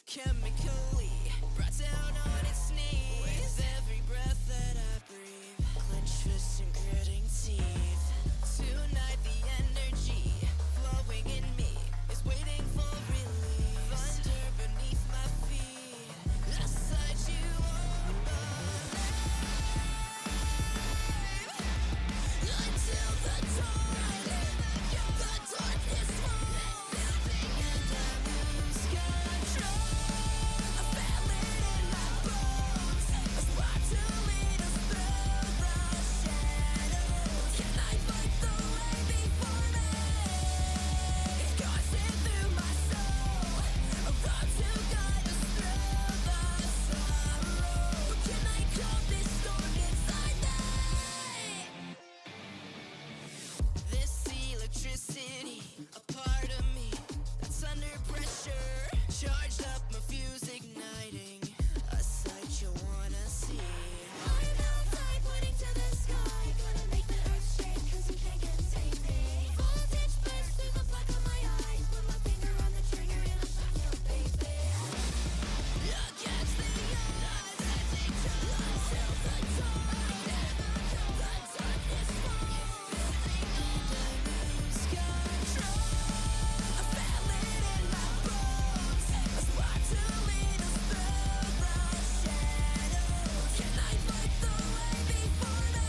chemically brought down on its knees. With every breath that I breathe, clenched fists and gritting teeth. Tonight the energy flowing in me is waiting for release. Thunder beneath my feet, a sight you won't believe. Until the dawn, the darkness falls, and I lose control. I feel it in my bones, a spark to lead us through the shadows. Can I fight the way before me? It coursing through my soul, a road to guide us through the sorrow. Can I calm this storm inside me? This electricity, a part of me that's under pressure. Charged up, my fuse igniting, a sight you wanna see. I'm outside, pointing to the sky, gonna make the earth shake, cause you can't contain me. Voltage bursts through the black of my eyes, put my finger on the trigger and I'll shock you, baby. Against the odds, until the dawn, the darkness falls, and I lose control. I feel it in my bones, a spark to lead us through the shadows. Can I fight the way before me?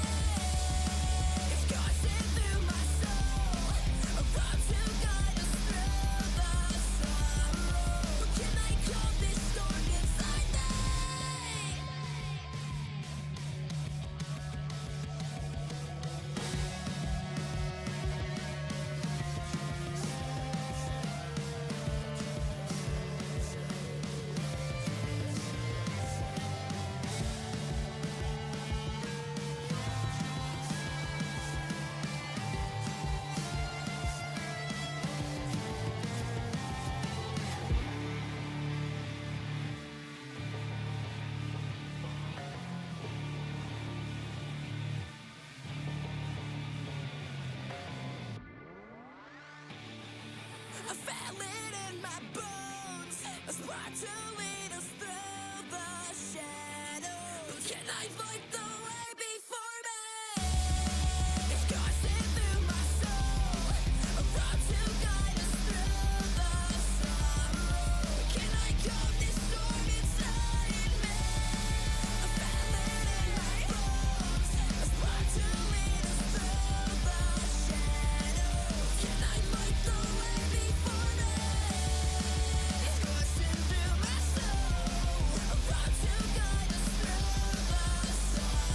It's coursing through my soul, a road to guide us through the sorrow. Can I calm this storm inside me? I feel it in my bones, a spark to lead us through the shadows. Can I fight the way before me? It's coursing through my soul, a road to guide us through the sorrow. Can I calm this storm inside me? I feel it in my bones, a spark to lead us through the shadows. Can I fight the way before me? It's coursing through my soul, a road to guide us through the sorrow.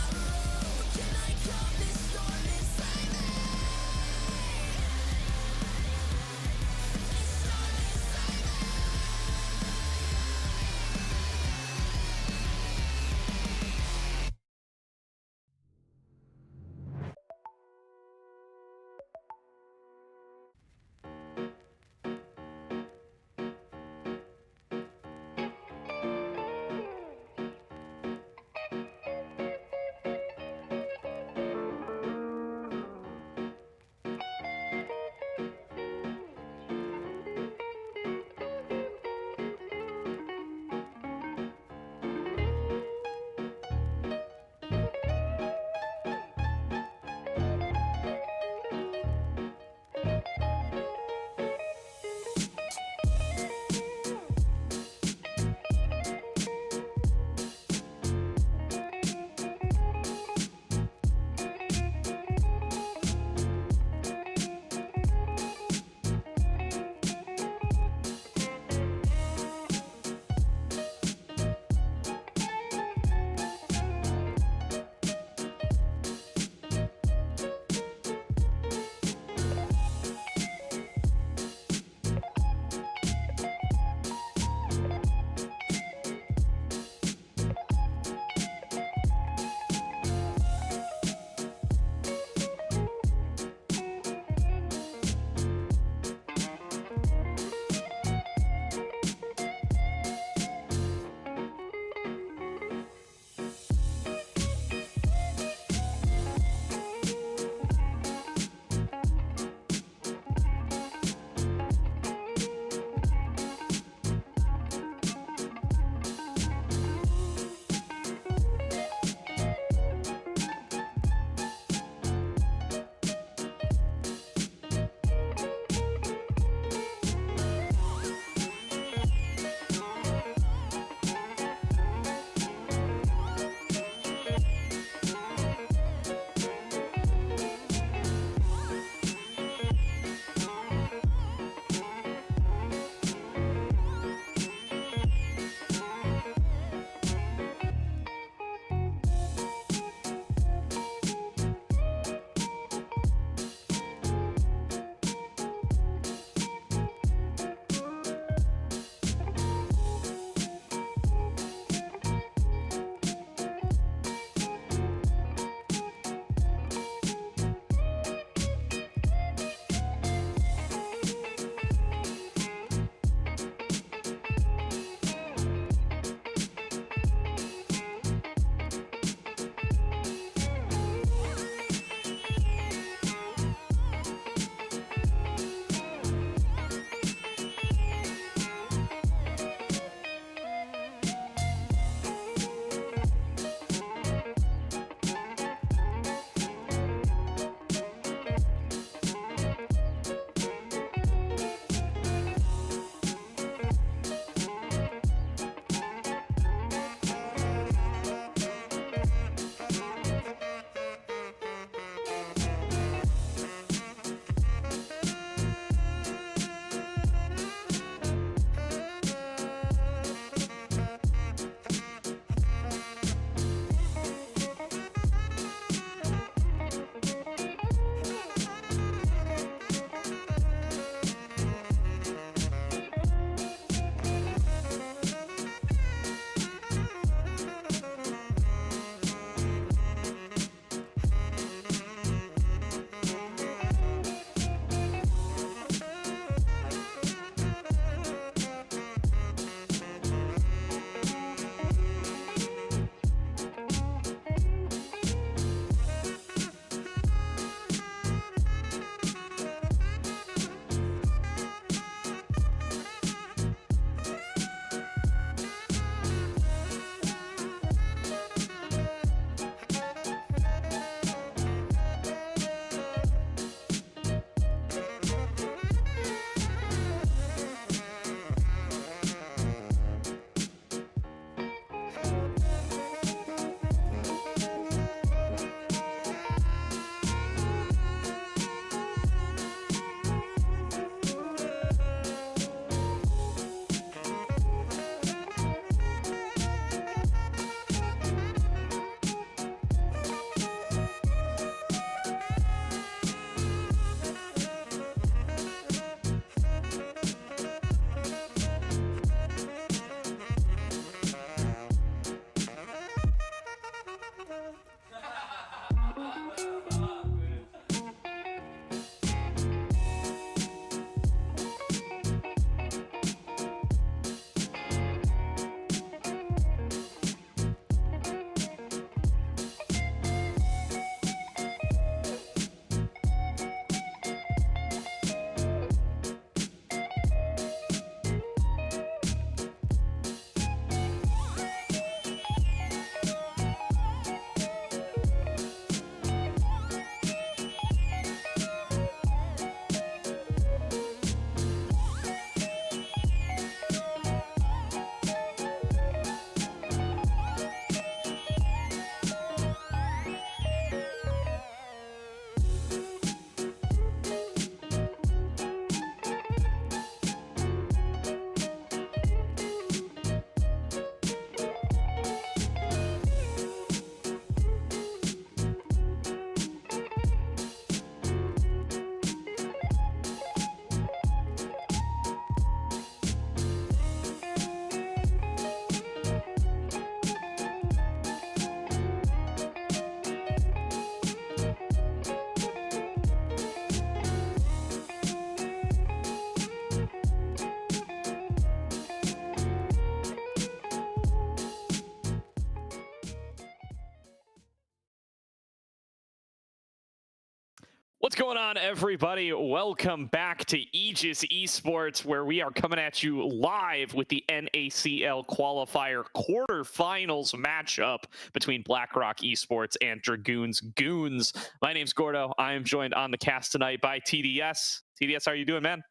What's going on, everybody? Welcome back to Aegis Esports, where we are coming at you live with the NACL qualifier quarterfinals matchup between BlackRock Esports and Dragoon's Goons. My name's Gordo. I am joined on the cast tonight by TDS. TDS, how are you doing, man?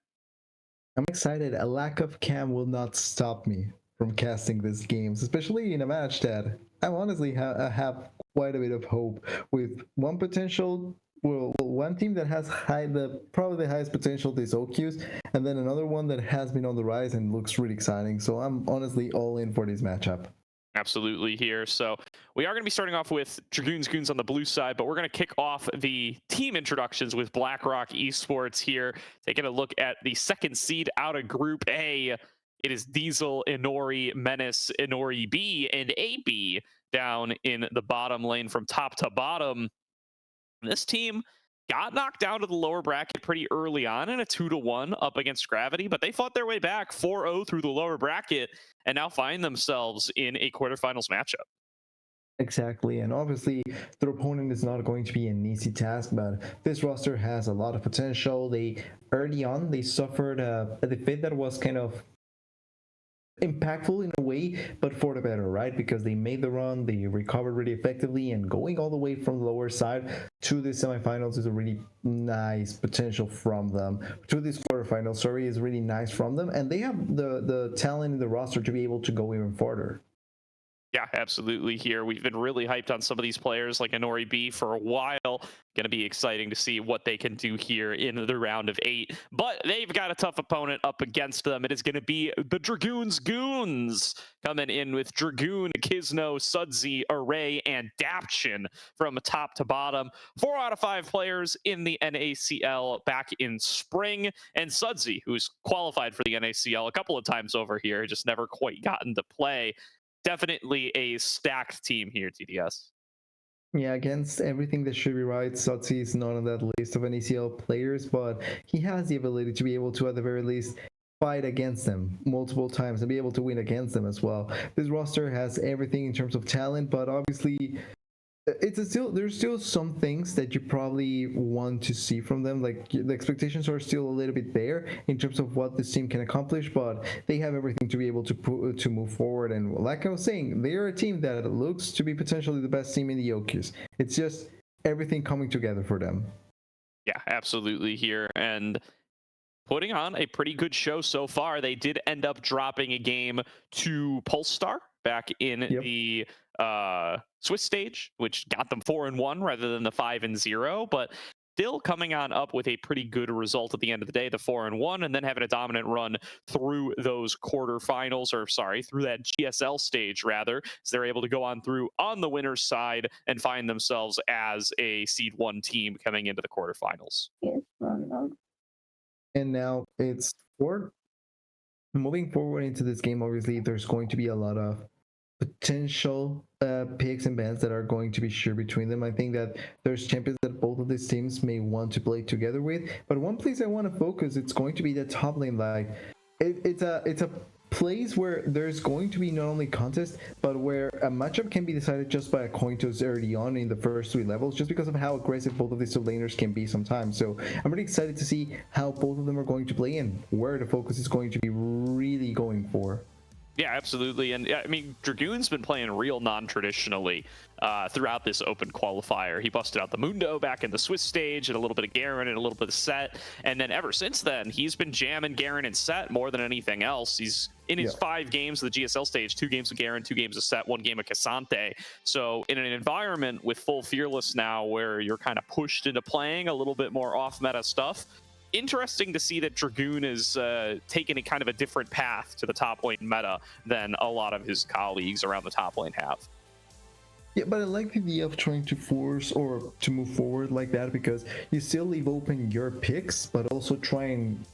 I'm excited. A lack of cam will not stop me from casting these games, especially in a match that I honestly have quite a bit of hope with one potential. Well, one team that has probably the highest potential is OQs, and then another one that has been on the rise and looks really exciting. So I'm honestly all in for this matchup. Absolutely here. So we are going to be starting off with Dragoon's Goons on the blue side, but we're going to kick off the team introductions with BlackRock Esports here, taking a look at the second seed out of Group A. It is Diesel, Inori, Menace, Inori B, and AB down in the bottom lane from top to bottom. This team got knocked down to the lower bracket pretty early on in a 2-1 up against Gravity, but they fought their way back 4-0 through the lower bracket and now find themselves in a quarterfinals matchup. Exactly, and obviously their opponent is not going to be an easy task, but this roster has a lot of potential. They early on they suffered a defeat that was kind of impactful in a way, but for the better, right? Because they made the run, they recovered really effectively, and going all the way from the lower side to the semifinals is a really nice potential from them. To this quarterfinal, sorry, is really nice from them, and they have the talent in the roster to be able to go even further. Yeah, absolutely here. We've been really hyped on some of these players like Inori B for a while. Going to be exciting to see what they can do here in the round of 8. But they've got a tough opponent up against them. It is going to be the Dragoon's Goons coming in with Dragoon, Kizno, Sudsy, Array, and Dapchin from top to bottom. 4 out of 5 players in the NACL back in spring. And Sudsy, who's qualified for the NACL a couple of times over here, just never quite gotten to play. Definitely a stacked team here, TDS. Yeah, against everything that should be right, Sotsi is not on that list of NACL players, but he has the ability to be able to, at the very least, fight against them multiple times and be able to win against them as well. This roster has everything in terms of talent, but obviously there's still some things that you probably want to see from them. Like the expectations are still a little bit there in terms of what this team can accomplish, but they have everything to be able to move forward. And like I was saying, they are a team that looks to be potentially the best team in the OQs. It's just everything coming together for them. Yeah, absolutely here. And putting on a pretty good show so far. They did end up dropping a game to Polestar back in the Swiss stage, which got them 4-1 rather than the 5-0, but still coming on up with a pretty good result at the end of the day, the 4-1, and then having a dominant run through those quarterfinals, or sorry, through that GSL stage rather, so they're able to go on through on the winner's side and find themselves as a seed 1 team coming into the quarterfinals. And now it's moving forward into this game. Obviously, there's going to be a lot of potential picks and bans that are going to be shared between them. I think that there's champions that both of these teams may want to play together with, but one place I want to focus, it's going to be the top lane. Like it's a place where there's going to be not only contest, but where a matchup can be decided just by a coin toss early on in the first 3 levels, just because of how aggressive both of these laners can be sometimes. So I'm really excited to see how both of them are going to play and where the focus is going to be really going for. Yeah, absolutely. And I mean, Dragoon's been playing real non-traditionally throughout this open qualifier. He busted out the Mundo back in the Swiss stage and a little bit of Garen and a little bit of Set. And then ever since then, he's been jamming Garen and Set more than anything else. He's in his 5 games of the GSL stage, 2 games of Garen, 2 games of Set, 1 game of Cassante. So in an environment with full Fearless now where you're kind of pushed into playing a little bit more off-meta stuff, interesting to see that Dragoon is taking a kind of a different path to the top lane meta than a lot of his colleagues around the top lane have. Yeah, but I like the idea of trying to force or to move forward like that, because you still leave open your picks, but also try and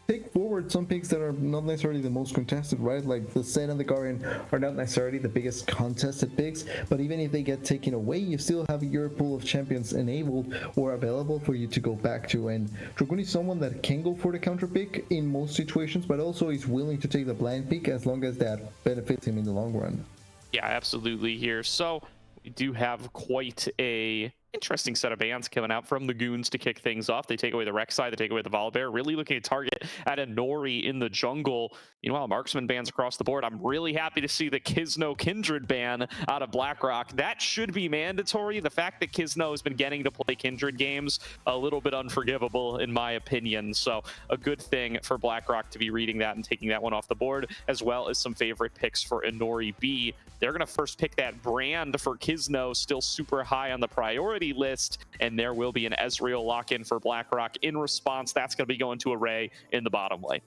take forward some picks that are not necessarily the most contested, right? Like the Sen and the Guardian are not necessarily the biggest contested picks, but even if they get taken away, you still have your pool of champions enabled or available for you to go back to. And Dragoon is someone that can go for the counter pick in most situations, but also is willing to take the blind pick as long as that benefits him in the long run. Yeah, absolutely here. So we do have quite a interesting set of bans coming out from the Goons to kick things off. They take away the Rek'Sai, they take away the Volibear, really looking to target at a Nori in the jungle. Meanwhile, marksman bans across the board. I'm really happy to see the Kisno Kindred ban out of BlackRock. That should be mandatory. The fact that Kisno has been getting to play Kindred games, a little bit unforgivable in my opinion. So a good thing for BlackRock to be reading that and taking that one off the board, as well as some favorite picks for Inori B. They're going to first pick that brand for Kisno, still super high on the priority list, and there will be an Ezreal lock-in for BlackRock in response. That's going to be going to Array in the bottom lane.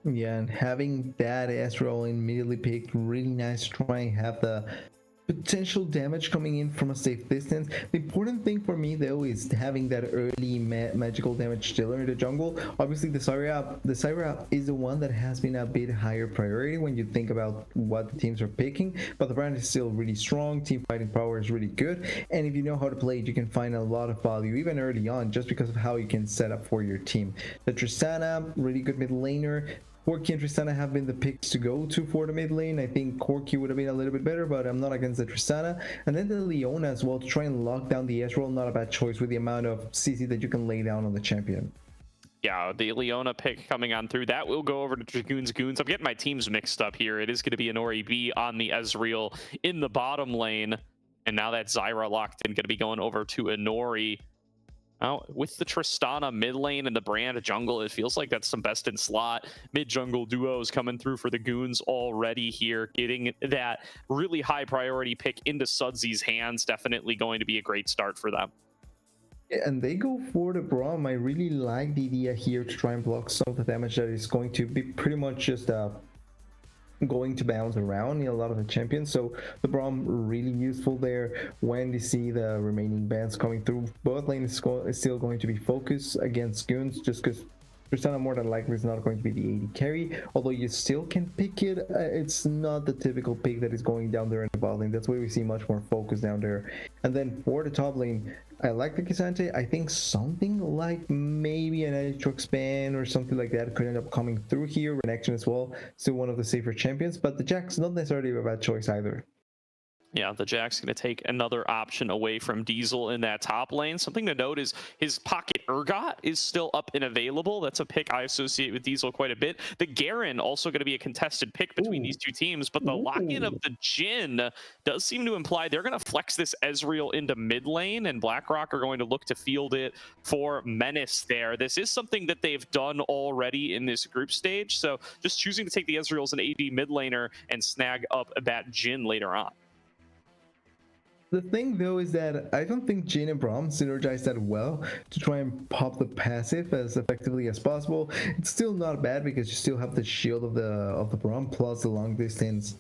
Yeah, and having that Ezreal immediately picked, really nice to try and have the potential damage coming in from a safe distance. The important thing for me though is having that early magical damage dealer in the jungle. Obviously the Syra is the one that has been a bit higher priority when you think about what the teams are picking, but the brand is still really strong, team fighting power is really good, and if you know how to play it, you can find a lot of value even early on just because of how you can set up for your team. The Tristana, really good mid laner. Corki and Tristana have been the picks to go to for the mid lane. I think Corki would have been a little bit better, but I'm not against the Tristana. And then the Leona as well to try and lock down the Ezreal. Not a bad choice with the amount of CC that you can lay down on the champion. Yeah, the Leona pick coming on through. That will go over to Dragoon's Goons. I'm getting my teams mixed up here. It is going to be an Ori B on the Ezreal in the bottom lane. And now that Zyra locked in, going to be going over to Inori. Now, with the Tristana mid lane and the brand jungle, it feels like that's some best in slot mid jungle duos coming through for the Goons already here. Getting that really high priority pick into Sudsy's hands, definitely going to be a great start for them. And they go for the Braum. I really like the idea here to try and block some of the damage that is going to be pretty much just going to bounce around in a lot of the champions. So the Braum really useful there when you see the remaining bans coming through. Both lane is still going to be focused against Goons just because Tristana more than likely is not going to be the AD carry, although you still can pick it. It's not the typical pick that is going down there in the bot lane. That's why we see much more focus down there. And then for the top lane, I like the K'Sante. I think something like maybe an Aatrox ban or something like that could end up coming through here. Renection as well, still one of the safer champions, but the Jack's not necessarily a bad choice either. Yeah, the Jack's going to take another option away from Diesel in that top lane. Something to note is his Pocket Urgot is still up and available. That's a pick I associate with Diesel quite a bit. The Garen also going to be a contested pick between these two teams, but the lock-in of the Jhin does seem to imply they're going to flex this Ezreal into mid lane, and BlackRock are going to look to field it for Menace there. This is something that they've done already in this group stage, so just choosing to take the Ezreal as an AD mid laner and snag up that Jhin later on. The thing though is that I don't think Jhin and Braum synergize that well to try and pop the passive as effectively as possible. It's still not bad because you still have the shield of the Braum plus the long distance,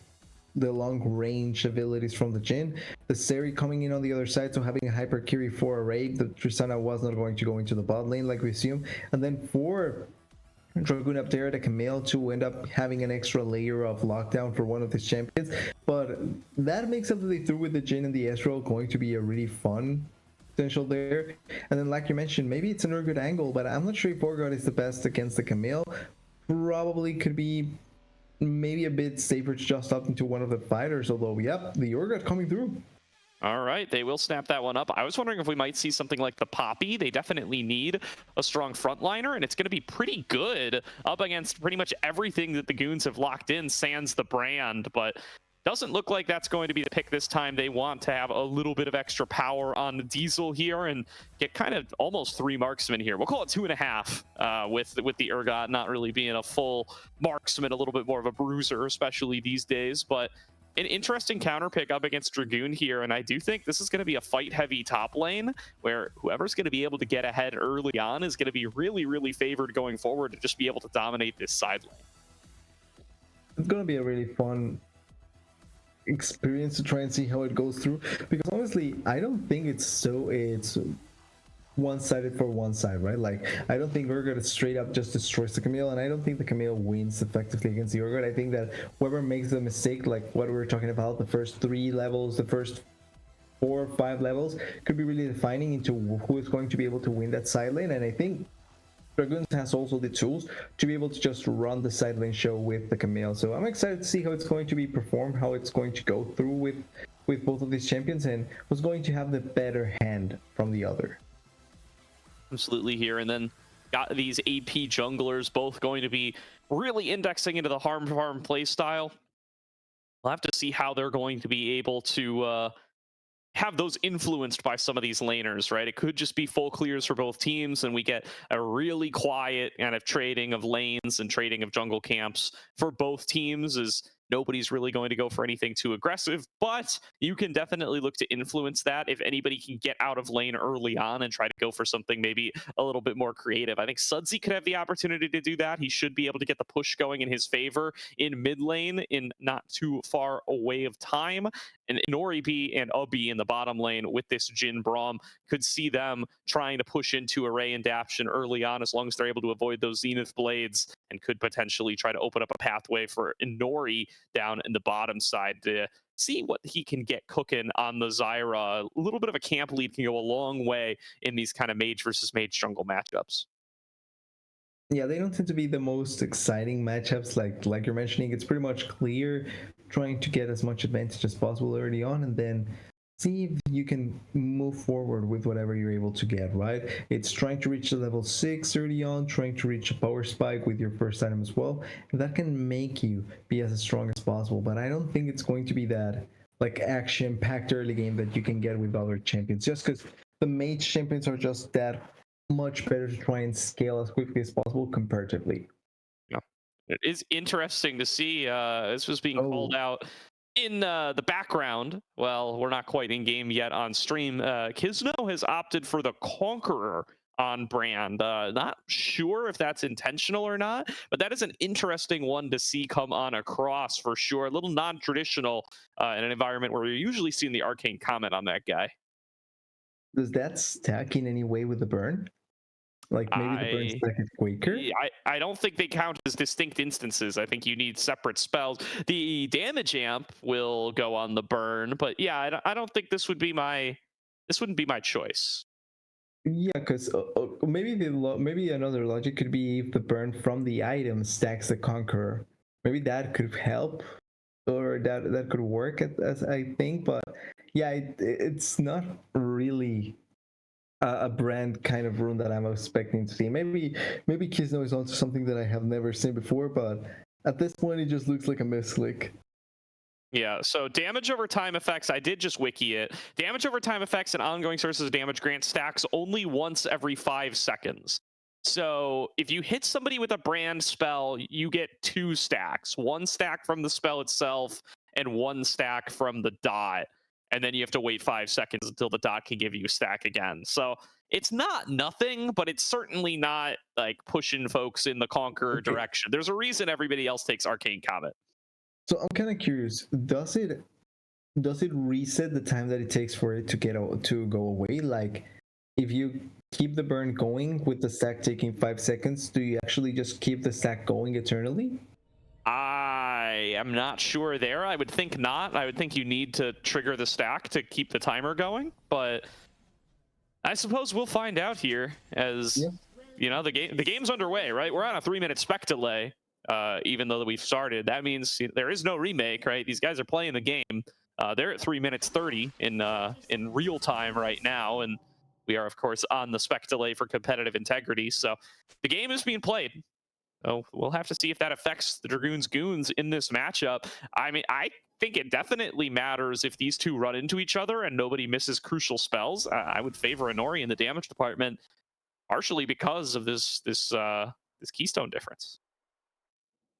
the long range abilities from the Jhin. The Seri coming in on the other side, so having a hyper carry for Array. The Tristana was not going to go into the bot lane like we assume. And then for Dragoon up there, the Camille to end up having an extra layer of lockdown for one of his champions. But that makes up that they threw with the Jhin and the Ezreal going to be a really fun potential there. And then like you mentioned, maybe it's an Urgot angle, but I'm not sure if Urgot is the best against the Camille. Probably could be maybe a bit safer to just up into one of the fighters, although yep, the Urgot coming through. All right, they will snap that one up. I was wondering if we might see something like the Poppy. They definitely need a strong frontliner, and it's going to be pretty good up against pretty much everything that the Goons have locked in, sans the brand, but doesn't look like that's going to be the pick this time. They want to have a little bit of extra power on the Diesel here and get kind of almost 3 marksmen here. We'll call it 2.5 with the Urgot not really being a full marksman, a little bit more of a bruiser, especially these days, but an interesting counter pick up against Dragoon here, and I do think this is going to be a fight-heavy top lane where whoever's going to be able to get ahead early on is going to be really, really favored going forward to just be able to dominate this side lane. It's going to be a really fun experience to try and see how it goes through, because honestly, I don't think it's one-sided for one side, right? Like, I don't think Urgot straight up just destroys the Camille, and I don't think the Camille wins effectively against the Urgot. I think that whoever makes the mistake, like what we were talking about, the first 3 levels, the first 4 or 5 levels, could be really defining into who is going to be able to win that side lane. And I think Dragoons has also the tools to be able to just run the side lane show with the Camille. So I'm excited to see how it's going to be performed, how it's going to go through with with both of these champions and was going to have the better hand from the other. Absolutely here. And then got these AP junglers both going to be really indexing into the harm farm play style. We'll have to see how they're going to be able to have those influenced by some of these laners, right? It could just be full clears for both teams, and we get a really quiet kind of trading of lanes and trading of jungle camps for both teams, as nobody's really going to go for anything too aggressive, but you can definitely look to influence that if anybody can get out of lane early on and try to go for something maybe a little bit more creative. I think Sudsy could have the opportunity to do that. He should be able to get the push going in his favor in mid lane in not too far away of time. And Nori B and Ubby in the bottom lane with this Jhin Braum could see them trying to push into Array and Daption early on, as long as they're able to avoid those Zenith Blades, and could potentially try to open up a pathway for Nori down in the bottom side to see what he can get cooking on the Zyra. A little bit of a camp lead can go a long way in these kind of mage versus mage jungle matchups. Yeah, they don't tend to be the most exciting matchups. Like you're mentioning, it's pretty much clear, trying to get as much advantage as possible early on, and then see if you can move forward with whatever you're able to get, right? It's trying to reach the level 6 early on, trying to reach a power spike with your first item as well, and that can make you be as strong as possible. But I don't think it's going to be that like action-packed early game that you can get with other champions, just because the mage champions are just that much better to try and scale as quickly as possible comparatively. Yeah, it is interesting to see. This was being called out in the background. Well, we're not quite in game yet on stream. Kisno has opted for the Conqueror on brand. Not sure if that's intentional or not, but that is an interesting one to see come on across for sure. A little non-traditional in an environment where you're usually seeing the Arcane Comet on that guy. Does that stack in any way with the burn? Like maybe the burn stack is quicker? I don't think they count as distinct instances. I think you need separate spells. The damage amp will go on the burn, but yeah, I don't think this wouldn't be my choice. Yeah, because maybe maybe another logic could be if the burn from the item stacks the Conqueror. Maybe that could help, or that could work as I think. But yeah, it's not really a brand kind of rune that I'm expecting to see. Maybe Kisno is onto something that I have never seen before, but at this point it just looks like a misclick. Yeah, so damage over time effects, I did just wiki it. Damage over time effects and ongoing sources of damage grant stacks only once every 5 seconds. So if you hit somebody with a brand spell, you get 2 stacks. 1 stack from the spell itself and 1 stack from the dot. And then you have to wait 5 seconds until the dot can give you a stack again. So it's not nothing, but it's certainly not like pushing folks in the Conqueror direction. There's a reason everybody else takes Arcane Comet. So I'm kind of curious, does it reset the time that it takes for it to go away? Like if you keep the burn going with the stack taking 5 seconds, do you actually just keep the stack going eternally? I am not sure there. I would think not. I would think you need to trigger the stack to keep the timer going, but I suppose we'll find out here as you know, the game's underway, right? We're on a 3-minute spec delay, even though we've started. That means there is no remake, right? These guys are playing the game. They're at 3 minutes 30 in real time right now, and we are of course on the spec delay for competitive integrity. So the game is being played. So we'll have to see if that affects the Dragoons Goons in this matchup. I mean, I think it definitely matters if these two run into each other and nobody misses crucial spells. I would favor Inori in the damage department, partially because of this keystone difference.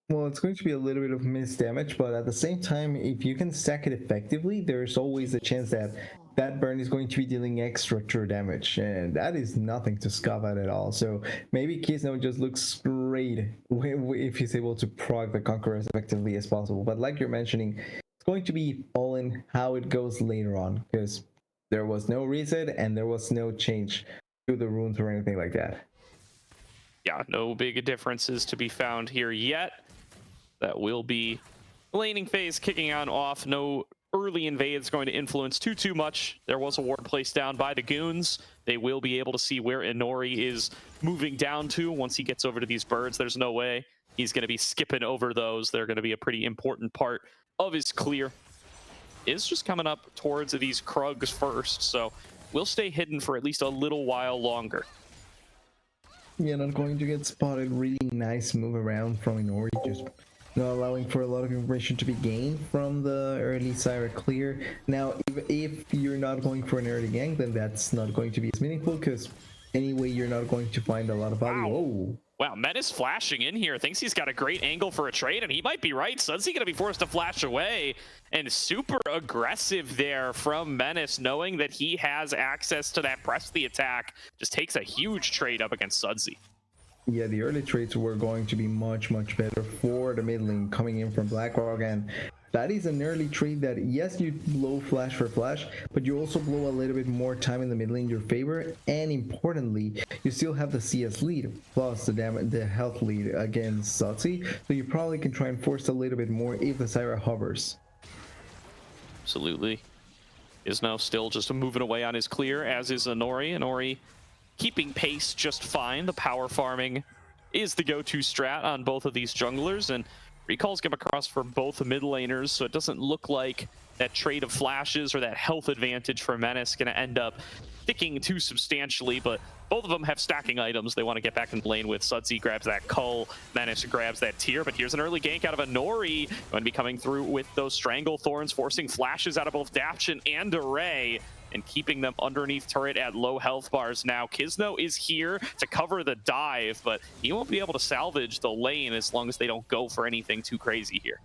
Well, it's going to be a little bit of missed damage, but at the same time, if you can stack it effectively, there's always a chance that that burn is going to be dealing extra true damage, and that is nothing to scoff at all. So maybe Kisno just looks great if he's able to proc the Conqueror as effectively as possible. But like you're mentioning, it's going to be all in how it goes later on, because there was no reset and there was no change to the runes or anything like that. Yeah, no big differences to be found here yet. That will be laning phase kicking on off. No early invades going to influence too much. There was a ward placed down by the Goons. They will be able to see where Inori is moving down to once he gets over to these birds. There's no way he's going to be skipping over those. They're going to be a pretty important part of his clear. is just coming up towards these Krugs first, so we'll stay hidden for at least a little while longer. Yeah, not going to get spotted. Really nice move around from Inori, just not allowing for a lot of information to be gained from the early Syra clear. Now, if you're not going for an early gank, then that's not going to be as meaningful, because anyway, you're not going to find a lot of value. Wow. Oh. Wow, Menace flashing in here, thinks he's got a great angle for a trade, and he might be right. Sudsy gonna be forced to flash away, and super aggressive there from Menace, knowing that he has access to that press the attack. Just takes a huge trade up against Sudsy. Yeah, the early trades were going to be much better for the mid lane coming in from BlackRock, and that is an early trade that, yes, you blow flash for flash, but you also blow a little bit more time in the mid lane in your favor, and importantly, you still have the CS lead plus the health lead against Sudsy, so you probably can try and force a little bit more if the Syra hovers. Absolutely. Is now still just moving away on his clear, as is Inori. Inori keeping pace just fine. The power farming is the go-to strat on both of these junglers, and recalls come across for both mid laners, so it doesn't look like that trade of flashes or that health advantage for Menace going to end up sticking too substantially, but both of them have stacking items they want to get back in lane with. Sudsy grabs that Cull, Menace grabs that Tier, but here's an early gank out of Inori, going to be coming through with those Strangle Thorns, forcing flashes out of both Daption and Array, and keeping them underneath turret at low health bars now. Kizno is here to cover the dive, but he won't be able to salvage the lane as long as they don't go for anything too crazy here.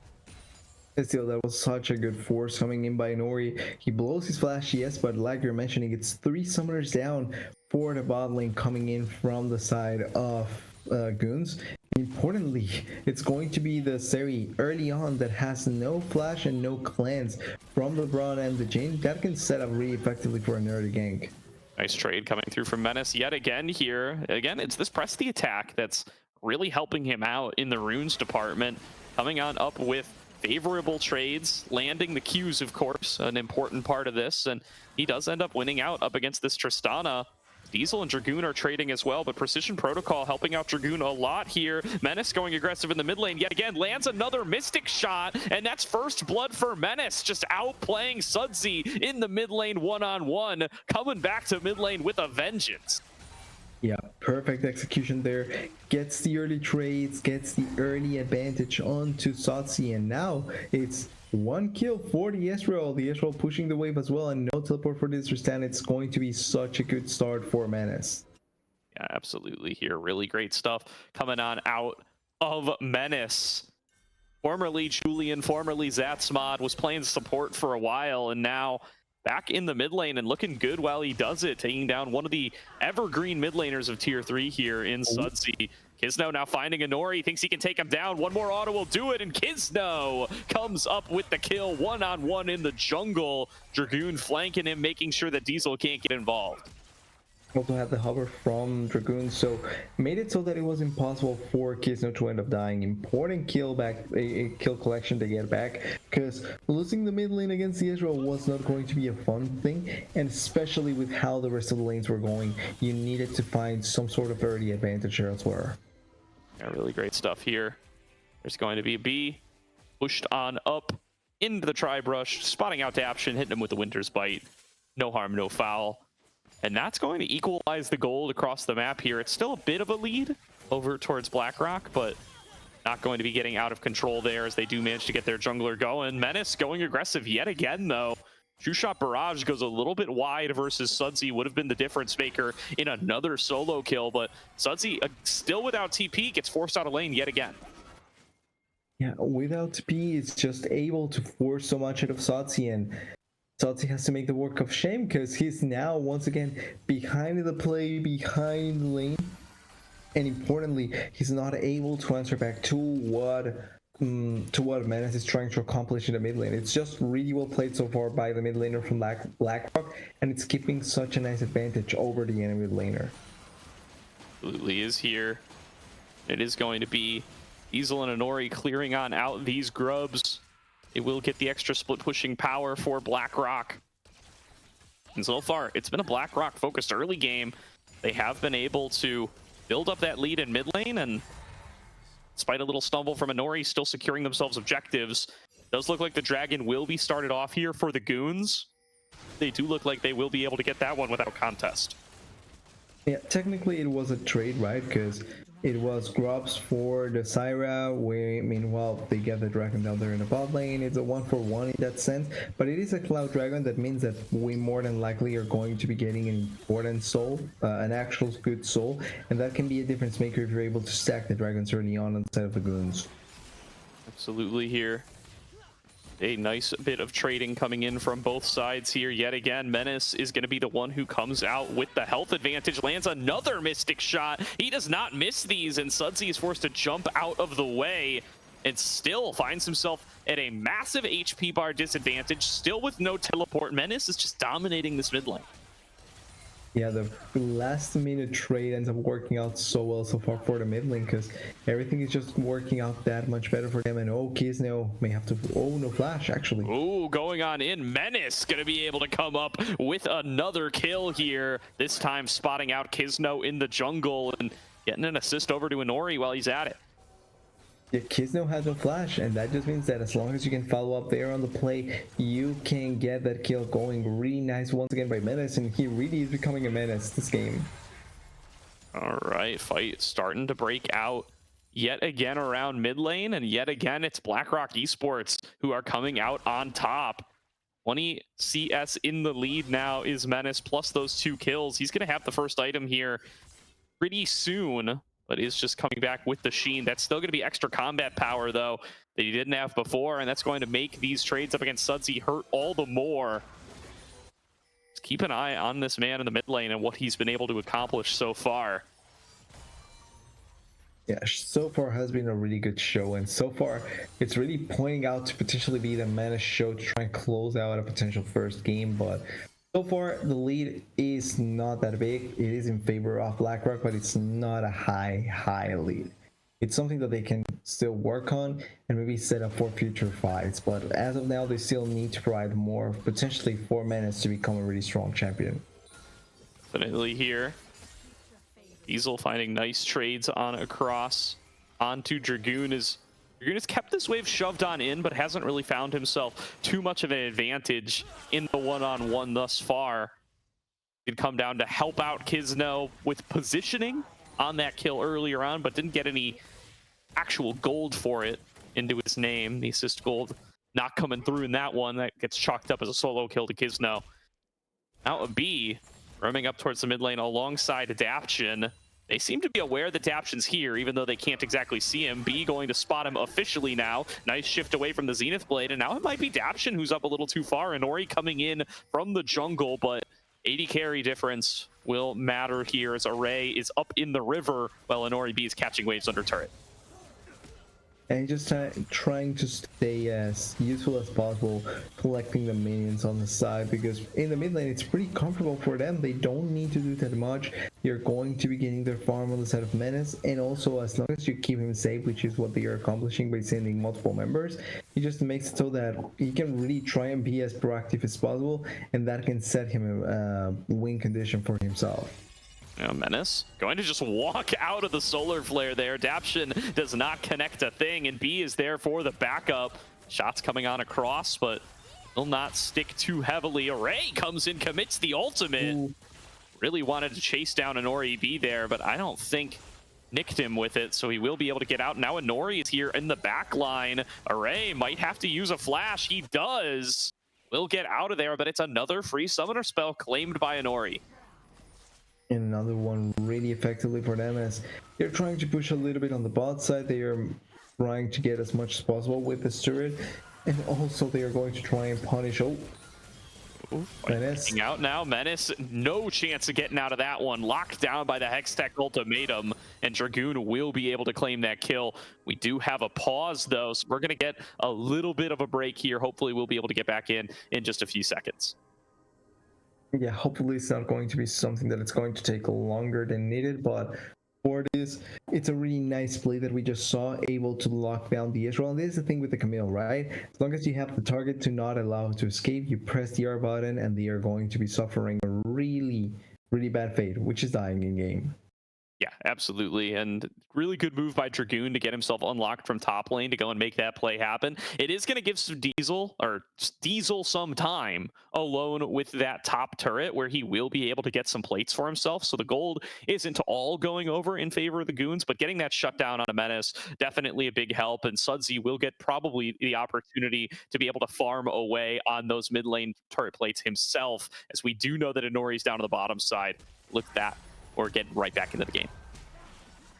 Still, that was such a good force coming in by Inori. He blows his flash, yes, but like you're mentioning, it's 3 summoners down for the bot lane coming in from the side of Goons. Importantly, it's going to be the Seri early on that has no flash and no cleanse from the Braun and the Jane. That can set up really effectively for an early gank. Nice trade coming through from Menace yet again here. Again, it's this press the attack that's really helping him out in the runes department. Coming on up with favorable trades, landing the Qs, of course, an important part of this, and he does end up winning out up against this Tristana. Diesel and Dragoon are trading as well, but Precision Protocol helping out Dragoon a lot here. Menace going aggressive in the mid lane yet again, lands another Mystic shot, and that's first blood for Menace, just outplaying Sudsy in the mid lane one-on-one, coming back to mid lane with a vengeance. Yeah, perfect execution there. Gets the early trades, gets the early advantage onto Sudsy, and now it's 1 kill for the Ezreal. The Ezreal pushing the wave as well, and no teleport for this Tristan. It's going to be such a good start for Menace. Yeah, absolutely here. Really great stuff coming on out of Menace. Formerly Julian, formerly Zatsmod, was playing support for a while, and now back in the mid lane and looking good while he does it, taking down one of the evergreen mid laners of tier 3 here in Sudsy. Kizno now finding Inori, thinks he can take him down. One more auto will do it, and Kizno comes up with the kill one-on-one in the jungle. Dragoon flanking him, making sure that Diesel can't get involved. Also had the hover from Dragoon, so made it so that it was impossible for Kizno to end up dying. Important kill back, a kill collection to get back, because losing the mid lane against the Ezreal was not going to be a fun thing, and especially with how the rest of the lanes were going, you needed to find some sort of early advantage elsewhere. Yeah, really great stuff here. There's going to be a B pushed on up into the Tri-Brush, spotting out Daption, hitting him with the Winter's Bite. No harm, no foul. And that's going to equalize the gold across the map here. It's still a bit of a lead over towards BlackRock, but not going to be getting out of control there as they do manage to get their jungler going. Menace going aggressive yet again, though. True Shot Barrage goes a little bit wide versus Sudsy, would have been the difference maker in another solo kill, but Sudsy, still without TP, gets forced out of lane yet again. Yeah, without TP, it's just able to force so much out of Sudsy, and Sudsy has to make the work of shame because he's now once again behind the play, behind the lane, and importantly, he's not able to answer back to what Menace is trying to accomplish in the mid lane. It's just really well played so far by the mid laner from BlackRock, and it's keeping such a nice advantage over the enemy mid laner. Absolutely is here. It is going to be Diesel and Inori clearing on out these grubs. It will get the extra split pushing power for BlackRock. And so far, it's been a BlackRock focused early game. They have been able to build up that lead in mid lane, and despite a little stumble from Inori, still securing themselves objectives. Does look like the Dragon will be started off here for the Goons. They do look like they will be able to get that one without contest. Yeah, technically it was a trade, right? Because it was grubs for the Syra, where meanwhile they get the Dragon down there in the bot lane. It's a 1-for-1 in that sense, but it is a Cloud Dragon. That means that we more than likely are going to be getting an important soul, an actual good soul, and that can be a difference maker if you're able to stack the Dragons early on instead of the Goons. Absolutely here. A nice bit of trading coming in from both sides here. Yet again, Menace is going to be the one who comes out with the health advantage. Lands another Mystic shot. He does not miss these, and Sudsy is forced to jump out of the way and still finds himself at a massive HP bar disadvantage. Still with no teleport. Menace is just dominating this mid lane. Yeah, the last minute trade ends up working out so well so far for the mid lane, because everything is just working out that much better for them. And Kisno may have to, no flash actually. Ooh, going on in. Menace gonna be able to come up with another kill here, this time spotting out Kisno in the jungle and getting an assist over to Inori while he's at it. Yeah, Kisno has no flash, and that just means that as long as you can follow up there on the play, you can get that kill going. Really nice once again by Menace, and he really is becoming a menace this game. All right, fight starting to break out yet again around mid lane, and yet again it's BlackRock Esports who are coming out on top. 20 CS in the lead now is Menace, plus those 2 kills. He's going to have the first item here pretty soon, but is just coming back with the Sheen. That's still going to be extra combat power, though, that he didn't have before, and that's going to make these trades up against Sudsy hurt all the more. Just keep an eye on this man in the mid lane and what he's been able to accomplish so far. Yeah, so far has been a really good show, and so far it's really pointing out to potentially be the Menace show to try and close out a potential first game, but so far the lead is not that big. It is in favor of BlackRock, but it's not a high lead. It's something that they can still work on and maybe set up for future fights, but as of now they still need to provide more potentially for Menace to become a really strong champion. Definitely here. Diesel finding nice trades on across onto Dragoon. Dragoon has kept this wave shoved on in, but hasn't really found himself too much of an advantage in the one-on-one thus far. It'd come down to help out Kisno with positioning on that kill earlier on, but didn't get any actual gold for it into his name. The assist gold not coming through in that one. That gets chalked up as a solo kill to Kisno. Now a B roaming up towards the mid lane alongside Adaption. They seem to be aware that Daption's here, even though they can't exactly see him. B going to spot him officially now. Nice shift away from the Zenith Blade, and now it might be Daption who's up a little too far. Inori coming in from the jungle, but 80 carry difference will matter here as Array is up in the river while Inori B is catching waves under turret. And just trying to stay as useful as possible, collecting the minions on the side, because in the mid lane it's pretty comfortable for them. They don't need to do that much. You're going to be getting their farm on the side of Menace, and also as long as you keep him safe, which is what they are accomplishing by sending multiple members, it just makes it so that he can really try and be as proactive as possible, and that can set him a win condition for himself. Menace going to just walk out of the solar flare there. Daption does not connect a thing, and B is there for the backup. Shots coming on across, but will not stick too heavily. Array comes in, commits the ultimate. Ooh. Really wanted to chase down Inori B there, but I don't think nicked him with it, so he will be able to get out. Now Inori is here in the back line. Array might have to use a flash. He does. Will get out of there, but it's another free summoner spell claimed by Inori. And another one really effectively for them, as they're trying to push a little bit on the bot side. They are trying to get as much as possible with this turret, and also they are going to try and punish Menace. Out now, Menace, no chance of getting out of that one. Locked down by the Hextech ultimatum, and Dragoon will be able to claim that kill. We do have a pause though, so we're going to get a little bit of a break here. Hopefully we'll be able to get back in just a few seconds. Yeah, hopefully it's not going to be something that it's going to take longer than needed, but for this, it's a really nice play that we just saw, able to lock down the Israel. And this is the thing with the Camille, right? As long as you have the target to not allow it to escape, you press the R button and they are going to be suffering a really bad fate, which is dying in game. Yeah, absolutely. And really good move by Dragoon to get himself unlocked from top lane to go and make that play happen. It is going to give some Diesel some time alone with that top turret where he will be able to get some plates for himself. So the gold isn't all going over in favor of the Goons, but getting that shutdown on a Menace, definitely a big help. And Sudsy will get probably the opportunity to be able to farm away on those mid lane turret plates himself, as we do know that Inori's down on the bottom side. Look at that. Or get right back into the game.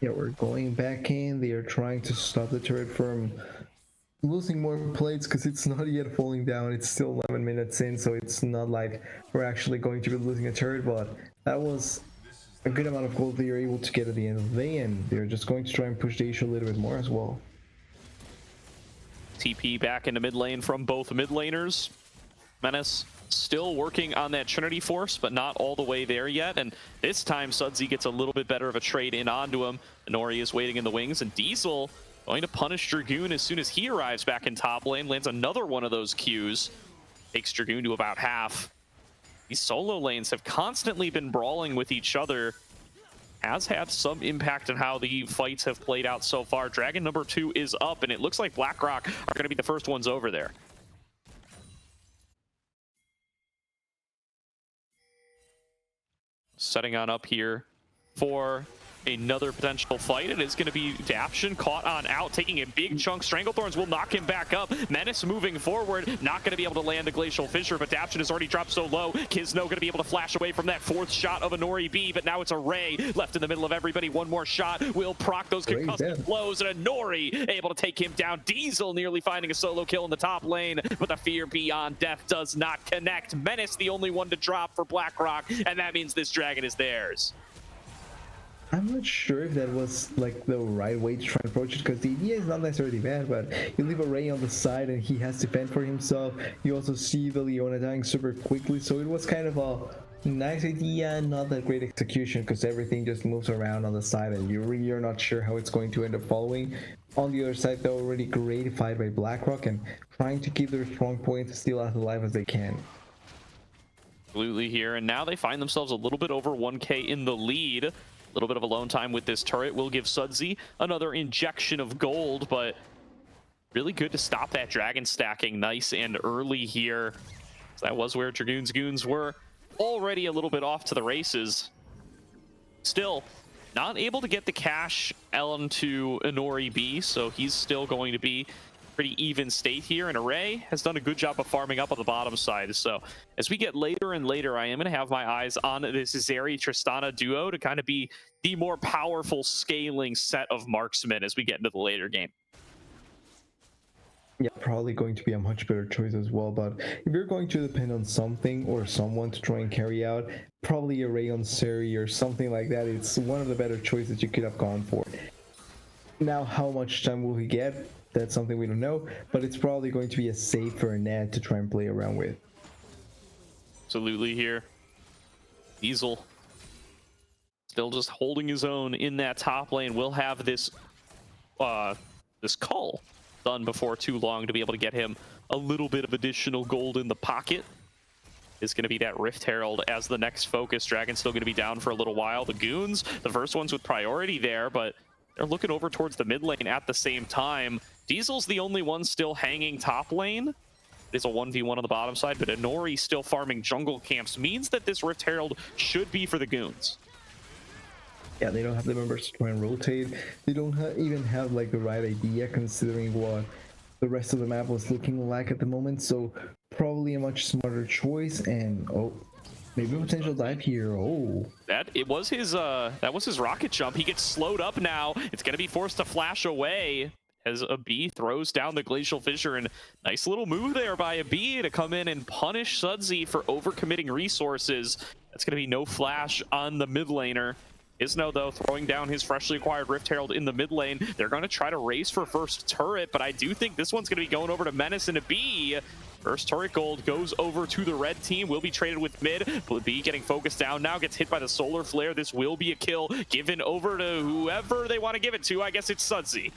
Yeah, we're going back in. They are trying to stop the turret from losing more plates because it's not yet falling down. It's still 11 minutes in, so it's not like we're actually going to be losing a turret, but that was a good amount of gold they are able to get at the end of the day, and they're just going to try and push the issue a little bit more as well. TP back into mid lane from both mid laners. Menace still working on that Trinity Force, but not all the way there yet. And this time, Sudsy gets a little bit better of a trade in onto him. Inori is waiting in the wings, and Diesel going to punish Dragoon as soon as he arrives back in top lane. Lands another one of those Qs. Takes Dragoon to about half. These solo lanes have constantly been brawling with each other. Has had some impact on how the fights have played out so far. Dragon number 2 is up, and it looks like BlackRock are going to be the first ones over there. Setting on up here for another potential fight. It is going to be Daption caught on out, taking a big chunk. Stranglethorns will knock him back up. Menace moving forward, not going to be able to land a Glacial Fissure, but Daption has already dropped so low. Kisno going to be able to flash away from that fourth shot of Inori B, but now it's a Ray left in the middle of everybody. One more shot will proc those concussive blows, and Inori able to take him down. Diesel nearly finding a solo kill in the top lane, but the Fear Beyond Death does not connect. Menace the only one to drop for BlackRock, and that means this dragon is theirs. I'm not sure if that was like the right way to try and approach it, because the idea is not necessarily bad, but you leave a Ray on the side and he has to fend for himself. You also see the Leona dying super quickly, so it was kind of a nice idea, not that great execution, because everything just moves around on the side and you really are not sure how it's going to end up following. On the other side, they're already great fight by BlackRock and trying to keep their strong points still as alive as they can. Absolutely here, and now they find themselves a little bit over 1k in the lead. A little bit of alone time with this turret will give Sudsy another injection of gold, but really good to stop that dragon stacking nice and early here. That was where Dragoon's Goons were already a little bit off to the races. Still, not able to get the cash onto Inori B, so he's still going to be pretty even state here, and Array has done a good job of farming up on the bottom side. So as we get later and later, I am going to have my eyes on this Zeri Tristana duo to kind of be the more powerful scaling set of marksmen as we get into the later game. Yeah, probably going to be a much better choice as well, but if you're going to depend on something or someone to try and carry out, probably a Ray on Zeri or something like that. It's one of the better choices you could have gone for. Now, how much time will he get? That's something we don't know, but it's probably going to be a safer net to try and play around with. Absolutely here. Diesel still just holding his own in that top lane. Will have this this call done before too long to be able to get him a little bit of additional gold in the pocket. Is going to be that Rift Herald as the next focus. Dragon's still going to be down for a little while. The Goons, the first ones with priority there, but they're looking over towards the mid lane at the same time. Diesel's the only one still hanging top lane. It is a 1v1 on the bottom side, but Inori still farming jungle camps means that this Rift Herald should be for the Goons. Yeah, they don't have the members to try and rotate. They don't even have like the right idea considering what the rest of the map was looking like at the moment. So probably a much smarter choice, and oh, maybe a potential dive here. Oh, that was his rocket jump. He gets slowed up now. It's going to be forced to flash away as a B throws down the Glacial Fissure, and nice little move there by a B to come in and punish Sudsy for overcommitting resources. That's going to be no flash on the mid laner. Isno, though, throwing down his freshly acquired Rift Herald in the mid lane. They're going to try to race for first turret, but I do think this one's going to be going over to Menace and a B. First turret gold goes over to the red team, will be traded with mid. B getting focused down now, gets hit by the solar flare. This will be a kill given over to whoever they want to give it to. I guess it's Sudsy.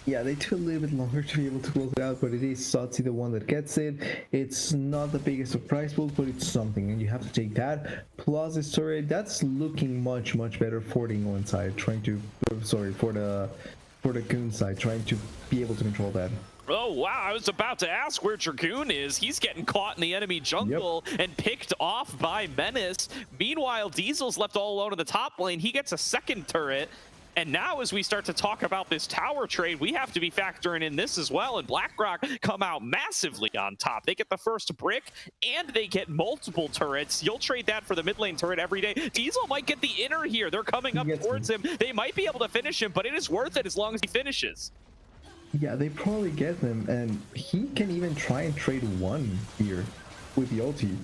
Yeah, they took a little bit longer to be able to close it out, but it is Satsi the one that gets it. It's not the biggest of prize pools, but it's something, and you have to take that. Plus this turret, that's looking much better for the England side, trying to, sorry, for the Goon side, trying to be able to control that. Oh, wow. I was about to ask where Dragoon is. He's getting caught in the enemy jungle and picked off by Menace. Meanwhile, Diesel's left all alone in the top lane. He gets a second turret. And now as we start to talk about this tower trade, we have to be factoring in this as well. And BlackRock come out massively on top. They get the first brick and they get multiple turrets. You'll trade that for the mid lane turret every day. Diesel might get the inner here. They're coming up towards him. They might be able to finish him, but it is worth it as long as he finishes. Yeah, they probably get them, and he can even try and trade one here with the ulti.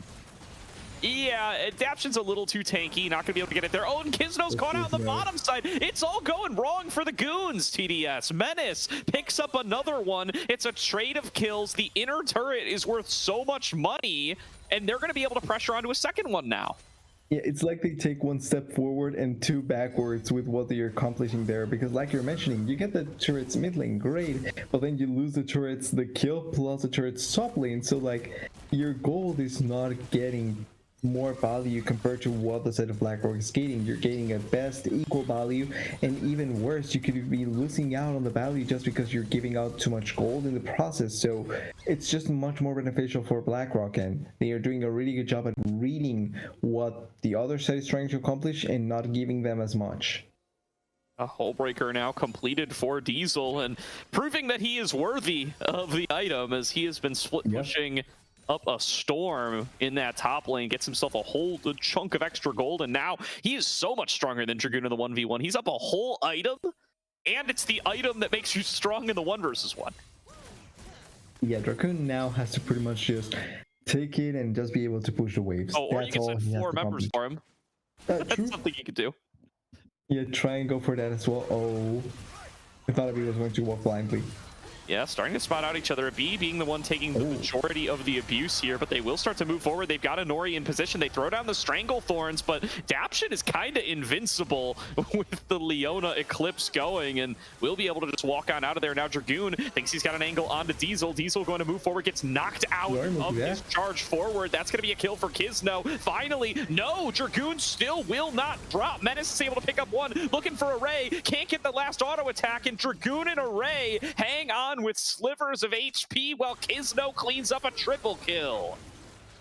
Yeah, Adaption's a little too tanky, not gonna be able to get it there. Oh, and Kisno's caught out on the bottom side. It's all going wrong for the Goons, TDS. Menace picks up another one. It's a trade of kills. The inner turret is worth so much money, and they're gonna be able to pressure onto a second one now. Yeah, it's like they take one step forward and two backwards with what they're accomplishing there, because like you're mentioning, you get the turrets mid lane, great, but then you lose the turrets, the kill plus the turrets top lane, so like your gold is not getting more value compared to what the set of BlackRock is getting. You're getting at best equal value, and even worse, you could be losing out on the value just because you're giving out too much gold in the process. So it's just much more beneficial for BlackRock, and they are doing a really good job at reading what the other side is trying to accomplish and not giving them as much. A hull breaker now completed for Diesel, and proving that he is worthy of the item as he has been split pushing up a storm in that top lane, gets himself a whole chunk of extra gold, and now he is so much stronger than Dragoon in the 1v1. He's up a whole item, and it's the item that makes you strong in the 1 versus 1. Yeah, Dragoon now has to pretty much just take it and just be able to push the waves. Oh, or you can send 4 members for him. That's True. something you could do. Yeah, try and go for that as well. Oh, I thought he was going to walk blindly. Yeah, starting to spot out each other. B being the one taking the majority of the abuse here, but they will start to move forward. They've got Inori in position. They throw down the Strangle Thorns, but Daption is kind of invincible with the Leona Eclipse going, and will be able to just walk on out of there. Now Dragoon thinks he's got an angle onto Diesel. Diesel going to move forward, gets knocked out of his charge forward. That's going to be a kill for Kisno. Finally, no, Dragoon still will not drop. Menace is able to pick up one, looking for Array. Can't get the last auto attack, and Dragoon and Array hang on with slivers of HP while Kisno cleans up a triple kill.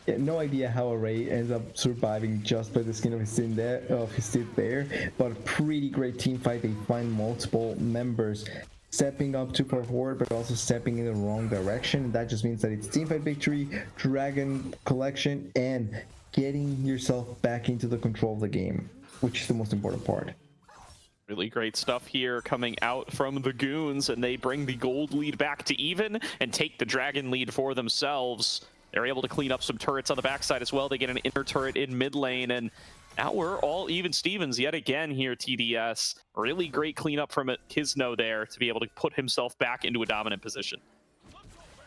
Yeah, no idea how Array ends up surviving just by the skin of his teeth there, but a pretty great team fight. They find multiple members stepping up too far forward, but also stepping in the wrong direction. That just means that it's team fight victory, Dragon collection, and getting yourself back into the control of the game, which is the most important part. Really great stuff here coming out from the Goons, and they bring the gold lead back to even and take the Dragon lead for themselves. They're able to clean up some turrets on the backside as well. They get an inner turret in mid lane, and now we're all even Stevens yet again here, TDS. Really great cleanup from Kisno there to be able to put himself back into a dominant position.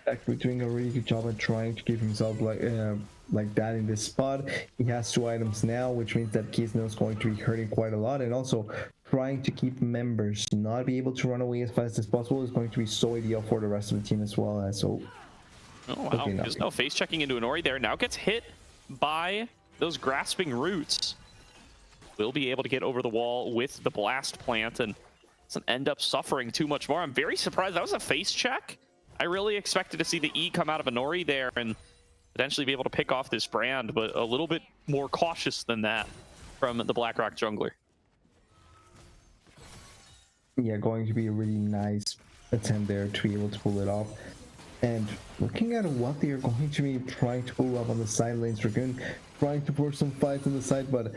Actually doing a really good job at trying to keep himself like that in this spot. He has 2 items now, which means that Kisno is going to be hurting quite a lot, and also trying to keep members not be able to run away as fast as possible is going to be so ideal for the rest of the team as well. And so, oh wow, Kisno face checking into Inori there, now gets hit by those grasping roots. Will be able to get over the wall with the blast plant and doesn't end up suffering too much more. I'm very surprised that was a face check. I really expected to see the E come out of Inori there and potentially be able to pick off this brand, but a little bit more cautious than that from the BlackRock jungler. Yeah, going to be a really nice attempt there to be able to pull it off. And looking at what they are going to be trying to pull up on the side lanes, Dragoon trying to force some fights on the side, but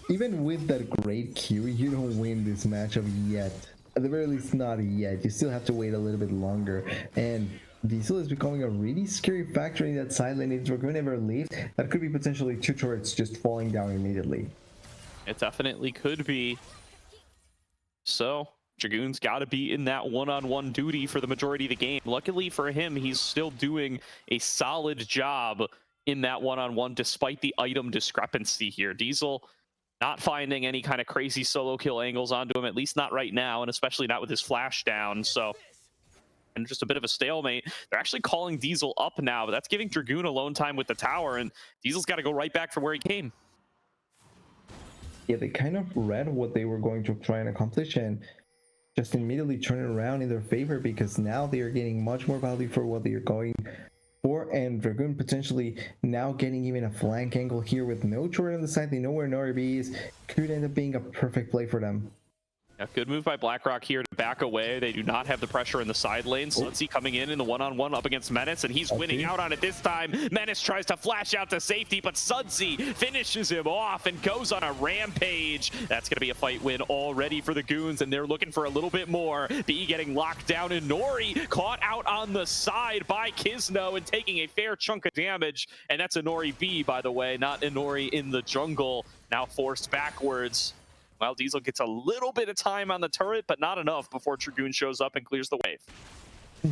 even with that great Q, you don't win this matchup yet. At the very least, not yet. You still have to wait a little bit longer. And Diesel is becoming a really scary factor in that side lane. If Dragoon ever leaves, that could be potentially 2 turrets just falling down immediately. It definitely could be. So Dragoon's got to be in that one-on-one duty for the majority of the game. Luckily for him, he's still doing a solid job in that one-on-one despite the item discrepancy here. Diesel not finding any kind of crazy solo kill angles onto him, at least not right now, and especially not with his flash down. So and just a bit of a stalemate. They're actually calling Diesel up now, but that's giving Dragoon alone time with the tower, and Diesel's got to go right back from where he came. Yeah, they kind of read what they were going to try and accomplish and just immediately turn it around in their favor, because now they are getting much more value for what they are going for, and Dragoon potentially now getting even a flank angle here with no turret on the side. They know where Nori is. Could end up being a perfect play for them. A good move by BlackRock here to back away. They do not have the pressure in the side lane. Sudsy coming in the one-on-one up against Menace, and he's winning out on it this time. Menace tries to flash out to safety, but Sudsy finishes him off and goes on a rampage. That's going to be a fight win already for the Goons, and they're looking for a little bit more. B getting locked down, and Nori caught out on the side by Kizno and taking a fair chunk of damage. And that's a Nori B, by the way, not a Nori in the jungle. Now forced backwards. Well, Diesel gets a little bit of time on the turret, but not enough before Dragoon shows up and clears the wave.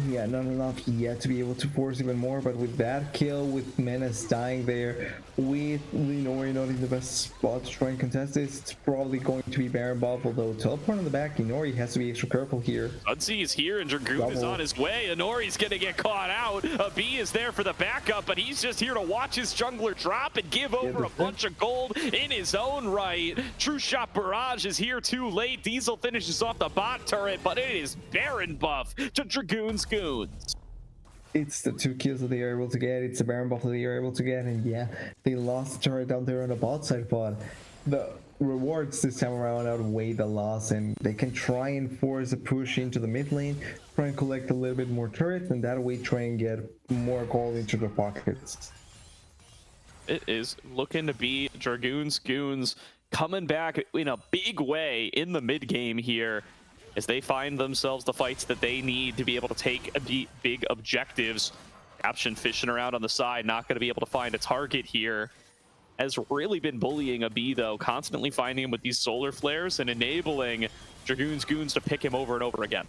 Yeah, not enough yet to be able to force even more, but with that kill, with Menace dying there, with Nori not in the best spot to try and contest this, it's probably going to be Baron buff, although teleport on the back, Nori has to be extra careful here. Sudsy is here, and Dragoon is on his way. Nori's going to get caught out. A B is there for the backup, but he's just here to watch his jungler drop and give over a bunch of gold in his own right. True Shot Barrage is here too late. Diesel finishes off the bot turret, but it is Baron buff to Dragoon's Goons. It's the 2 kills that they are able to get, it's the Baron buff that they are able to get, and yeah, they lost the turret down there on the bot side, but the rewards this time around outweigh the loss, and they can try and force a push into the mid lane, try and collect a little bit more turrets, and that way try and get more gold into their pockets. It is looking to be Dragoon's Goons coming back in a big way in the mid game here, as they find themselves the fights that they need to be able to take big objectives. Caption fishing around on the side, not going to be able to find a target here. Has really been bullying a B, though, constantly finding him with these solar flares and enabling Dragoon's Goons to pick him over and over again.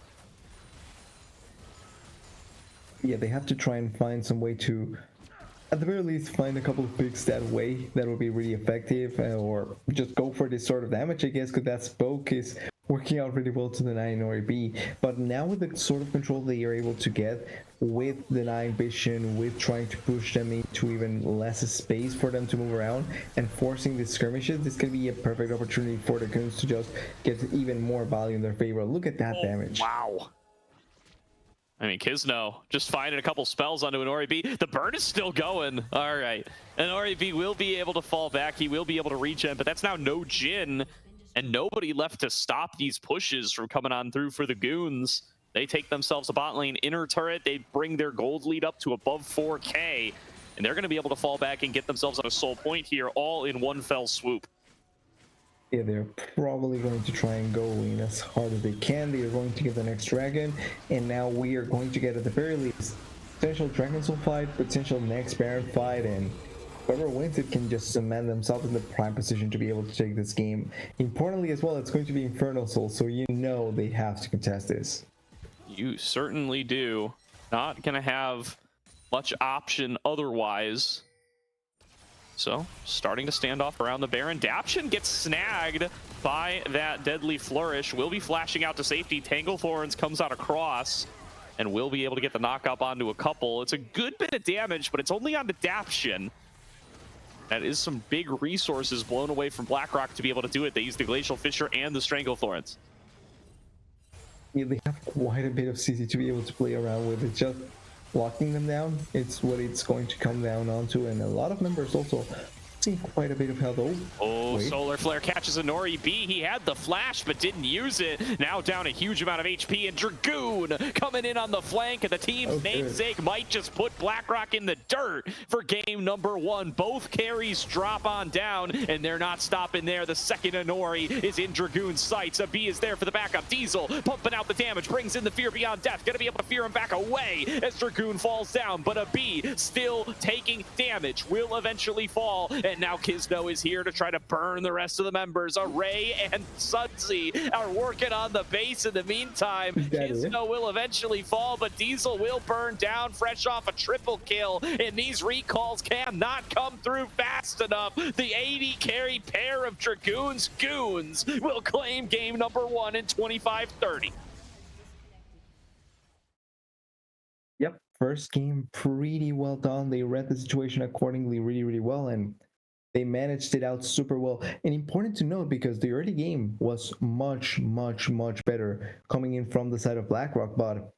Yeah, they have to try and find some way to, at the very least, find a couple of picks that way that will be really effective, or just go for this sort of damage, I guess, because that spoke is working out really well to the 9 Nori B. But now with the sort of control they are able to get with the 9 vision, with trying to push them into even less space for them to move around and forcing the skirmishes, this can be a perfect opportunity for the Goons to just get even more value in their favor. Look at that damage. Wow. I mean, Kizno just finding a couple spells onto an Nori B. The burn is still going. All right. And Nori B will be able to fall back. He will be able to regen, but that's now no Jhin. And nobody left to stop these pushes from coming on through for the Goons. They take themselves a bot lane inner turret. They bring their gold lead up to above 4K. And they're going to be able to fall back and get themselves on a soul point here, all in one fell swoop. Yeah, they're probably going to try and go in as hard as they can. They are going to get the next dragon. And now we are going to get, at the very least, potential Dragon Soul fight, potential next Baron fight, and whoever wins it can just cement themselves in the prime position to be able to take this game. Importantly as well, it's going to be Infernal Soul, so you know they have to contest this. You certainly do. Not going to have much option otherwise. So, starting to stand off around the Baron. Daption gets snagged by that Deadly Flourish. Will be flashing out to safety. Tangle Thorns comes out across and will be able to get the knock up onto a couple. It's a good bit of damage, but it's only on the Daption. That is some big resources blown away from BlackRock to be able to do it. They use the Glacial Fissure and the Strangle Thorns. Yeah, they have quite a bit of CC to be able to play around with. It's just locking them down. It's what it's going to come down onto, and a lot of members also see quite a bit of health. Oh, Solar Flare catches a Nori B. He had the flash, but didn't use it. Now down a huge amount of HP, and Dragoon coming in on the flank, and the team's namesake might just put BlackRock in the dirt for game number 1. Both carries drop on down, and they're not stopping there. The second Nori is in Dragoon's sights. A B is there for the backup. Diesel pumping out the damage, brings in the Fear Beyond Death. Gonna be able to fear him back away as Dragoon falls down, but a B still taking damage, will eventually fall, and now Kizno is here to try to burn the rest of the members. Array and Sudsy are working on the base in the meantime. Kizno will eventually fall, but Diesel will burn down fresh off a triple kill, and these recalls cannot come through fast enough. The 80 carry pair of Dragoon's Goons will claim game number 1 in 25-30. first game pretty well done. They read the situation accordingly really, really well, and they managed it out super well. And important to note because the early game was much, much, much better coming in from the side of BlackRock, but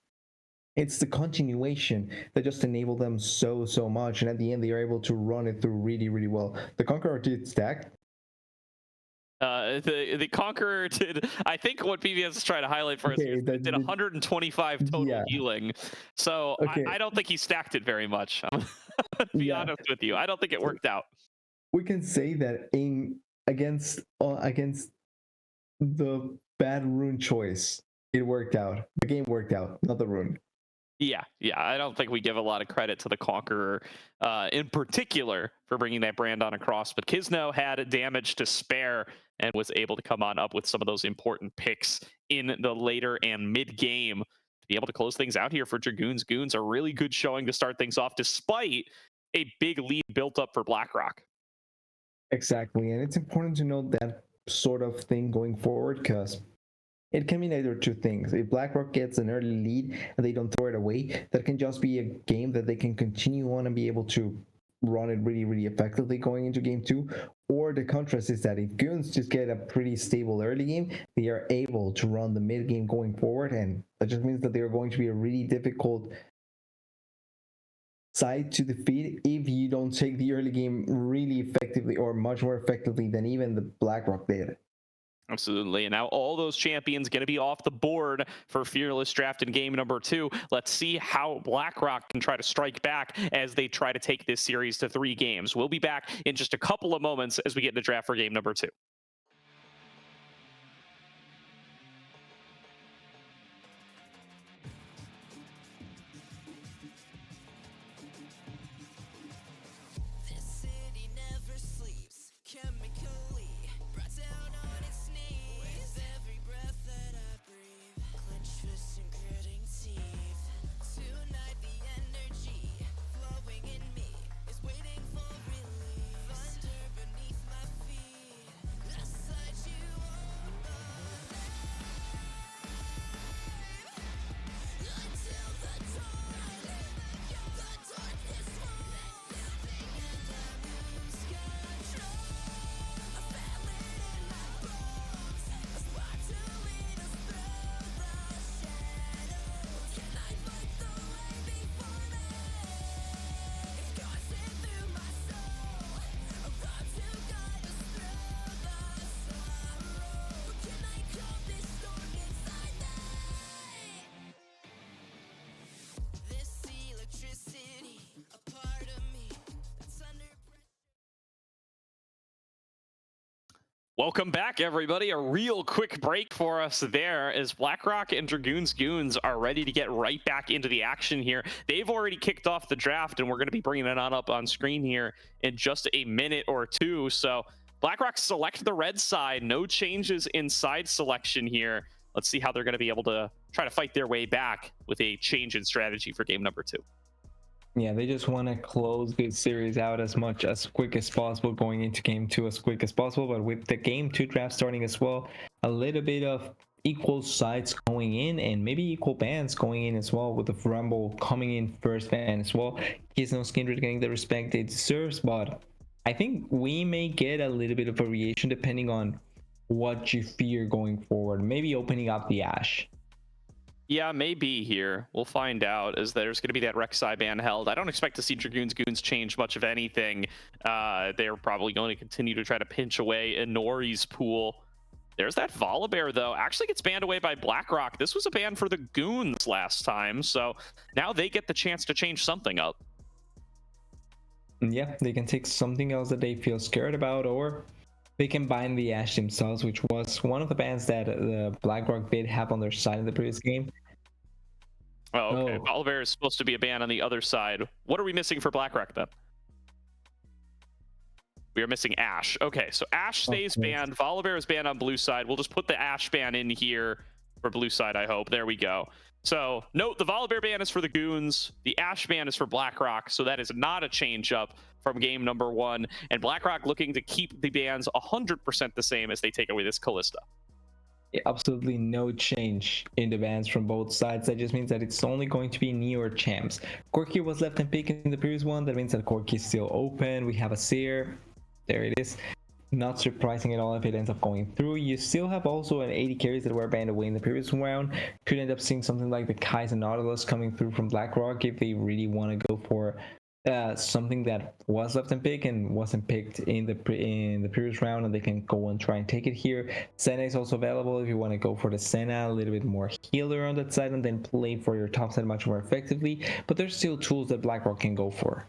it's the continuation that just enabled them so, so much. And at the end, they are able to run it through really, really well. The Conqueror did stack. The Conqueror did, I think what PBS is trying to highlight for us Okay, is it did 125 total yeah. healing. So Okay. I don't think he stacked it very much. I'm gonna be Yeah. honest with you. I don't think it worked out. We can say that in against the bad rune choice, it worked out. The game worked out, not the rune. Yeah, I don't think we give a lot of credit to the Conqueror in particular for bringing that brand on across, but Kisno had damage to spare and was able to come on up with some of those important picks in the later and mid-game to be able to close things out here for Dragoons. Goons are really good showing to start things off despite a big lead built up for BlackRock. Exactly, and it's important to note that sort of thing going forward because it can mean either two things. If BlackRock gets an early lead and they don't throw it away, that can just be a game that they can continue on and be able to run it really, really effectively going into game two. Or the contrast is that if Goons just get a pretty stable early game, they are able to run the mid game going forward, and that just means that they are going to be a really difficult side to defeat if you don't take the early game really effectively or much more effectively than even the BlackRock did. Absolutely. And now all those champions going to be off the board for Fearless Draft in game number 2. Let's see how BlackRock can try to strike back as they try to take this series to 3 games. We'll be back in just a couple of moments as we get into draft for game number 2. This city never sleeps, chemically brought down on its knees. With every breath that I breathe, clenched fists and gritting teeth. Tonight the energy flowing in me is waiting for release. Thunder beneath my feet, I sight you on my until the dawn. The darkness falls, and I lose control. I feel it in my bones, a spark to lead us through the shadows. Can I fight the way before me? It's coursing through my soul, a road to guide us through the sorrow. Can I calm this storm inside me? This electricity, a part of me that's under pressure. Welcome back, everybody. A real quick break for us there as BlackRock and Dragoons Goons are ready to get right back into the action here. They've already kicked off the draft, and we're going to be bringing it on up on screen here in just a minute or two. So BlackRock select the red side. No changes in side selection here. Let's see how they're going to be able to try to fight their way back with a change in strategy for game number 2. Yeah, they just want to close this series out as quick as possible, going into game 2 as quick as possible. But with the game 2 draft starting as well, a little bit of equal sides going in and maybe equal bans going in as well, with the Rumble coming in first ban as well. Kisno's Kindred getting the respect it deserves, but I think we may get a little bit of variation depending on what you fear going forward. Maybe opening up the Ash. Yeah, maybe here. We'll find out, as there's going to be that Rek'Sai ban held. I don't expect to see Dragoons Goons change much of anything. They're probably going to continue to try to pinch away Inori's pool. There's that Volibear, though. Actually gets banned away by BlackRock. This was a ban for the Goons last time, so now they get the chance to change something up. Yeah, they can take something else that they feel scared about, or they can bind the Ash themselves, which was one of the bans that the BlackRock did have on their side in the previous game. Oh, okay. Volibear is supposed to be a ban on the other side. What are we missing for BlackRock, then? We are missing Ash. Okay, so Ash stays banned. Volibear is banned on blue side. We'll just put the Ash ban in here for blue side, I hope. There we go. So note, the Volibear ban is for the Goons. The Ash ban is for BlackRock. So that is not a change up from game number 1. And BlackRock looking to keep the bans 100% the same as they take away this Callista. Absolutely no change in the bans from both sides. That just means that it's only going to be newer champs. Corki was left and pick in the previous one. That means that Corki is still open. We have a Seer. There it is. Not surprising at all if it ends up going through. You still have also an 80 carries that were banned away in the previous round. Could end up seeing something like the Kais and Nautilus coming through from BlackRock if they really want to go for something that was left and pick and wasn't picked in the previous round, and they can go and try and take it here. Senna is also available if you want to go for the Senna, a little bit more healer on that side, and then play for your top side much more effectively. But there's still tools that BlackRock can go for.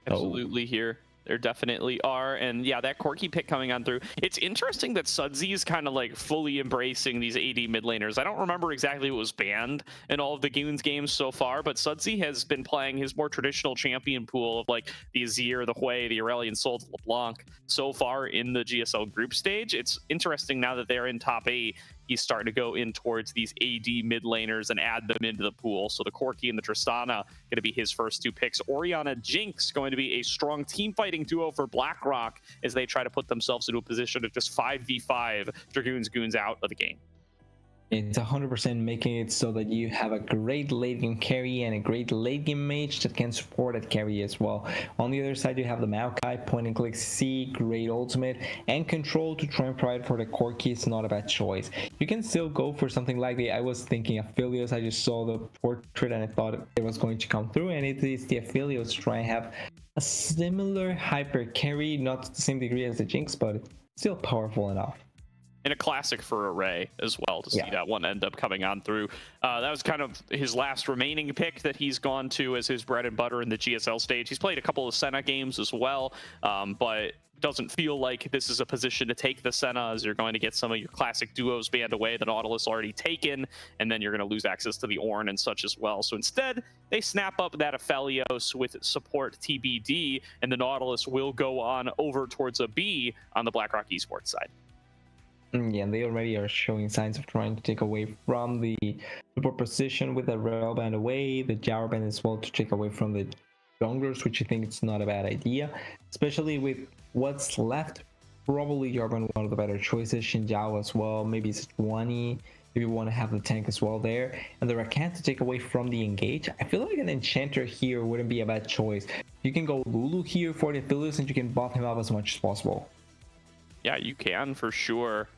Absolutely here. There definitely are. And yeah, that Corki pick coming on through. It's interesting that Sudsy is kind of like fully embracing these AD mid laners. I don't remember exactly what was banned in all of the Goons games so far, but Sudsy has been playing his more traditional champion pool of like the Azir, the Hui, the Aurelion Sol, the LeBlanc so far in the GSL group stage. It's interesting now that they're in top 8. He's starting to go in towards these AD mid laners and add them into the pool. So the Corki and the Tristana going to be his first 2 picks. Orianna Jinx going to be a strong team fighting duo for BlackRock as they try to put themselves into a position of just 5v5 Dragoons Goons out of the game. It's 100% making it so that you have a great late game carry and a great late game mage that can support that carry as well. On the other side, you have the Maokai, point and click C, great ultimate, and control to try and provide for the Corki is not a bad choice. You can still go for something like I was thinking Aphelios. I just saw the portrait and I thought it was going to come through, and it is the Aphelios to try and have a similar hyper carry, not to the same degree as the Jinx, but still powerful enough. And a classic for Array as well to see that one end up coming on through. That was kind of his last remaining pick that he's gone to as his bread and butter in the GSL stage. He's played a couple of Senna games as well, but doesn't feel like this is a position to take the Senna, as you're going to get some of your classic duos banned away, the Nautilus already taken, and then you're going to lose access to the Ornn and such as well. So instead, they snap up that Aphelios with support TBD, and the Nautilus will go on over towards a B on the BlackRock Esports side. Yeah, and they already are showing signs of trying to take away from the support position with the rail band away, the Jowr band as well to take away from the junglers, which I think it's not a bad idea, especially with what's left. Probably Jarvan one of the better choices, Xinjiao as well, maybe it's 20 if you want to have the tank as well there, and the Rakan to take away from the engage. I feel like an enchanter here wouldn't be a bad choice. You can go Lulu here for the Aphelios and you can buff him up as much as possible. Yeah, you can for sure.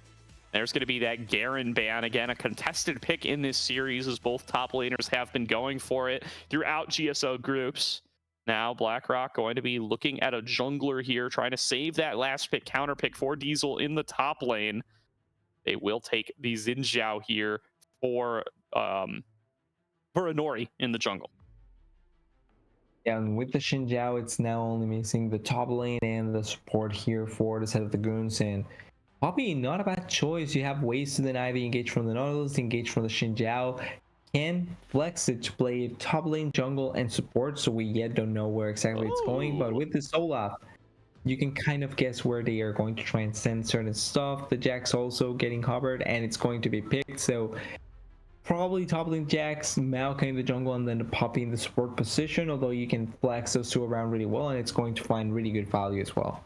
There's going to be that Garen ban. Again, a contested pick in this series as both top laners have been going for it throughout GSO groups. Now BlackRock going to be looking at a jungler here, trying to save that last pick, counter pick for Diesel in the top lane. They will take the Xin Zhao here for a Nori in the jungle. Yeah, and with the Xin Zhao, it's now only missing the top lane and the support here for the set of the Goons, and Poppy, not a bad choice. You have ways to deny the engage from the Nautilus, engage from the Xin Zhao. Can flex it to play top lane, jungle, and support, so we yet don't know where exactly it's going. But with the Olaf, you can kind of guess where they are going to try and send certain stuff. The Jax also getting covered, and it's going to be picked. So probably top lane Jax, Maokai in the jungle, and then the Poppy in the support position. Although you can flex those two around really well, and it's going to find really good value as well.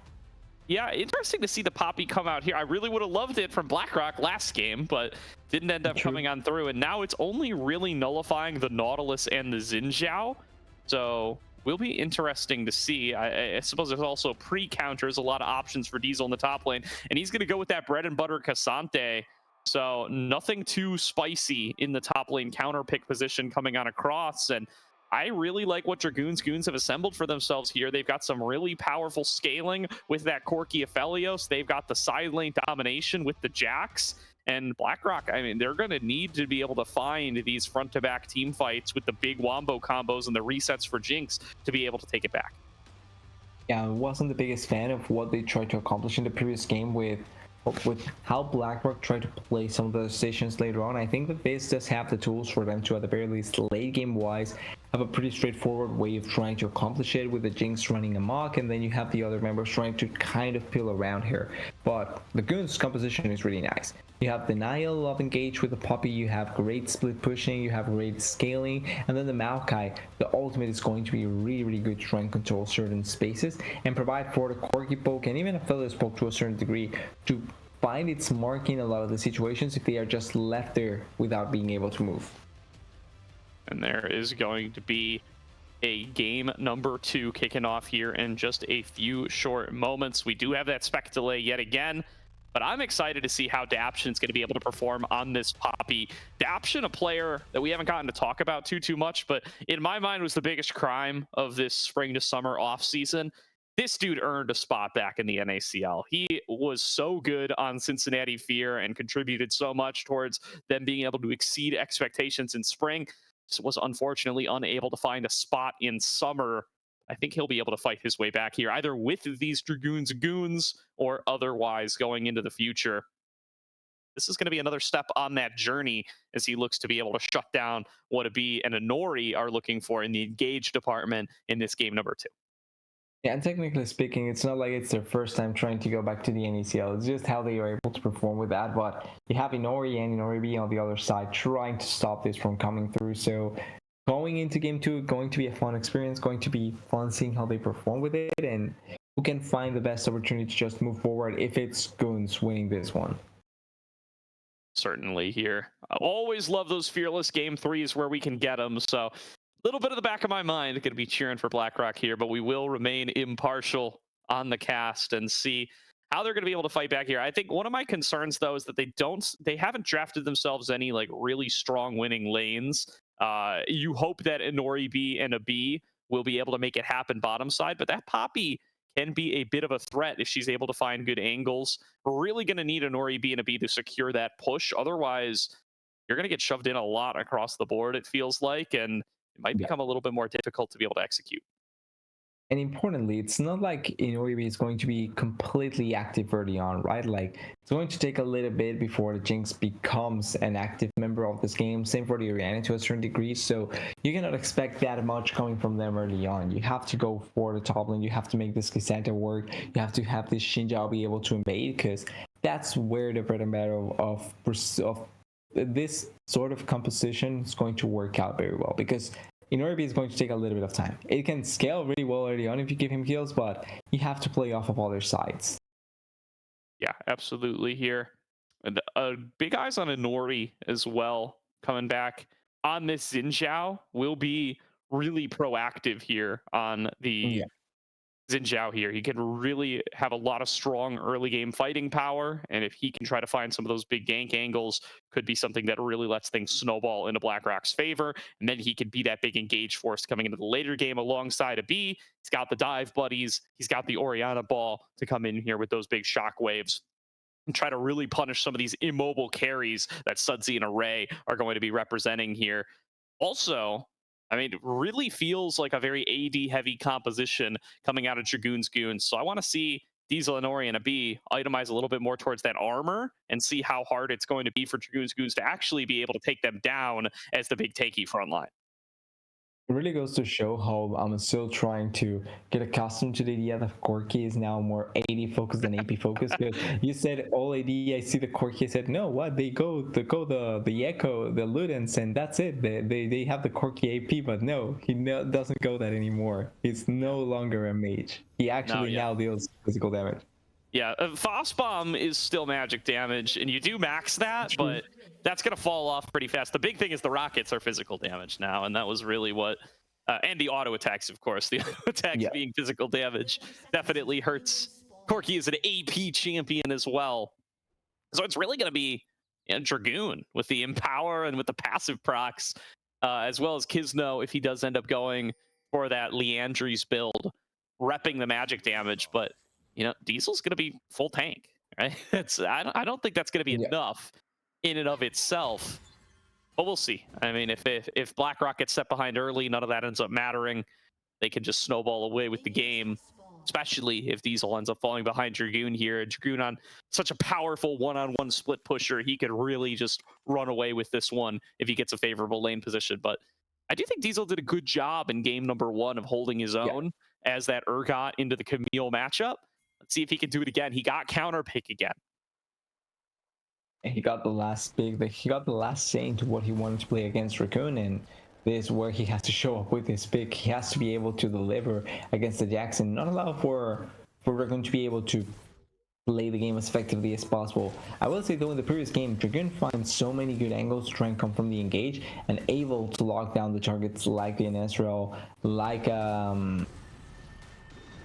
Yeah, interesting to see the Poppy come out here. I really would have loved it from BlackRock last game, but didn't end up coming on through. And now it's only really nullifying the Nautilus and the Xin Zhao. So will be interesting to see. I suppose there's also pre-counters, a lot of options for Diesel in the top lane. And he's going to go with that bread and butter Cassante. So nothing too spicy in the top lane counter pick position coming on across. And I really like what Dragoons Goons have assembled for themselves here. They've got some really powerful scaling with that Corki Aphelios. They've got the side lane domination with the Jax. And BlackRock, I mean, they're going to need to be able to find these front-to-back team fights with the big wombo combos and the resets for Jinx to be able to take it back. Yeah, I wasn't the biggest fan of what they tried to accomplish in the previous game with how BlackRock tried to play some of the stations later on. I think that this does have the tools for them to, at the very least, late game wise, have a pretty straightforward way of trying to accomplish it, with the Jinx running amok, and then you have the other members trying to kind of peel around here. But the Goons composition is really nice. You have the NACL of engage with the Poppy, you have great split pushing, you have great scaling, and then the Maokai, the ultimate is going to be really good to try and control certain spaces and provide for the Corki poke and even a Aphelios poke to a certain degree to find its mark in a lot of the situations if they are just left there without being able to move. And there is going to be a game number 2 kicking off here in just a few short moments. We do have that spec delay yet again, but I'm excited to see how Daption's going to be able to perform on this Poppy. Daption, a player that we haven't gotten to talk about too much, but in my mind was the biggest crime of this spring to summer off season. This dude earned a spot back in the NACL. He was so good on Cincinnati Fear and contributed so much towards them being able to exceed expectations in spring. Was unfortunately unable to find a spot in summer. I think he'll be able to fight his way back here, either with these Dragoons Goons or otherwise going into the future. This is going to be another step on that journey as he looks to be able to shut down what Abi and Inori are looking for in the engage department in this game number 2. Yeah, and technically speaking, it's not like it's their first time trying to go back to the NACL. It's just how they are able to perform with that. But you have Inori and Inori B on the other side trying to stop this from coming through. So going into game 2, going to be a fun experience, going to be fun seeing how they perform with it and who can find the best opportunity to just move forward if it's Goons winning this one. Certainly here. I always love those fearless game 3s where we can get them. So little bit of the back of my mind going to be cheering for BlackRock here, but we will remain impartial on the cast and see how they're going to be able to fight back here. I think one of my concerns though is that they haven't drafted themselves any like really strong winning lanes. You hope that Inori B and Abi will be able to make it happen bottom side, but that Poppy can be a bit of a threat if she's able to find good angles. We're really going to need Inori B and Abi to secure that push. Otherwise, you're going to get shoved in a lot across the board, it feels like, and it might become a little bit more difficult to be able to execute. And importantly, it's not like Inori is going to be completely active early on, right? Like, it's going to take a little bit before the Jinx becomes an active member of this game. Same for the Oriana to a certain degree. So you cannot expect that much coming from them early on. You have to go for the top lane. You have to make this Cassandra work. You have to have this Xinjiao be able to invade, because that's where the bread and butter of this sort of composition is going to work out very well, because Inori is going to take a little bit of time. It can scale really well early on if you give him kills, but you have to play off of other sides. Yeah, absolutely here. And big eyes on Inori as well coming back on this Xinjiao. Will be really proactive here on the Xinjiao here. He can really have a lot of strong early game fighting power, and if he can try to find some of those big gank angles, could be something that really lets things snowball into BlackRock's favor, and then he could be that big engage force coming into the later game alongside a B. He's got the dive buddies, he's got the Oriana ball to come in here with those big shock waves and try to really punish some of these immobile carries that Sudsy and Array are going to be representing here. Also, I mean, it really feels like a very AD heavy composition coming out of Dragoon's Goons. So I want to see Diesel and Ori and a B itemize a little bit more towards that armor and see how hard it's going to be for Dragoon's Goons to actually be able to take them down as the big tanky front line. It really goes to show how I'm still trying to get accustomed to the idea that Corki is now more AD focused than AP focused. Because you said all AD, I see the Corki. I said no, what they go the Echo, the Ludens, and that's it. They have the Corki AP, but no, he doesn't go that anymore. He's no longer a mage. He actually now deals physical damage. Yeah, Bomb is still magic damage, and you do max that, but that's going to fall off pretty fast. The big thing is the rockets are physical damage now, and that was really what... and the auto attacks, of course. The auto attacks being physical damage definitely hurts. Corki is an AP champion as well. So it's really going to be Dragoon with the Empower and with the passive procs, as well as Kisno if he does end up going for that Leandry's build, repping the magic damage, but... You know, Diesel's going to be full tank, right? I don't think that's going to be enough in and of itself, but we'll see. I mean, if BlackRock gets set behind early, none of that ends up mattering. They can just snowball away with the game, especially if Diesel ends up falling behind Dragoon here. Dragoon on such a powerful one-on-one split pusher, he could really just run away with this one if he gets a favorable lane position. But I do think Diesel did a good job in game number 1 of holding his own as that Urgot into the Camille matchup. Let's see if he can do it again. He got counter pick again. He got the last he got the last saying to what he wanted to play against Dragoon, and this is where he has to show up with his pick. He has to be able to deliver against the Jackson, not allow for Dragoon to be able to play the game as effectively as possible. I will say though, in the previous game, Dragoon finds so many good angles to try and come from the engage and able to lock down the targets like the NSRL, like I'm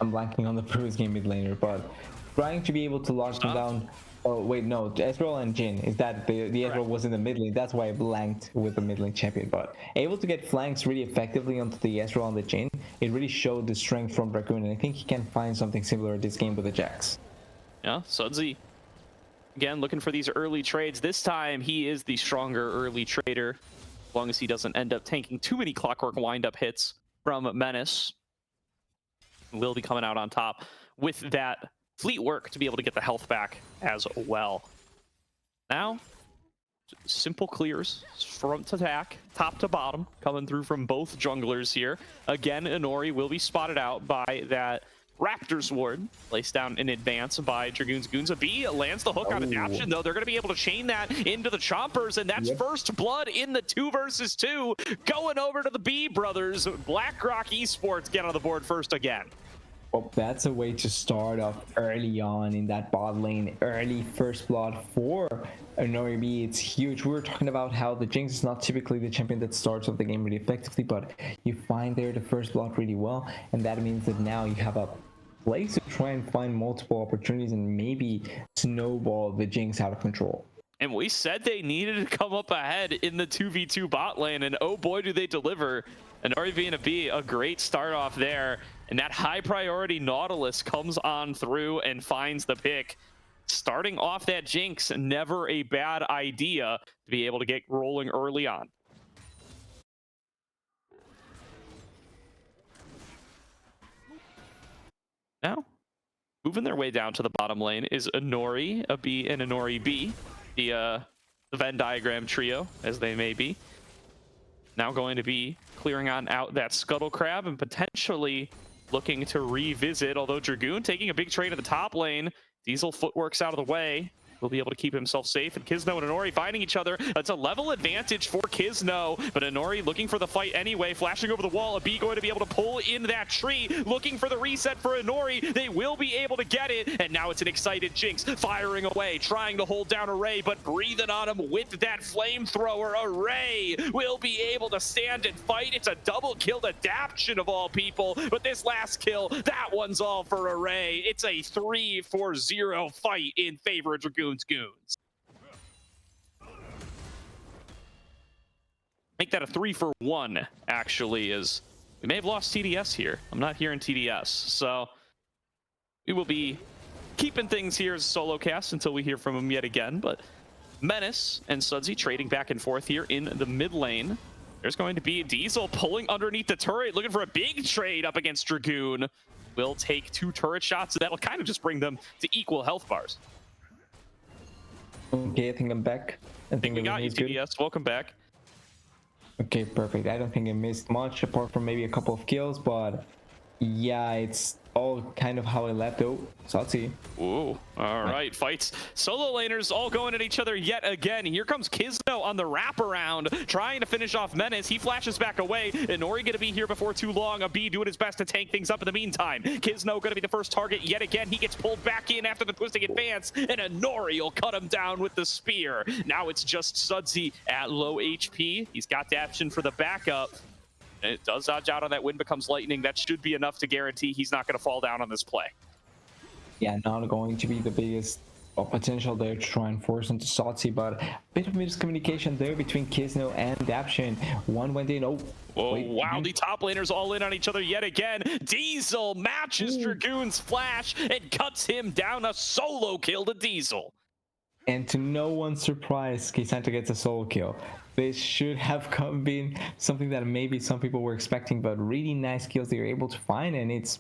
blanking on the previous game mid laner, but trying to be able to lock them down. Oh wait, no, Ezreal and Jhin. Is that the Ezreal was in the mid lane? That's why I blanked with the mid lane champion. But able to get flanks really effectively onto the Ezreal and the Jhin, it really showed the strength from Dragoon, and I think he can find something similar this game with the Jax. Yeah, Sudsy, again, looking for these early trades. This time, he is the stronger early trader, as long as he doesn't end up tanking too many Clockwork wind-up hits from Menace. Will be coming out on top with that fleet work to be able to get the health back as well. Now, simple clears, front to back, top to bottom, coming through from both junglers here. Again, Inori will be spotted out by that Raptors ward, placed down in advance by Dragoon's Goons. A B lands the hook on adaption, though. They're going to be able to chain that into the Chompers, and that's first blood in the 2 versus 2. Going over to the B brothers. BlackRock Esports get on the board first again. Well, that's a way to start off early on in that bot lane. Early first blood for Inori B. It's huge. We were talking about how the Jinx is not typically the champion that starts off the game really effectively, but you find there the first blood really well, and that means that now you have a place to try and find multiple opportunities and maybe snowball the Jinx out of control. And we said they needed to come up ahead in the 2v2 bot lane, and oh boy, do they deliver. Inori B and a B, a great start off there. And that high priority Nautilus comes on through and finds the pick. Starting off that Jinx, never a bad idea to be able to get rolling early on. Now, moving their way down to the bottom lane is Inori, a B, and Inori B. The Venn diagram trio, as they may be. Now going to be clearing on out that Scuttle Crab and potentially looking to revisit, although Dragoon taking a big trade in the top lane. Diesel footwork's out of the way. Will be able to keep himself safe, and Kizno and Inori finding each other. It's a level advantage for Kizno, but Inori looking for the fight anyway, flashing over the wall. A B going to be able to pull in that tree, looking for the reset for Inori. They will be able to get it, and now it's an excited Jinx firing away, trying to hold down Array, but breathing on him with that flamethrower. Array will be able to stand and fight. It's a double killed adaption of all people, but this last kill, that one's all for Array. It's a 3-4-0 fight in favor of Dragoon's Goons. Make that a 3-for-1, actually, as we may have lost TDS here. I'm not hearing TDS, so we will be keeping things here as a solo cast until we hear from him yet again. But Menace and Sudsy trading back and forth here in the mid lane. There's going to be a Diesel pulling underneath the turret, looking for a big trade up against Dragoon. Will take 2 turret shots, so that'll kind of just bring them to equal health bars. Okay, I think I'm back. I think we got you, TDS. Welcome back. Okay, perfect. I don't think I missed much apart from maybe a couple of kills, but yeah, it's all kind of how I left out. So let's see. Ooh, all right. Fights. Solo laners all going at each other yet again. Here comes Kizno on the wraparound, trying to finish off Menace. He flashes back away. Inori going to be here before too long. A B doing his best to tank things up in the meantime. Kizno going to be the first target yet again. He gets pulled back in after the twisting advance, and Inori will cut him down with the spear. Now it's just Sudsy at low HP. He's got the option for the backup. And it does dodge out on that Wind Becomes Lightning. That should be enough to guarantee he's not going to fall down on this play. Yeah, not going to be the biggest potential there to try and force into Sudsy, but a bit of miscommunication there between Kizno and Daption. One went in. Oh, whoa, wow, the top laners all in on each other yet again. Diesel matches Dragoon's flash and cuts him down. A solo kill to Diesel. And to no one's surprise, K-Santa gets a solo kill. This should have been something that maybe some people were expecting, but really nice kills they were able to find, and it's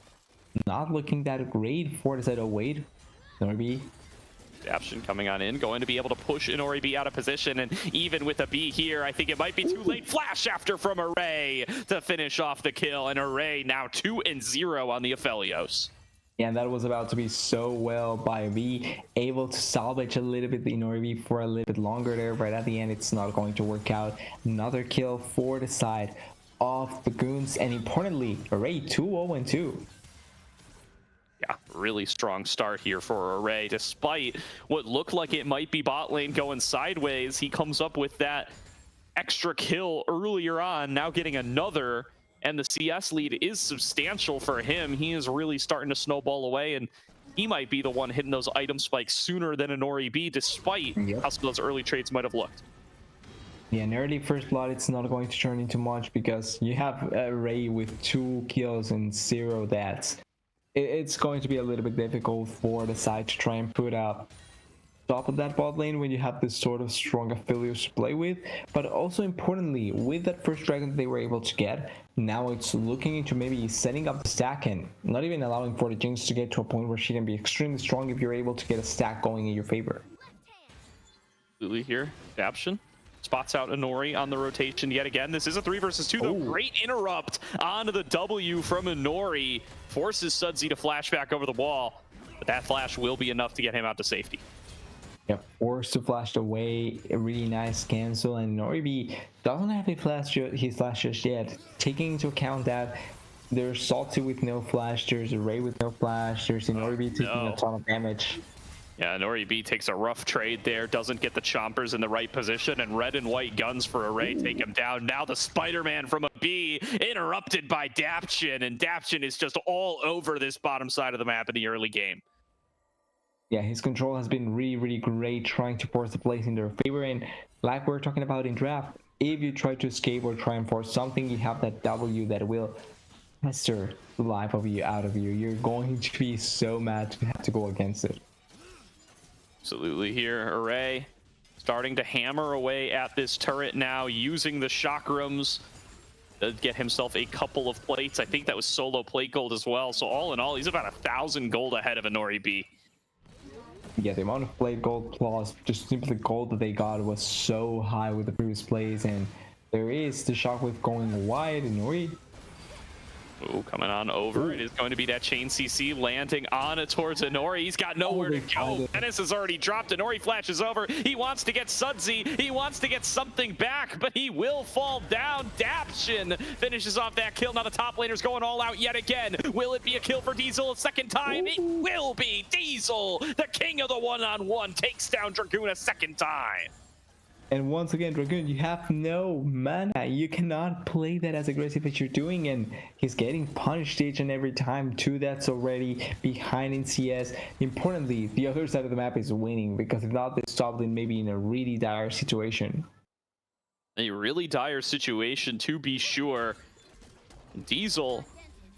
not looking that great for the side of Wade. Inori B. Adaption coming on in, going to be able to push Inori B out of position, and even with a B here, I think it might be too late. Flash after from Array to finish off the kill, and Array now 2-0 on the Aphelios. Yeah, and that was about to be so well by V, able to salvage a little bit the Inori B for a little bit longer there, but at the end it's not going to work out. Another kill for the side of the Goons, and importantly, Array 2-0-2. Yeah, really strong start here for Array. Despite what looked like it might be bot lane going sideways, he comes up with that extra kill earlier on, now getting another, and the CS lead is substantial for him. He is really starting to snowball away, and he might be the one hitting those item spikes sooner than an Nori, despite how some of those early trades might have looked. Yeah, in early first blood, it's not going to turn into much because you have Ray with 2 kills and 0 deaths. It's going to be a little bit difficult for the side to try and put up top of that bot lane when you have this sort of strong affiliates to play with. But also importantly, with that first dragon that they were able to get, now it's looking into maybe setting up the stack and not even allowing for the Jinx to get to a point where she can be extremely strong if you're able to get a stack going in your favor. Absolutely here, Adaption spots out Inori on the rotation yet again. This is a 3 versus 2 though. Great interrupt onto the W from Inori. Forces Sudsy to flash back over the wall, but that flash will be enough to get him out to safety. Yeah, forced to flash away. A really nice cancel, and Nori doesn't have his flash just yet. Taking into account that there's Salty with no flash, there's Array with no flash, there's Nori taking a ton of damage. Yeah, Nori takes a rough trade there, doesn't get the chompers in the right position, and red and white guns for Array take him down. Now the Spider-Man from a B interrupted by Daption, and Daption is just all over this bottom side of the map in the early game. Yeah, his control has been really, really great, trying to force the plays in their favor. And like we're talking about in draft, if you try to escape or try and force something, you have that W that will pester the life of you out of you. You're going to be so mad to have to go against it. Absolutely here, Array starting to hammer away at this turret now, using the chakrams to get himself a couple of plates. I think that was solo plate gold as well. So all in all, he's about 1,000 gold ahead of Nori. Yeah, the amount of plate gold plus just simply gold that they got was so high with the previous plays, and there is the shockwave going wide. Nori. Ooh, coming on over. It is going to be that chain CC landing on it towards Inori. He's got nowhere to go. Menace has already dropped. Inori flashes over. He wants to get Sudsy. He wants to get something back, but he will fall down. Daption finishes off that kill. Now the top laner's going all out yet again. Will it be a kill for Diesel a second time? It will be. Diesel, the king of the one-on-one, takes down Dragoon a second time. And once again, Dragoon, you have no mana. You cannot play that as aggressive as you're doing, and he's getting punished each and every time. 2 deaths already behind in CS. Importantly, the other side of the map is winning, because if not, this top lane may be in a really dire situation. A really dire situation, to be sure. Diesel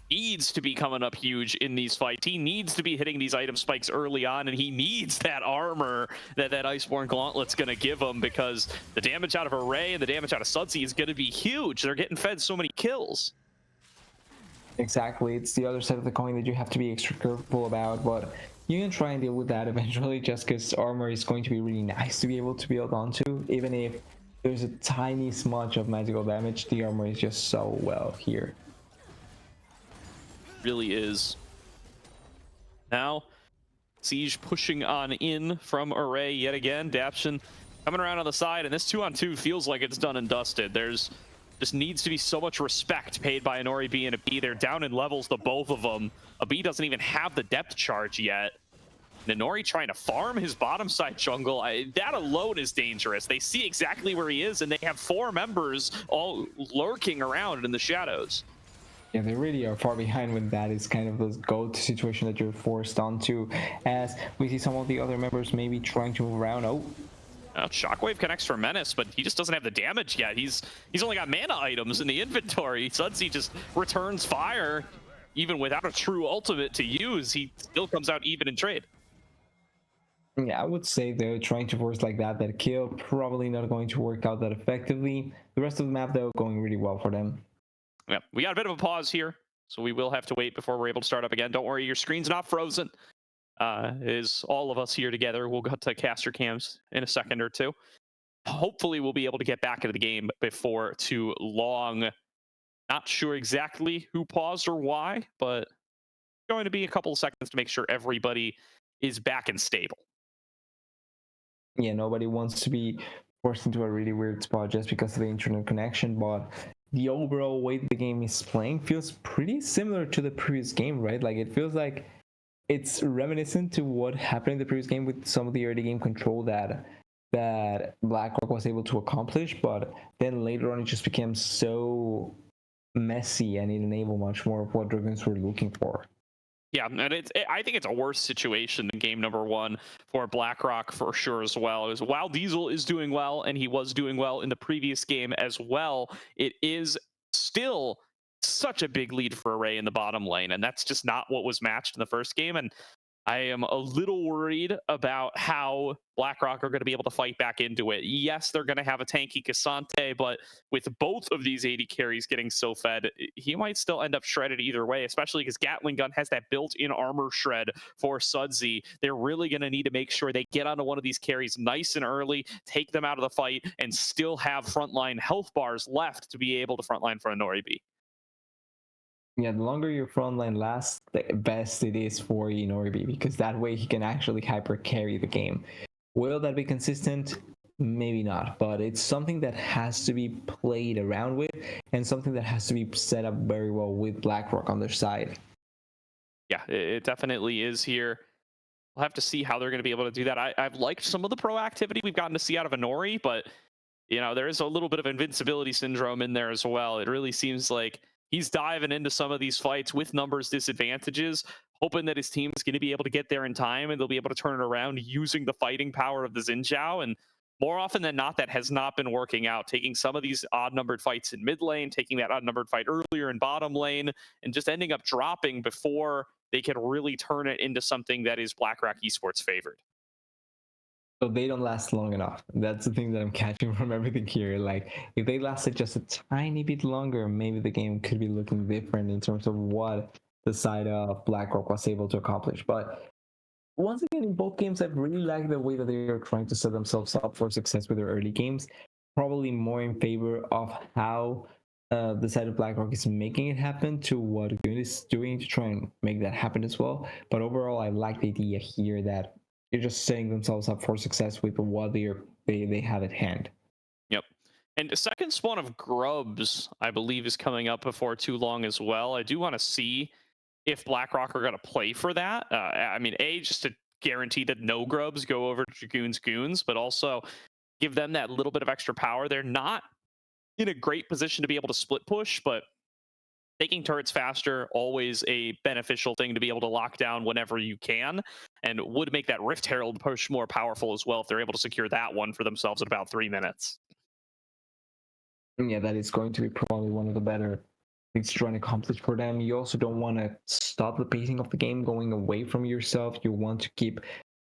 needs to be coming up huge in these fights. He needs to be hitting these item spikes early on, and he needs that armor that Iceborne Gauntlet's going to give him, because the damage out of Array and the damage out of Sudsy is going to be huge. They're getting fed so many kills. Exactly. It's the other side of the coin that you have to be extra careful about, but you can try and deal with that eventually, just because armor is going to be really nice to be able to build onto. Even if there's a tiny smudge of magical damage, the armor is just so well here. Really is. Now Siege pushing on in from Array yet again. Daption coming around on the side, and this 2-on-2 feels like it's done and dusted. There's just needs to be so much respect paid by an Nori and a B. They're down in levels, the both of them. A B doesn't even have the depth charge yet. Nori trying to farm his bottom side jungle, that alone is dangerous. They see exactly where he is, and they have 4 members all lurking around in the shadows. Yeah, they really are far behind when that is kind of the go-to situation that you're forced onto, as we see some of the other members maybe trying to move around. Shockwave connects for Menace, but he just doesn't have the damage yet. He's only got mana items in the inventory. Sudsy just returns fire. Even without a true ultimate to use, he still comes out even in trade. Yeah, I would say though, trying to force like that kill probably not going to work out that effectively. The rest of the map though, going really well for them. Yeah, we got a bit of a pause here, so we will have to wait before we're able to start up again. Don't worry, your screen's not frozen. Is all of us here together. We'll go to caster cams in a second or two. Hopefully we'll be able to get back into the game before too long. Not sure exactly who paused or why, but it's going to be a couple of seconds to make sure everybody is back and stable. Yeah, nobody wants to be forced into a really weird spot just because of the internet connection, but the overall way the game is playing feels pretty similar to the previous game, right? Like, it feels like it's reminiscent to what happened in the previous game with some of the early game control that BlackRock was able to accomplish, but then later on it just became so messy and it enabled much more of what Dragoons were looking for. Yeah, and I think it's a worse situation than game number one for BlackRock for sure as well. Is while Diesel is doing well, and he was doing well in the previous game as well, it is still such a big lead for Array in the bottom lane, and that's just not what was matched in the first game. And I am a little worried about how BlackRock are going to be able to fight back into it. Yes, they're going to have a tanky Cassante, but with both of these 80 carries getting so fed, he might still end up shredded either way, especially because Gatling Gun has that built-in armor shred for Sudsy. They're really going to need to make sure they get onto one of these carries nice and early, take them out of the fight, and still have frontline health bars left to be able to frontline for a Noribi. Yeah, the longer your front line lasts, the best it is for Noribi, because that way he can actually hyper carry the game. Will that be consistent? Maybe not, but it's something that has to be played around with and something that has to be set up very well with BlackRock on their side. Yeah, it definitely is here. We'll have to see how they're going to be able to do that. I've liked some of the proactivity we've gotten to see out of Anori, but there is a little bit of invincibility syndrome in there as well. It really seems like he's diving into some of these fights with numbers disadvantages, hoping that his team is going to be able to get there in time and they'll be able to turn it around using the fighting power of the Xin Zhao. And more often than not, that has not been working out, taking some of these odd-numbered fights in mid lane, taking that odd-numbered fight earlier in bottom lane, and just ending up dropping before they can really turn it into something that is BlackRock Esports favored. So they don't last long enough. That's the thing that I'm catching from everything here. Like, if they lasted just a tiny bit longer, maybe the game could be looking different in terms of what the side of BlackRock was able to accomplish. But once again, in both games, I've really liked the way that they are trying to set themselves up for success with their early games. Probably more in favor of how the side of BlackRock is making it happen to what Goon is doing to try and make that happen as well. But overall, I like the idea here that they're just setting themselves up for success with what they have at hand. Yep. And the second spawn of Grubs, I believe, is coming up before too long as well. I do want to see if BlackRock are going to play for that. I mean, just to guarantee that no Grubs go over to Dragoon's Goons, but also give them that little bit of extra power. They're not in a great position to be able to split push, but taking turrets faster, always a beneficial thing to be able to lock down whenever you can, and would make that Rift Herald push more powerful as well if they're able to secure that one for themselves in about 3 minutes. Yeah, that is going to be probably one of the better things to try and accomplish for them. You also don't want to stop the pacing of the game going away from yourself. You want to keep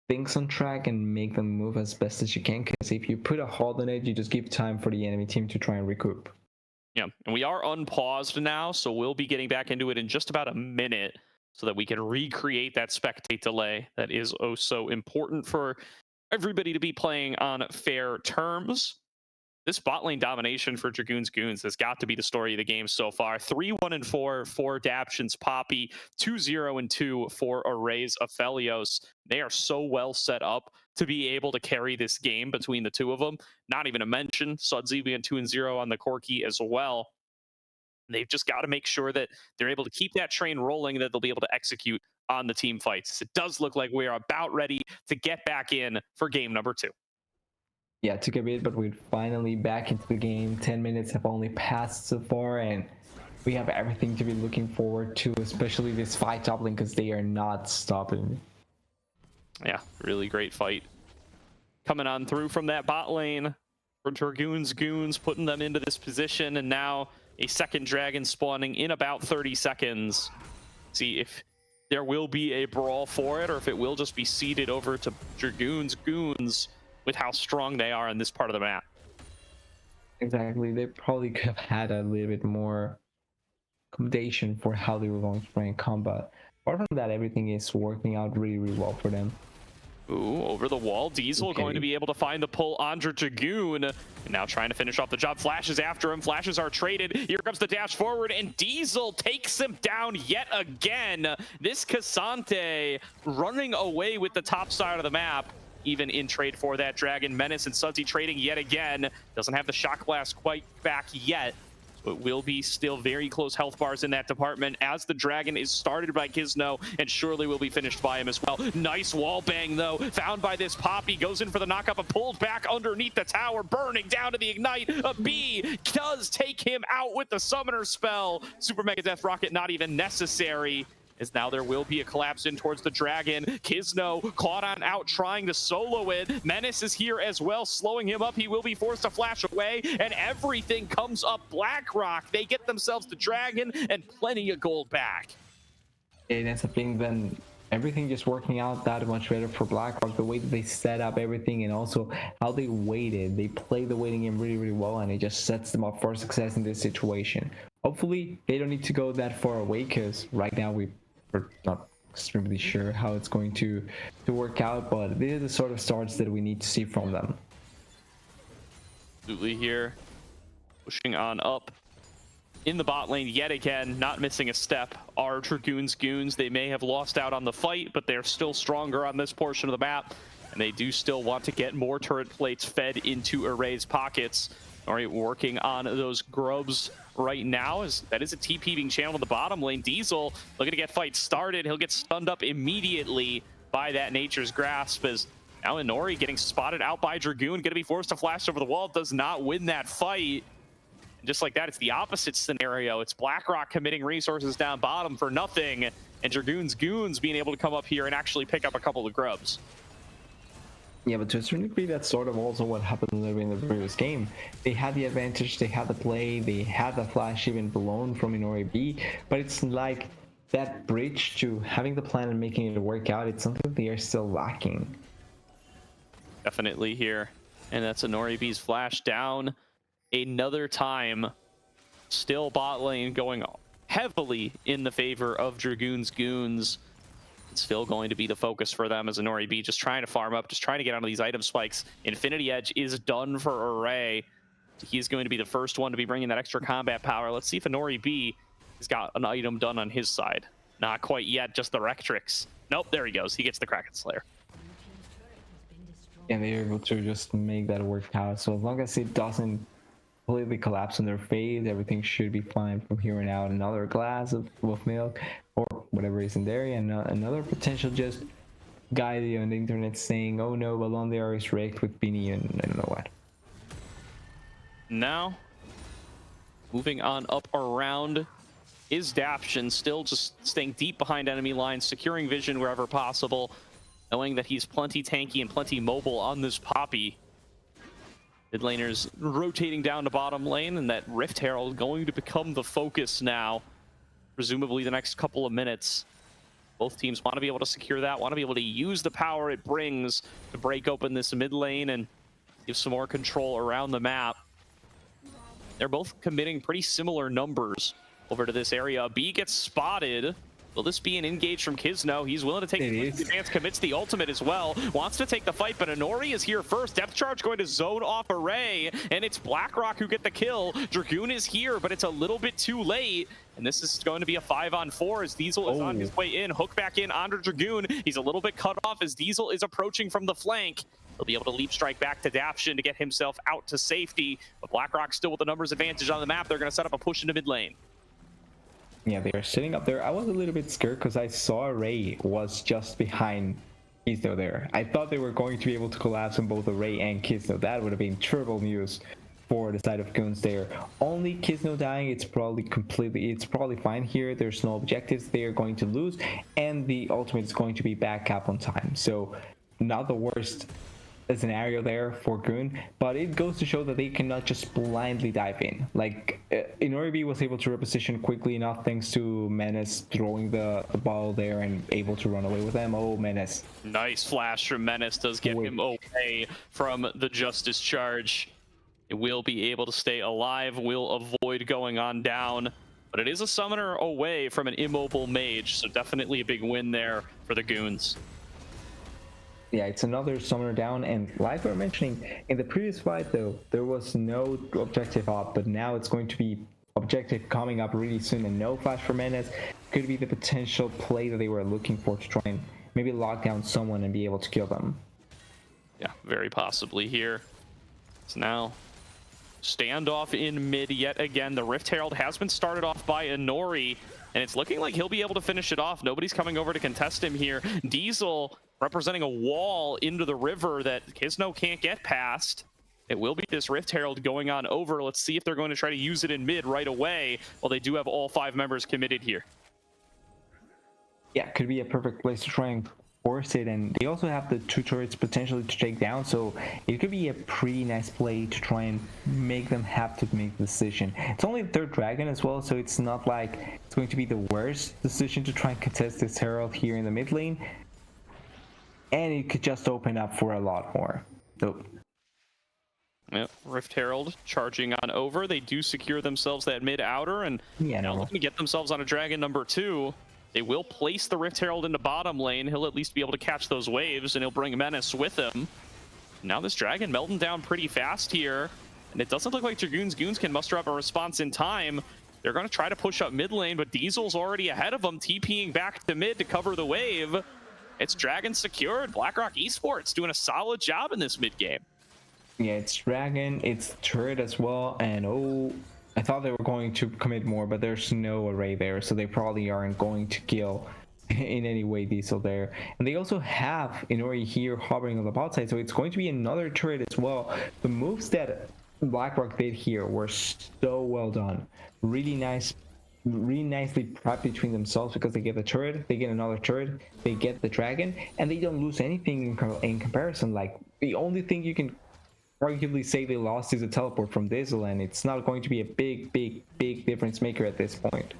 things on track and make them move as best as you can, because if you put a halt on it, you just give time for the enemy team to try and recoup. Yeah, and we are unpaused now, so we'll be getting back into it in just about a minute so that we can recreate that spectate delay that is oh so important for everybody to be playing on fair terms. This bot lane domination for Dragoon's Goons has got to be the story of the game so far. 3-1-4 for Daption's Poppy, 2-0-2 for Array's Aphelios. They are so well set up to be able to carry this game between the two of them. Not even to mention Sudsy being 2-0 on the Corki as well. They've just got to make sure that they're able to keep that train rolling, that they'll be able to execute on the team fights. It does look like we are about ready to get back in for game number 2. Yeah, it took a bit, but we're finally back into the game. 10 minutes have only passed so far, and we have everything to be looking forward to, especially this fight top lane, because they are not stopping. Yeah, really great fight coming on through from that bot lane for Dragoon's Goons, putting them into this position, and now a second dragon spawning in about 30 seconds. See if there will be a brawl for it, or if it will just be ceded over to Dragoon's Goons with how strong they are in this part of the map. Exactly. They probably could have had a little bit more accommodation for how they were going to try and combat. Apart from that, everything is working out really, really well for them. Ooh, over the wall. Diesel going to be able to find the pull on Dragoon. And now trying to finish off the job. Flashes after him. Flashes are traded. Here comes the dash forward, and Diesel takes him down yet again. This Cassante running away with the top side of the map, even in trade for that Dragon. Menace and Sudsy trading yet again. Doesn't have the Shock Blast quite back yet. It will be still very close health bars in that department as the Dragon is started by Kizno and surely will be finished by him as well. Nice wall bang though, found by this Poppy, goes in for the knockup and pulled back underneath the tower, burning down to the ignite. A B does take him out with the summoner spell. Super Mega Death Rocket not even necessary, as now there will be a collapse in towards the Dragon. Kizno caught on out trying to solo it. Menace is here as well, slowing him up. He will be forced to flash away, and everything comes up BlackRock. They get themselves the Dragon and plenty of gold back. It ends up being then everything just working out that much better for BlackRock. The way that they set up everything and also how they waited. They played the waiting game really, really well, and it just sets them up for success in this situation. Hopefully, they don't need to go that far away, because right now we're not extremely sure how it's going to work out, but these are the sort of starts that we need to see from them. Absolutely here, pushing on up in the bot lane yet again, not missing a step. Our Dragoon's Goons, they may have lost out on the fight, but they're still stronger on this portion of the map, and they do still want to get more turret plates fed into Array's pockets. All right, working on those grubs right now, as that is a TP being channeled in the bottom lane. Diesel looking to get fight started. He'll get stunned up immediately by that Nature's Grasp, as now Inori getting spotted out by Dragoon, gonna be forced to flash over the wall, does not win that fight. And just like that, it's the opposite scenario. It's BlackRock committing resources down bottom for nothing, and Dragoon's Goons being able to come up here and actually pick up a couple of grubs. Yeah, but to a certain degree, that's sort of also what happened in the previous game. They had the advantage, they had the play, they had the flash even blown from Inori B, but it's like that bridge to having the plan and making it work out, it's something they are still lacking. Definitely here. And that's Inori B's flash down another time. Still bot lane going heavily in the favor of Dragoon's Goons. It's still going to be the focus for them as Inori B just trying to farm up, just trying to get onto these item spikes. Infinity Edge is done for Array. He's going to be the first one to be bringing that extra combat power. Let's see if Inori B has got an item done on his side. Not quite yet, just the Rectrix. Nope, there he goes. He gets the Kraken Slayer. And they're able to just make that work out. So as long as it doesn't completely collapse on their face, everything should be fine from here on out. Another glass of milk or whatever is in there, and another potential just guy on the internet saying, oh no, Ballon d'Or is wrecked with Beanie and I don't know what. Now, moving on up around is Daption, still just staying deep behind enemy lines, securing vision wherever possible, knowing that he's plenty tanky and plenty mobile on this Poppy. Mid laners rotating down to bottom lane, and that Rift Herald going to become the focus now, presumably the next couple of minutes. Both teams want to be able to secure that, want to be able to use the power it brings to break open this mid lane and give some more control around the map. They're both committing pretty similar numbers over to this area. B gets spotted. Will this be an engage from Kizno? He's willing to take the advance, commits the ultimate as well. Wants to take the fight, but Inori is here first. Depth charge going to zone off Array, and it's BlackRock who get the kill. Dragoon is here, but it's a little bit too late. And this is going to be a 5-on-4 as Diesel is on his way in. Hook back in onto Dragoon. He's a little bit cut off as Diesel is approaching from the flank. He'll be able to leap strike back to Daption to get himself out to safety. But BlackRock still with the numbers advantage on the map. They're going to set up a push into mid lane. Yeah, they are sitting up there. I was a little bit scared because I saw Array was just behind Kizno there. I thought they were going to be able to collapse on both Array and Kizno. That would have been terrible news for the side of Goons there. Only Kizno dying, it's probably fine here. There's no objectives they are going to lose, and the ultimate is going to be back up on time. So not the worst scenario there for Goon, but it goes to show that they cannot just blindly dive in. Like Inori was able to reposition quickly enough thanks to Menace throwing the ball there and able to run away with them. Oh, Menace. Nice flash from Menace does get him away from the Justice charge. It will be able to stay alive, will avoid going on down, but it is a summoner away from an immobile mage, so definitely a big win there for the Goons. Yeah, it's another summoner down, and like we were mentioning, in the previous fight though, there was no objective up, but now it's going to be objective coming up really soon, and no flash for Menace could be the potential play that they were looking for to try and maybe lock down someone and be able to kill them. Yeah, very possibly here. So now Standoff in mid yet again. The Rift Herald has been started off by Inori, and it's looking like he'll be able to finish it off. Nobody's coming over to contest him here. Diesel representing a wall into the river that Kisno can't get past. It will be this Rift Herald going on over. Let's see if they're going to try to use it in mid right away. Well, they do have all 5 members committed here. Yeah, could be a perfect place to try and force it, and they also have the 2 turrets potentially to take down, so it could be a pretty nice play to try and make them have to make the decision. It's only the 3rd dragon as well, so it's not like it's going to be the worst decision to try and contest this Herald here in the mid lane, and it could just open up for a lot more. So yep, Rift Herald charging on over. They do secure themselves that mid outer, and yeah, now looking to get themselves on a dragon number 2. They will place the Rift Herald into bottom lane. He'll at least be able to catch those waves, and he'll bring Menace with him. Now this dragon melting down pretty fast here, and it doesn't look like Dragoon's Goons can muster up a response in time. They're going to try to push up mid lane, but Diesel's already ahead of them, TPing back to mid to cover the wave. It's Dragon secured. BlackRock Esports doing a solid job in this mid game. yeah, it's dragon, it's turret as well, and oh, I thought they were going to commit more, but there's no array there, so they probably aren't going to kill in any way Diesel there. And they also have Inori here hovering on the bot side, so it's going to be another turret as well. The moves that BlackRock did here were so well done. Really nice, really nicely prepped between themselves, because they get the turret, they get another turret, they get the dragon, and they don't lose anything in comparison. Like, the only thing you can arguably say they lost is a teleport from Diesel, and it's not going to be a big difference maker at this point.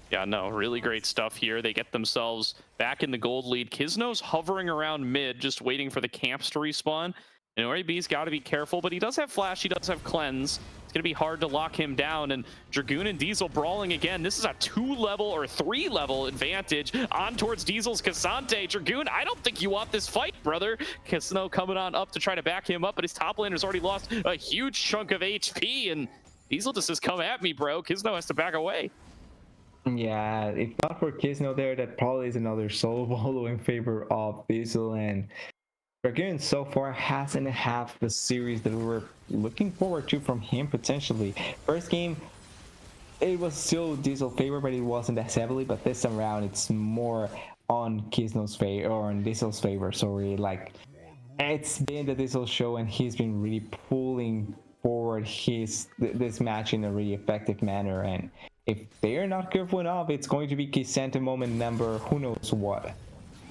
Yeah, no, really great stuff here. They get themselves back in the gold lead. Kisno's hovering around mid, just waiting for the camps to respawn. And ORB's got to be careful, but he does have flash, he does have cleanse. It's going to be hard to lock him down, and Dragoon and Diesel brawling again. This is a 2-level or 3-level advantage on towards Diesel's Cassante. Dragoon, I don't think you want this fight, brother. Kisno coming on up to try to back him up, but his top laner's already lost a huge chunk of HP, and Diesel just says, come at me, bro. Kisno has to back away. Yeah, if not for Kisno there, that probably is another solo bolo in favor of Diesel, and Dragoon so far hasn't had the series that we were looking forward to from him potentially. First game, it was still Diesel favor, but it wasn't as heavily, but this time around it's more on Kisno's favor, or on Diesel's favor, sorry. Like, it's been the Diesel show, and he's been really pulling forward this match in a really effective manner, and if they're not careful enough, it's going to be Cassante moment number who knows what.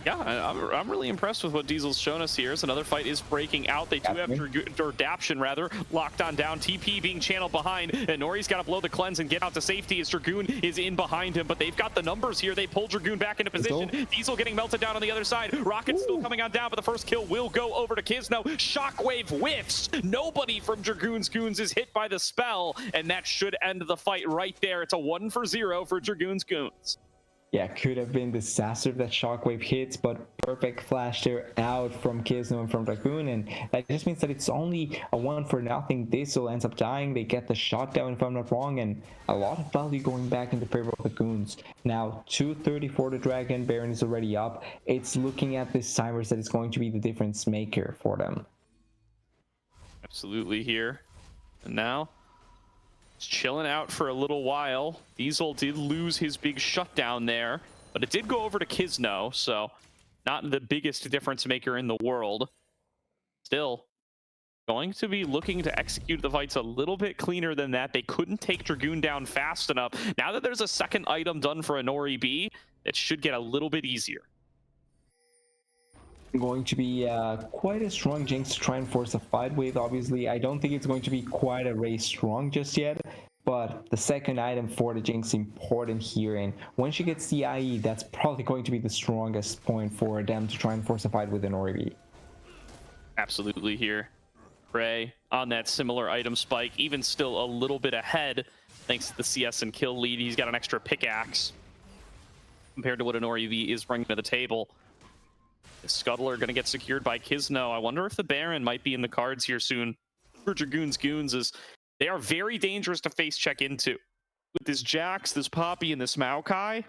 Yeah, I'm really impressed with what Diesel's shown us here. So another fight is breaking out. They do have Daption rather locked on down. TP being channeled behind, and Nori's got to blow the cleanse and get out to safety as Dragoon is in behind him. But they've got the numbers here. They pull Dragoon back into position. Diesel getting melted down on the other side. Rocket's still coming on down, but the first kill will go over to Kisno. Shockwave whiffs. Nobody from Dragoon's Goons is hit by the spell, and that should end the fight right there. It's a 1-for-0 for Dragoon's Goons. Yeah, could have been disaster that Shockwave hits, but perfect flash there out from Kisno and from Dragoon, and that just means that it's only a 1-for-0. Diesel ends up dying. They get the shot down, if I'm not wrong, and a lot of value going back in the favor of the Goons. Now 230 for the Dragon. Baron is already up. It's looking at this timers that it's going to be the difference maker for them. Absolutely here. And now it's chilling out for a little while. Diesel did lose his big shutdown there, but it did go over to Kisno, so not the biggest difference maker in the world. Still, going to be looking to execute the fights a little bit cleaner than that. They couldn't take Dragoon down fast enough. Now that there's a second item done for Inori B, it should get a little bit easier. Going to be quite a strong Jinx to try and force a fight with. Obviously, I don't think it's going to be quite a race strong just yet, but the second item for the Jinx is important here, and when she gets the IE, that's probably going to be the strongest point for them to try and force a fight with an Orbi. Absolutely here. Prey on that similar item spike, even still a little bit ahead thanks to the CS and kill lead. He's got an extra pickaxe compared to what an Orbi is bringing to the table. The Scuttler going to get secured by Kisno. I wonder if the Baron might be in the cards here soon for Dragoon's Goons, as they are very dangerous to face check into. With this Jax, this Poppy, and this Maokai,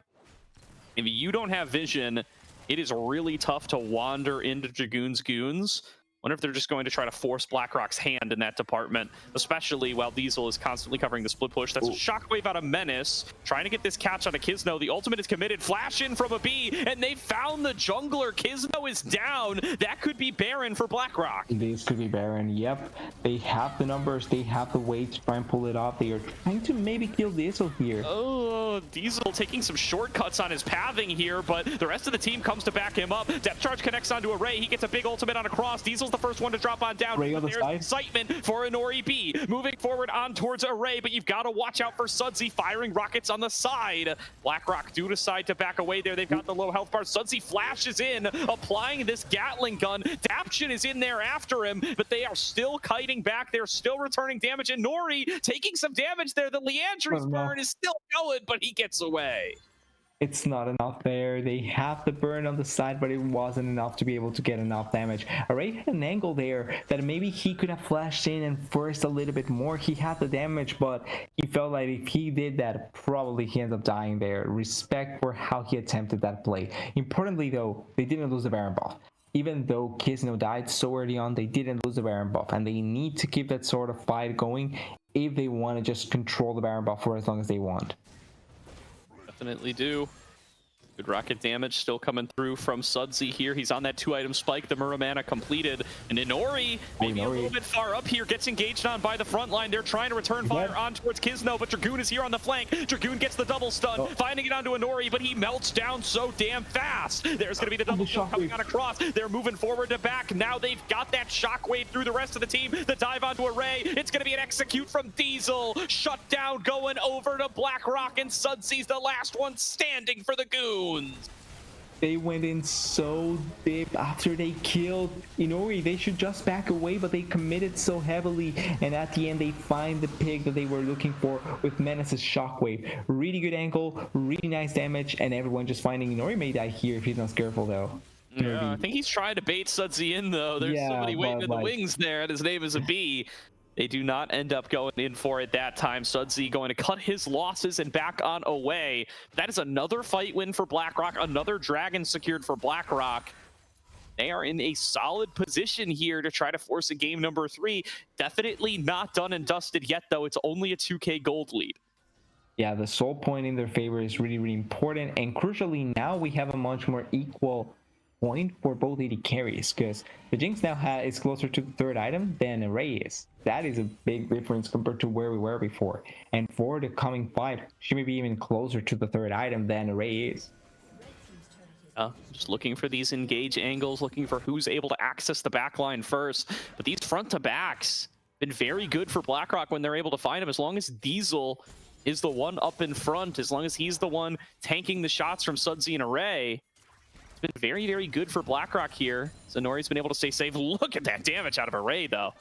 if you don't have vision, it is really tough to wander into Dragoon's Goons Wonder if they're just going to try to force BlackRock's hand in that department, especially while Diesel is constantly covering the split push. That's a shockwave out of Menace, trying to get this catch out of Kizno. The ultimate is committed. Flash in from a B, and they found the jungler. Kizno is down. That could be Baron for BlackRock. This could be Baron. Yep, they have the numbers. They have the way to try and pull it off. They are trying to maybe kill Diesel here. Oh, Diesel taking some shortcuts on his pathing here, but the rest of the team comes to back him up. Depth charge connects onto Array. He gets a big ultimate on a cross. Diesel's the first one to drop on down. Array on the There's side. excitement for Inori B. Moving forward on towards Array, but you've got to watch out for Sudsy firing rockets on the side. BlackRock do decide to back away there. They've got the low health bar. Sudsy flashes in, applying this Gatling gun. Daption is in there after him, but they are still kiting back. They're still returning damage. And Nori taking some damage there. The Leandry's burn is still going, but he gets away. It's not enough there. They have the burn on the side, but it wasn't enough to be able to get enough damage. Array had an angle there that maybe he could have flashed in and forced a little bit more. He had the damage, but he felt like if he did that, probably he ended up dying there. Respect for how he attempted that play. Importantly, though, they didn't lose the Baron buff. Even though Kizno died so early on, they didn't lose the Baron buff, and they need to keep that sort of fight going if they want to just control the Baron buff for as long as they want. Definitely do. Good rocket damage still coming through from Sudsy here. He's on that 2-item spike. The Muramana completed. And Inori, maybe a little bit far up here, gets engaged on by the front line. They're trying to return fire on towards Kizno, but Dragoon is here on the flank. Dragoon gets the double stun, finding it onto Inori, but he melts down so damn fast. There's going to be the double stun coming on across. They're moving forward to back. Now they've got that shockwave through the rest of the team. The dive onto Array. It's going to be an execute from Diesel. Shut down going over to BlackRock, and Sudsy's the last one standing for the Goons. They went in so deep after they killed Inori. They should just back away, but they committed so heavily, and at the end they find the pick that they were looking for with Menace's shockwave. Really good angle, really nice damage, and everyone just finding Inori may die here if he's not careful though. Yeah, I think he's trying to bait Sudsy in though. There's somebody waiting in the wings there, and his name is a B. They do not end up going in for it that time. Sudsy going to cut his losses and back on away. That is another fight win for BlackRock, another Dragon secured for BlackRock. They are in a solid position here to try to force a game number 3. Definitely not done and dusted yet, though. It's only a 2K gold lead. Yeah, the soul point in their favor is really, really important. And crucially, now we have a much more equal point for both AD carries, because the Jinx now is closer to the 3rd item than Array is. That is a big difference compared to where we were before. And for the coming fight, she may be even closer to the 3rd item than Array is. Just looking for these engage angles, looking for who's able to access the backline first. But these front to backs been very good for BlackRock when they're able to find him. As long as Diesel is the one up in front, as long as he's the one tanking the shots from Sudsy and Array, it's been very, very good for BlackRock here. Zenori's been able to stay safe. Look at that damage out of Array, though.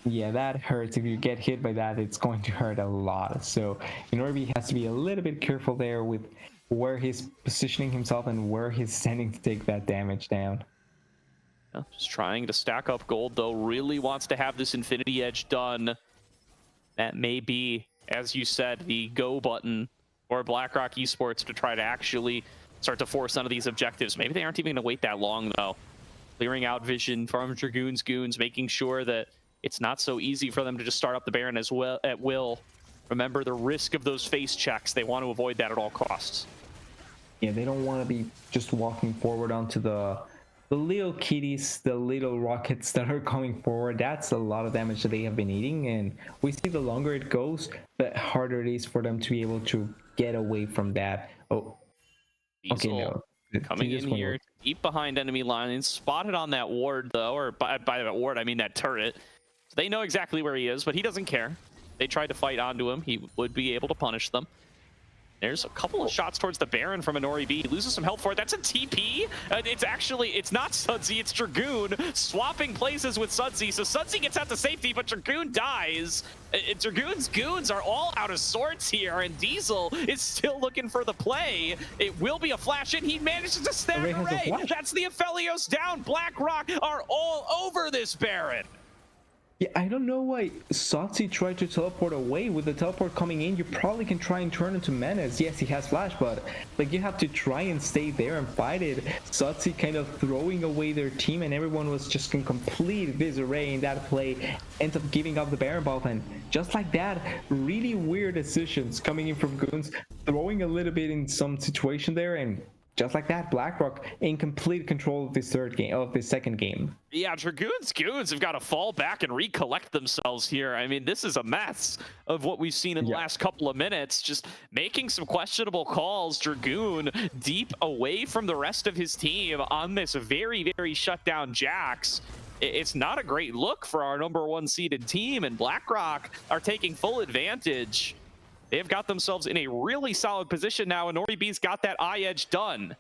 Yeah, that hurts. If you get hit by that, it's going to hurt a lot. So Inori has to be a little bit careful there with where he's positioning himself and where he's sending to take that damage down. Just trying to stack up gold, though. Really wants to have this Infinity Edge done. That may be, as you said, the go button for BlackRock Esports to try to actually start to force some of these objectives. Maybe they aren't even going to wait that long, though. Clearing out vision from Dragoon's Goons, making sure that it's not so easy for them to just start up the Baron as well at will. Remember the risk of those face checks. They want to avoid that at all costs. Yeah, they don't want to be just walking forward onto the little kitties, the little rockets that are coming forward. That's a lot of damage that they have been eating, and we see the longer it goes, the harder it is for them to be able to get away from that. Oh, Diesel okay, no. Coming in here deep behind enemy lines, spotted on that ward though, or by that ward I mean that turret. So they know exactly where he is, but he doesn't care. They tried to fight onto him. He would be able to punish them. There's a couple of shots towards the Baron from Inori B. He loses some health for it. That's a TP. It's not Sudsy, it's Dragoon swapping places with Sudsy. So Sudsy gets out to safety, but Dragoon dies. Dragoon's Goons are all out of sorts here, and Diesel is still looking for the play. It will be a flash in. He manages to snag Array. That's the Aphelios down. BlackRock are all over this Baron. Yeah, I don't know why Satsi tried to teleport away. With the teleport coming in, you probably can try and turn into Menace. Yes, he has flash, but like you have to try and stay there and fight it. Satsi kind of throwing away their team, and everyone was just in complete disarray in that play. Ends up giving up the Baron buff, and just like that, really weird decisions coming in from Goons, throwing a little bit in some situation there, and just like that, BlackRock in complete control of this second game. Yeah, Dragoon's Goons have got to fall back and recollect themselves here. I mean, this is a mess of what we've seen in the last couple of minutes. Just making some questionable calls. Dragoon deep away from the rest of his team on this very, very shut down Jax. It's not a great look for our #1 seeded team, and BlackRock are taking full advantage. They've got themselves in a really solid position now, and Nori-B's got that eye edge done.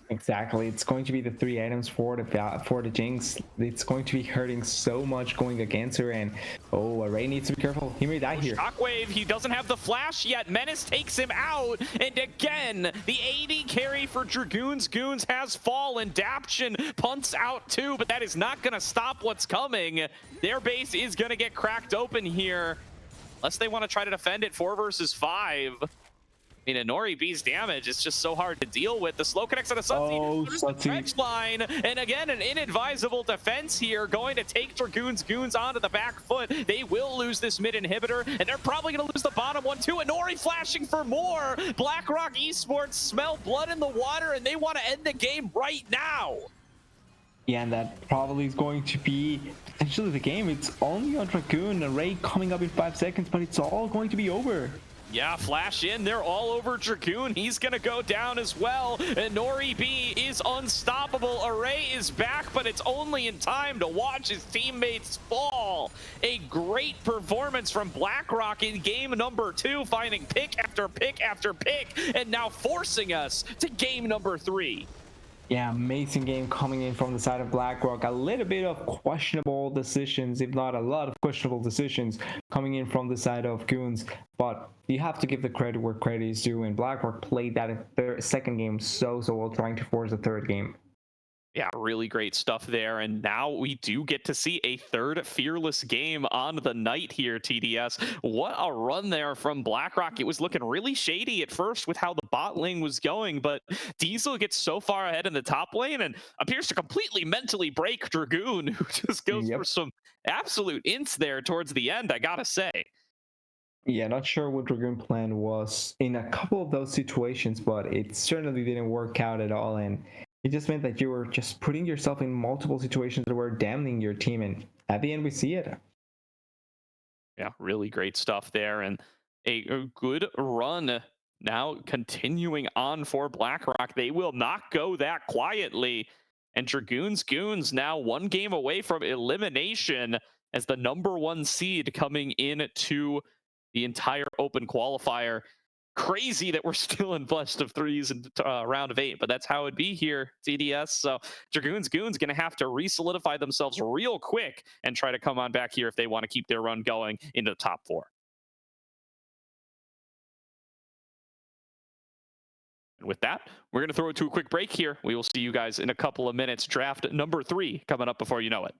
Exactly. It's going to be the 3 items for the Jinx. It's going to be hurting so much going against her, and Array needs to be careful. He may die here. Shockwave, he doesn't have the flash yet. Menace takes him out, and again, the AD carry for Dragoon's Goons has fallen. Daption punts out too, but that is not going to stop what's coming. Their base is going to get cracked open here. Unless they want to try to defend it 4 versus 5. I mean, Nori-B's damage is just so hard to deal with. The slow connects on the Sunseed line, and again, an inadvisable defense here, going to take Dragoon's Goons onto the back foot. They will lose this mid inhibitor, and they're probably going to lose the bottom one too. And Nori flashing for more. BlackRock Esports smell blood in the water, and they want to end the game right now. Yeah, and that probably is going to be potentially the game. It's only on Dragoon, Array coming up in 5 seconds, but it's all going to be over. Yeah, flash in. They're all over Dragoon. He's going to go down as well. And Nori-B is unstoppable. Array is back, but it's only in time to watch his teammates fall. A great performance from BlackRock in game #2, finding pick after pick after pick, and now forcing us to game #3. Yeah, amazing game coming in from the side of BlackRock. A little bit of questionable decisions, if not a lot of questionable decisions coming in from the side of Goons. But you have to give the credit where credit is due, and BlackRock played that second game so well, trying to force the third game. Yeah, really great stuff there. And now we do get to see a third fearless game on the night here, TDS. What a run there from BlackRock. It was looking really shady at first with how the bot lane was going, but Diesel gets so far ahead in the top lane and appears to completely mentally break Dragoon, who just goes for some absolute ints there towards the end, I gotta say. Yeah, not sure what Dragoon plan was in a couple of those situations, but it certainly didn't work out at all. And it just meant that you were just putting yourself in multiple situations that were damning your team, and at the end we see it. Yeah, really great stuff there, and a good run now continuing on for BlackRock. They will not go that quietly, and Dragoon's Goons now 1 game away from elimination as the #1 seed coming into the entire open qualifier. Crazy that we're still in best of 3s and round of 8, but that's how it'd be here, TDS. So Dragoon's Goons gonna have to re-solidify themselves real quick and try to come on back here if they want to keep their run going into the top 4. And with that, we're gonna throw it to a quick break here. We will see you guys in a couple of minutes. Draft #3 coming up before you know it.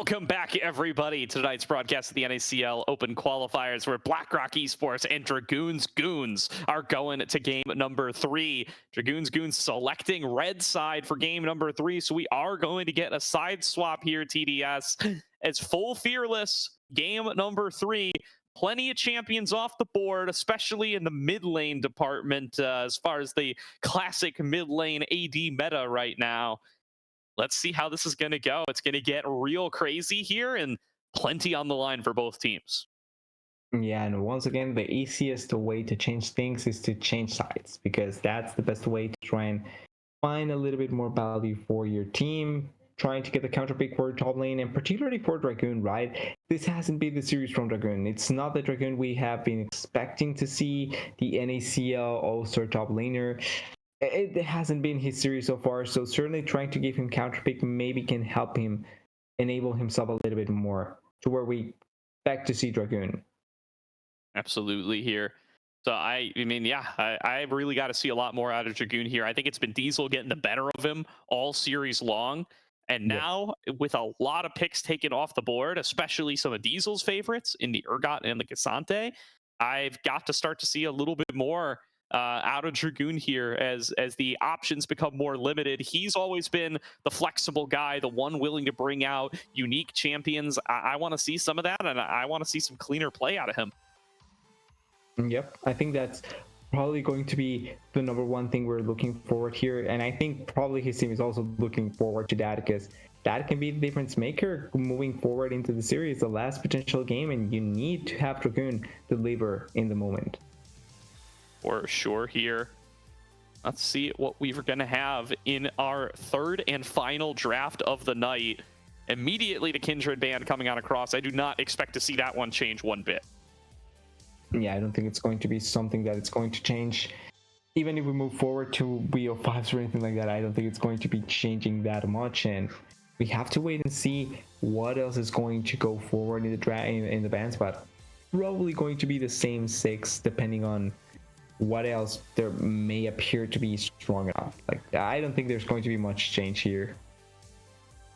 Welcome back, everybody, to tonight's broadcast of the NACL Open Qualifiers, where BlackRock Esports and Dragoon's Goons are going to game number 3. Dragoon's Goons selecting red side for game number 3, so we are going to get a side swap here, TDS. It's full fearless, game number 3. Plenty of champions off the board, especially in the mid lane department, as far as the classic mid lane AD meta right now. Let's see how this is going to go. It's going to get real crazy here, and plenty on the line for both teams. Yeah, and once again, the easiest way to change things is to change sides, because that's the best way to try and find a little bit more value for your team, trying to get the counter pick for top lane, and particularly for Dragoon, right? This hasn't been the series from Dragoon. It's not the Dragoon we have been expecting to see, the NACL All-Star top laner. It hasn't been his series so far, so certainly trying to give him counter pick maybe can help him enable himself a little bit more to where we expect to see Dragoon. Absolutely here. So I mean, yeah, I really got to see a lot more out of Dragoon here. I think it's been Diesel getting the better of him all series long. And now, with a lot of picks taken off the board, especially some of Diesel's favorites in the Urgot and the Cassante, I've got to start to see a little bit more out of Dragoon here as the options become more limited. He's always been the flexible guy, the one willing to bring out unique champions. I want to see some of that, and I want to see some cleaner play out of him. Yep, I think that's probably going to be the number one thing we're looking forward here, and I think probably his team is also looking forward to that, because that can be the difference maker moving forward into the series, the last potential game, and you need to have Dragoon deliver in the moment. For sure here. Let's see what we're going to have in our third and final draft of the night. Immediately the Kindred band coming on across. I do not expect to see that one change one bit. Yeah, I don't think it's going to be something that it's going to change. Even if we move forward to BO5s or anything like that, I don't think it's going to be changing that much. And we have to wait and see what else is going to go forward in the in the band spot. Probably going to be the same 6, depending on what else there may appear to be strong enough. Like, I don't think there's going to be much change here.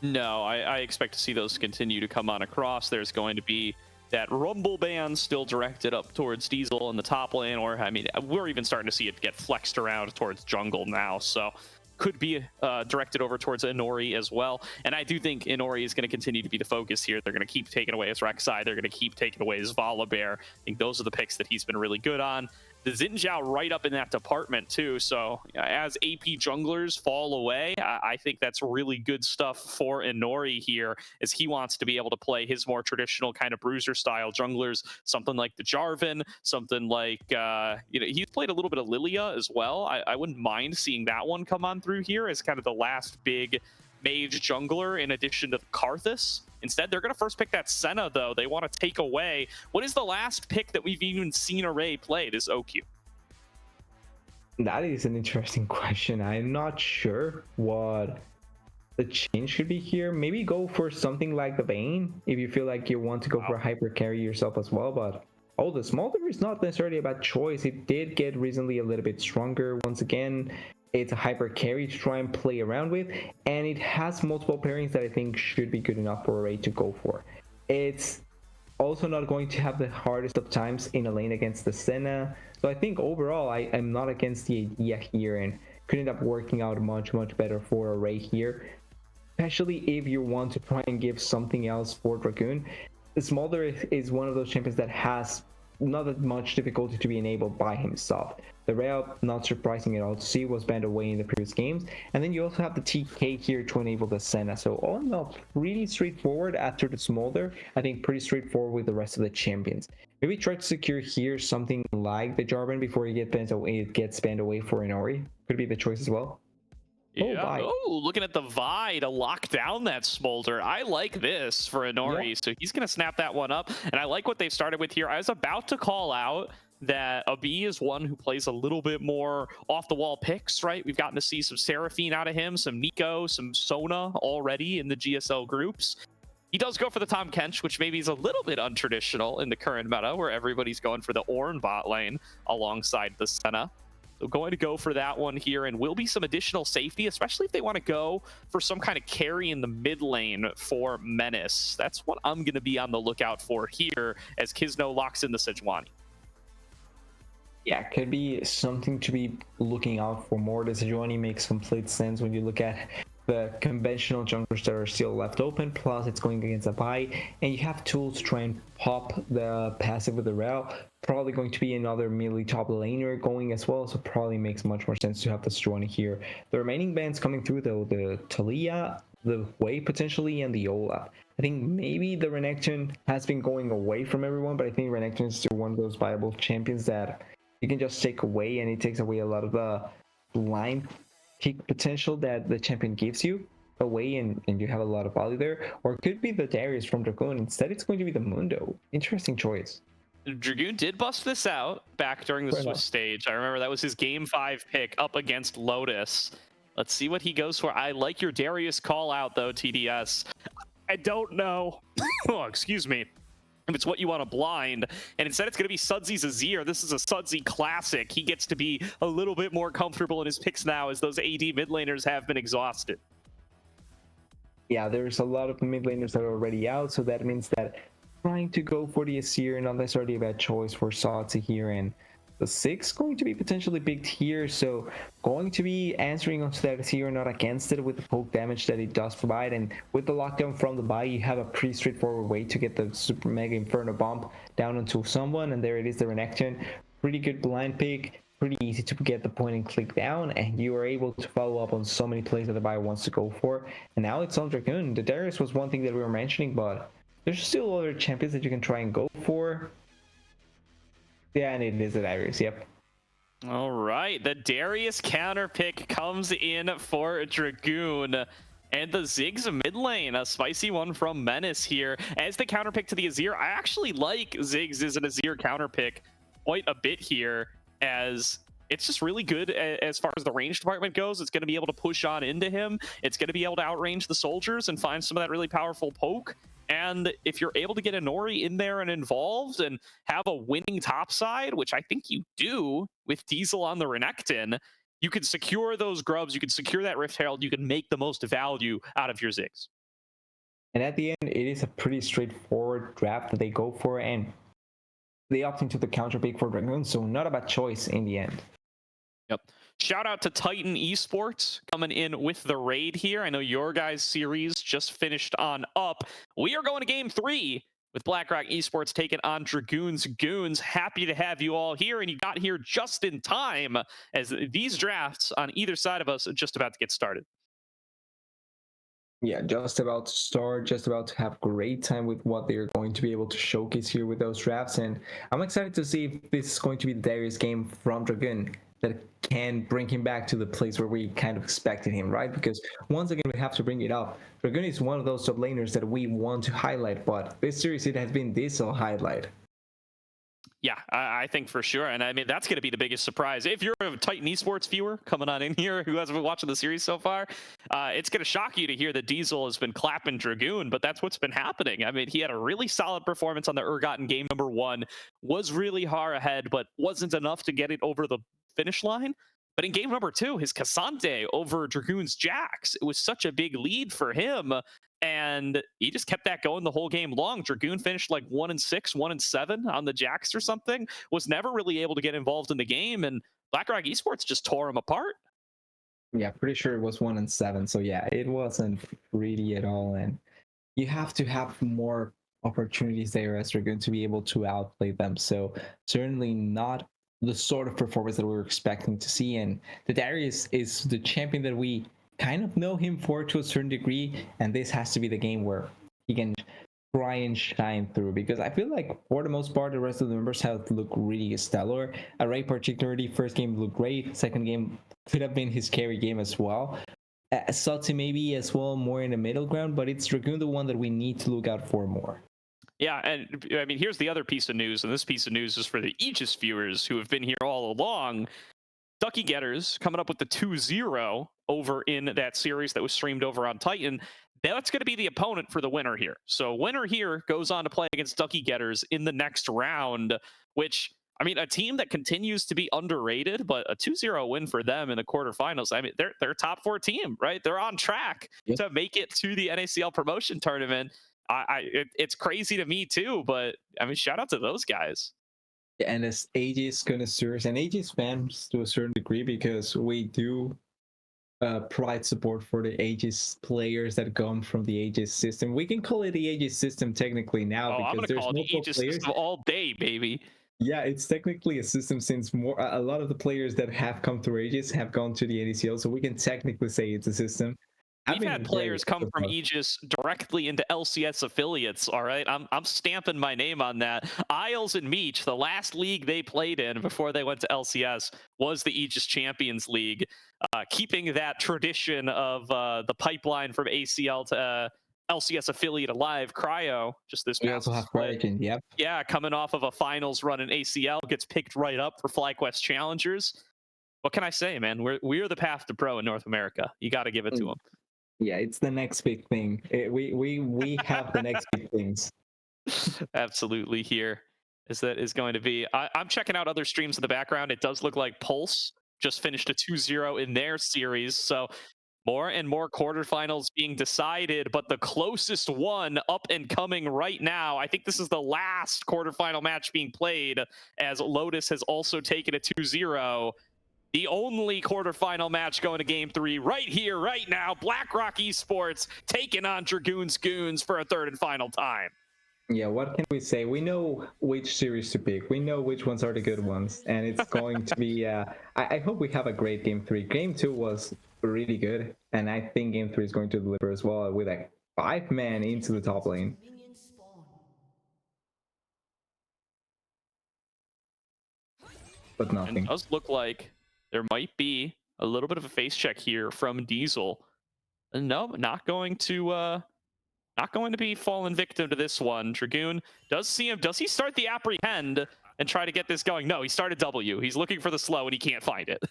No, I expect to see those continue to come on across. There's going to be that Rumble band still directed up towards Diesel in the top lane, or I mean, we're even starting to see it get flexed around towards jungle now, so could be directed over towards Inori as well. And I do think Inori is going to continue to be the focus here. They're going to keep taking away his Rek'Sai. They're going to keep taking away his Volibear. I think those are the picks that he's been really good on. The Xin Zhao right up in that department too. So as AP junglers fall away, I think that's really good stuff for Inori here, as he wants to be able to play his more traditional kind of bruiser style junglers, something like the Jarvan, something like, he's played a little bit of Lilia as well. I wouldn't mind seeing that one come on through here as kind of the last big mage jungler in addition to Karthus. Instead, they're going to first pick that Senna, though. They want to take away. What is the last pick that we've even seen Array play this OQ? That is an interesting question. I'm not sure what the change should be here. Maybe go for something like the Vayne if you feel like you want to go for a hyper carry yourself as well. But the Smolder is not necessarily a bad choice. It did get recently a little bit stronger once again. It's a hyper carry to try and play around with, and it has multiple pairings that I think should be good enough for Array to go for. It's also not going to have the hardest of times in a lane against the Senna, so I think overall I'm not against the idea here, and could end up working out much better for Array here, especially if you want to try and give something else for Dragoon. The Smolder is one of those champions that has not that much difficulty to be enabled by himself. The rail, not surprising at all to see, was banned away in the previous games. And then you also have the TK here to enable the Senna. So all in all, pretty straightforward after the Smolder. I think pretty straightforward with the rest of the champions. Maybe try to secure here something like the Jarvan before it gets banned away for Inori. Could be the choice as well. Yeah. Oh, looking at the Vi to lock down that Smolder. I like this for Inori. Yeah. So he's going to snap that one up. And I like what they've started with here. I was about to call out that Abi is one who plays a little bit more off-the-wall picks, right? We've gotten to see some Seraphine out of him, some Nico, some Sona already in the GSL groups. He does go for the Tahm Kench, which maybe is a little bit untraditional in the current meta, where everybody's going for the Ornn bot lane alongside the Senna. going to go for that one here, and will be some additional safety, especially if they want to go for some kind of carry in the mid lane for Menace. That's what I'm going to be on the lookout for here as Kizno locks in the Sejuani. Yeah, could be something to be looking out for more. The Sejuani makes complete sense when you look at the conventional junglers that are still left open, plus it's going against a buy, and you have tools to try and pop the passive with the rail. Probably going to be another melee top laner going as well, so probably makes much more sense to have the Sejuani here. The remaining bans coming through though, the Talia, the Wei potentially, and the Olaf. I think maybe the Renekton has been going away from everyone, but I think Renekton is still one of those viable champions that you can just take away, and it takes away a lot of the blind peak potential that the champion gives you away, and you have a lot of value there. Or it could be the Darius from Dragoon. Instead, it's going to be the Mundo. Interesting choice. Dragoon did bust this out back during the Swiss stage. I remember that was his game 5 pick up against Lotus. Let's see what he goes for. I like your Darius call out though, TDS. I don't know. Oh, excuse me. If it's what you want to blind, and instead it's going to be Sudsy's Azir. This is a Sudsy classic. He gets to be a little bit more comfortable in his picks now, as those AD mid laners have been exhausted. Yeah, there's a lot of mid laners that are already out, so that means that trying to go for the Azir, not necessarily a bad choice for Sudsy here, and the 6 going to be potentially picked here, so going to be answering onto that Azir, not against it, with the poke damage that it does provide, and with the lockdown from the buy, you have a pretty straightforward way to get the super mega inferno bomb down onto someone, and there it is, the Renekton. Pretty good blind pick, pretty easy to get the point and click down, and you are able to follow up on so many plays that the buyer wants to go for. And now it's on Dragoon. The Darius was one thing that we were mentioning, but there's still other champions that you can try and go for. Yeah, and it is the Darius, yep. All right, the Darius counter pick comes in for Dragoon. And the Ziggs mid lane, a spicy one from Menace here. As the counter pick to the Azir, I actually like Ziggs as an Azir counter pick quite a bit here, as it's just really good as far as the range department goes. It's going to be able to push on into him. It's going to be able to outrange the soldiers and find some of that really powerful poke. And if you're able to get a Nori in there and involved and have a winning top side, which I think you do with Diesel on the Renekton, you can secure those grubs, you can secure that Rift Herald, you can make the most value out of your Ziggs. And at the end, it is a pretty straightforward draft that they go for, and they opt into the counter pick for Dragoon, so not a bad choice in the end. Yep. Shout out to Titan Esports coming in with the raid here. I know your guys' series just finished on up. We are going to game 3 with BlackRock Esports taking on Dragoon's Goons. Happy to have you all here, and you got here just in time, as these drafts on either side of us are just about to get started. Yeah, just about to start, just about to have great time with what they're going to be able to showcase here with those drafts, and I'm excited to see if this is going to be the Darius game from Dragoon that can bring him back to the place where we kind of expected him, right? Because once again, we have to bring it up. Dragoon is one of those top laners that we want to highlight, but this series, it has been Diesel highlight. Yeah, I think for sure. And I mean, that's going to be the biggest surprise. If you're a Titan Esports viewer coming on in here who hasn't been watching the series so far, it's going to shock you to hear that Diesel has been clapping Dragoon, but that's what's been happening. I mean, he had a really solid performance on the Urgot in game number 1, was really far ahead, but wasn't enough to get it over the finish line. But in game number 2, his Cassante over Dragoon's Jax, it was such a big lead for him. And he just kept that going the whole game long. Dragoon finished like 1-6, 1-7 on the Jax or something. Was never really able to get involved in the game, and BlackRock Esports just tore him apart. Yeah, pretty sure it was 1-7. So yeah, it wasn't pretty at all. And you have to have more opportunities there as Dragoon to be able to outplay them. So certainly not the sort of performance that we were expecting to see. And the Darius is the champion that we kind of know him for to a certain degree, and this has to be the game where he can try and shine through, because I feel like for the most part the rest of the members have looked really stellar. Array particularly, first game looked great, second game could have been his carry game as well. Sudsy maybe as well, more in the middle ground, but it's Dragoon the one that we need to look out for more. Yeah, and I mean, here's the other piece of news, and this piece of news is for the Aegis viewers who have been here all along. Ducky Getters coming up with the 2-0 over in that series that was streamed over on Titan. That's going to be the opponent for the winner here. So winner here goes on to play against Ducky Getters in the next round, which I mean, a team that continues to be underrated, but a 2-0 win for them in the quarterfinals. I mean, they're a top 4 team, right? They're on track to make it to the NACL promotion tournament. It's crazy to me too, but I mean, shout out to those guys. And as Aegis connoisseurs and Aegis fans to a certain degree, because we do provide support for the Aegis players that come from the Aegis system. We can call it the Aegis system technically now I'm because gonna there's call it the multiple Aegis players. system all day, baby. Yeah, it's technically a system since a lot of the players that have come through Aegis have gone to the ADCL, so we can technically say it's a system. We've had players come from Aegis directly into LCS affiliates, all right? I'm stamping my name on that. Isles and Meech, the last league they played in before they went to LCS was the Aegis Champions League, keeping that tradition of the pipeline from ACL to LCS affiliate alive. Cryo, just this past We also have Kraken, yep. Yeah, coming off of a finals run in ACL, gets picked right up for FlyQuest Challengers. What can I say, man? We're the path to pro in North America. You got to give it to them. Yeah, it's the next big thing. We have the next big things. Absolutely. Here is going to be. I'm checking out other streams in the background. It does look like Pulse just finished a 2-0 in their series. So more and more quarterfinals being decided, but the closest one up and coming right now. I think this is the last quarterfinal match being played, as Lotus has also taken a 2-0. The only quarterfinal match going to game 3 right here, right now. BlackRock Esports taking on Dragoon's Goons for a third and final time. Yeah, what can we say? We know which series to pick. We know which ones are the good ones. And it's going to be... I hope we have a great game 3. Game 2 was really good. And I think game 3 is going to deliver as well with a 5-man into the top lane. But nothing. It does look like there might be a little bit of a face check here from Diesel. No, not going to be fallen victim to this one. Dragoon does see him. Does he start the apprehend and try to get this going? No, he started W. He's looking for the slow and he can't find it.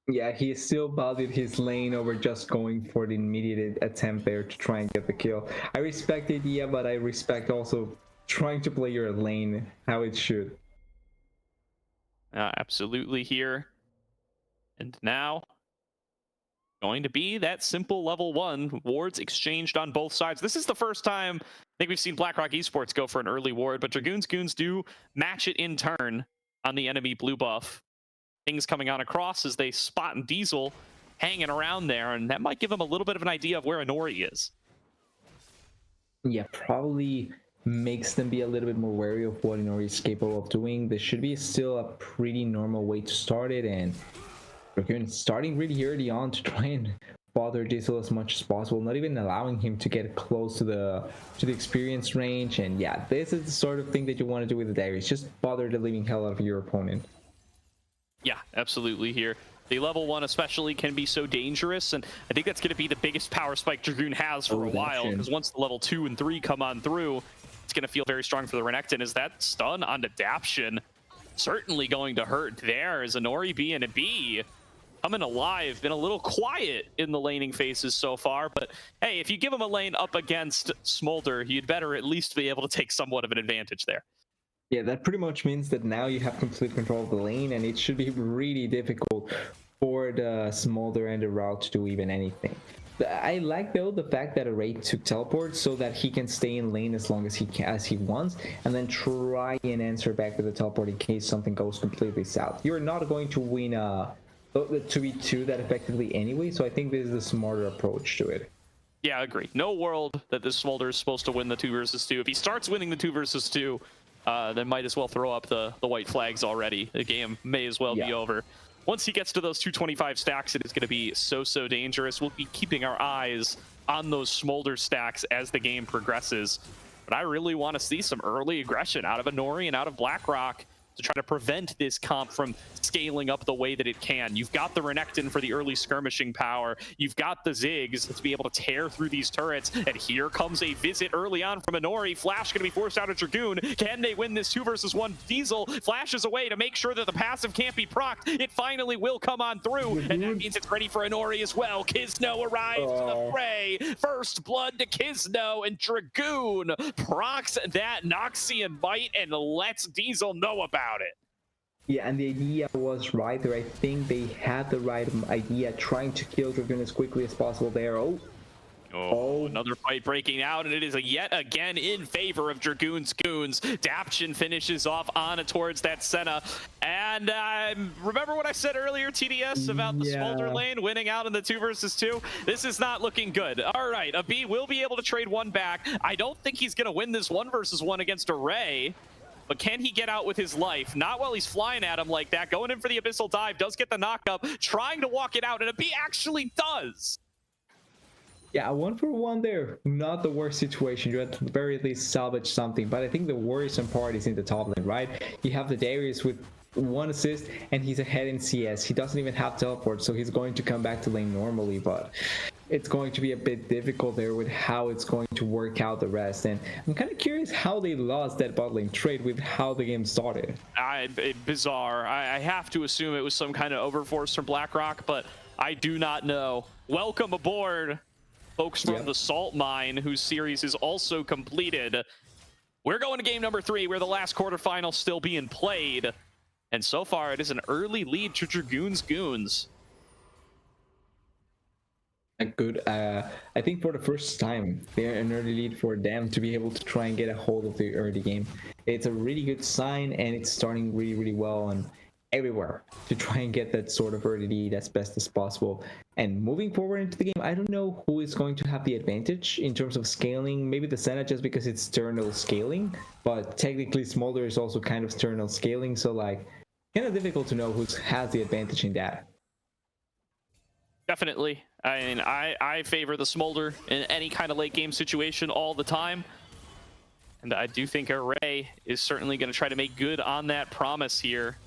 Yeah, he still valued his lane over just going for the immediate attempt there to try and get the kill. I respect the idea, but I respect also trying to play your lane how it should. Absolutely here. And now, going to be that simple level 1. Wards exchanged on both sides. This is the first time I think we've seen BlackRock Esports go for an early ward, but Dragoon's Goons do match it in turn on the enemy blue buff. Things coming on across as they spot Diesel hanging around there, and that might give them a little bit of an idea of where Inori is. Yeah, probably makes them be a little bit more wary of what Inori is capable of doing. This should be still a pretty normal way to start it, and Dragoon starting really early on to try and bother Diesel as much as possible, not even allowing him to get close to the experience range. And yeah, this is the sort of thing that you want to do with the Darius. Just bother the living hell out of your opponent. Yeah, absolutely here. The level 1 especially can be so dangerous, and I think that's going to be the biggest power spike Dragoon has for a while, because once the level 2 and 3 come on through, it's going to feel very strong for the Renekton. Is that stun on Adaption certainly going to hurt there, as Inori B and a B coming alive. Been a little quiet in the laning phases so far, but hey, if you give him a lane up against Smolder, you'd better at least be able to take somewhat of an advantage there. Yeah, that pretty much means that now you have complete control of the lane, and it should be really difficult for the Smolder and the Route to do even anything. I like, though, the fact that Array took teleport so that he can stay in lane as long as he wants, and then try and answer back with the teleport in case something goes completely south. You're not going to win the 2v2 that effectively anyway, so I think this is a smarter approach to it. Yeah, I agree. No world that this Smolder is supposed to win the 2 versus 2. If he starts winning the 2 versus 2, then might as well throw up the white flags already. The game may as well be over. Once he gets to those 225 stacks, it is going to be so dangerous. We'll be keeping our eyes on those Smolder stacks as the game progresses. But I really want to see some early aggression out of Inori and out of BlackRock to try to prevent this comp from scaling up the way that it can. You've got the Renekton for the early skirmishing power. You've got the Ziggs to be able to tear through these turrets. And here comes a visit early on from Inori. Flash going to be forced out of Dragoon. Can they win this 2 versus 1? Diesel flashes away to make sure that the passive can't be procced. It finally will come on through. And that means it's ready for Inori as well. Kisno arrives to the fray. First blood to Kisno, and Dragoon procs that Noxian bite and lets Diesel know about about it. Yeah, and the idea was right there. I think they had the right idea, trying to kill Dragoon as quickly as possible there. Oh, Another fight breaking out, and it is yet again in favor of Dragoon's Goons. Daption finishes off on towards that Senna. And remember what I said earlier, TDS, about the Smolder lane winning out in the 2 versus 2? This is not looking good. All right, a B will be able to trade one back. I don't think he's going to win this 1 versus 1 against Array. But can he get out with his life? Not while he's flying at him like that. Going in for the Abyssal Dive, does get the knock-up, trying to walk it out, and a B actually does. Yeah, 1-for-1 there. Not the worst situation. You at the very least salvage something. But I think the worrisome part is in the top lane, right? You have the Darius with 1 assist, and he's ahead in CS. He doesn't even have teleport, so he's going to come back to lane normally. But it's going to be a bit difficult there with how it's going to work out the rest. And I'm kind of curious how they lost that bot lane trade with how the game started. Bizarre. I have to assume it was some kind of overforce from BlackRock, but I do not know. Welcome aboard, folks from the Salt Mine, whose series is also completed. We're going to game number 3, where the last quarterfinal still being played. And so far, it is an early lead to Dragoon's Goons. Good. I think for the first time, they're an early lead for them to be able to try and get a hold of the early game. It's a really good sign, and it's starting really, really well and everywhere to try and get that sort of early lead as best as possible. And moving forward into the game, I don't know who is going to have the advantage in terms of scaling. Maybe the Senna, just because it's external scaling, but technically Smolder is also kind of external scaling, so like kind of difficult to know who has the advantage in that. Definitely. I mean, I favor the Smolder in any kind of late game situation all the time. And I do think Array is certainly going to try to make good on that promise here.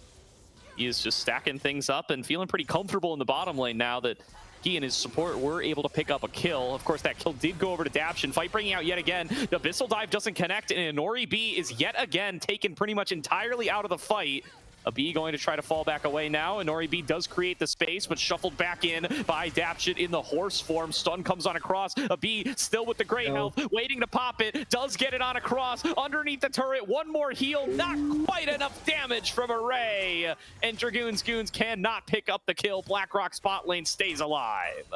He is just stacking things up and feeling pretty comfortable in the bottom lane now that he and his support were able to pick up a kill. Of course, that kill did go over to Daption. Fight bringing out yet again. The Abyssal Dive doesn't connect, and Inori B is yet again taken pretty much entirely out of the fight. A B going to try to fall back away now. Inori B does create the space, but shuffled back in by Dapshit in the horse form. Stun comes on across. A B still with the gray health, waiting to pop it. Does get it on across. Underneath the turret, one more heal. Not quite enough damage from Array. And Dragoon's Goons cannot pick up the kill. BlackRock spot lane stays alive.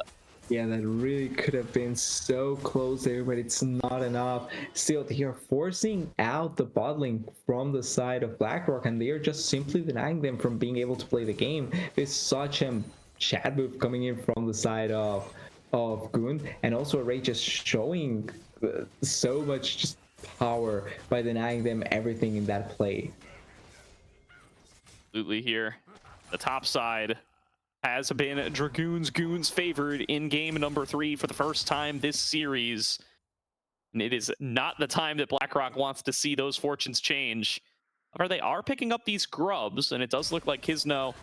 Yeah, that really could have been so close there, but it's not enough. Still, they are forcing out the bot lane from the side of BlackRock, and they are just simply denying them from being able to play the game. There's such a chat move coming in from the side of Goon, and also Array just showing so much just power by denying them everything in that play. Absolutely here. The top side has been Dragoon's Goons favored in game number 3 for the first time this series. And it is not the time that BlackRock wants to see those fortunes change. However, they are picking up these grubs, and it does look like Kisno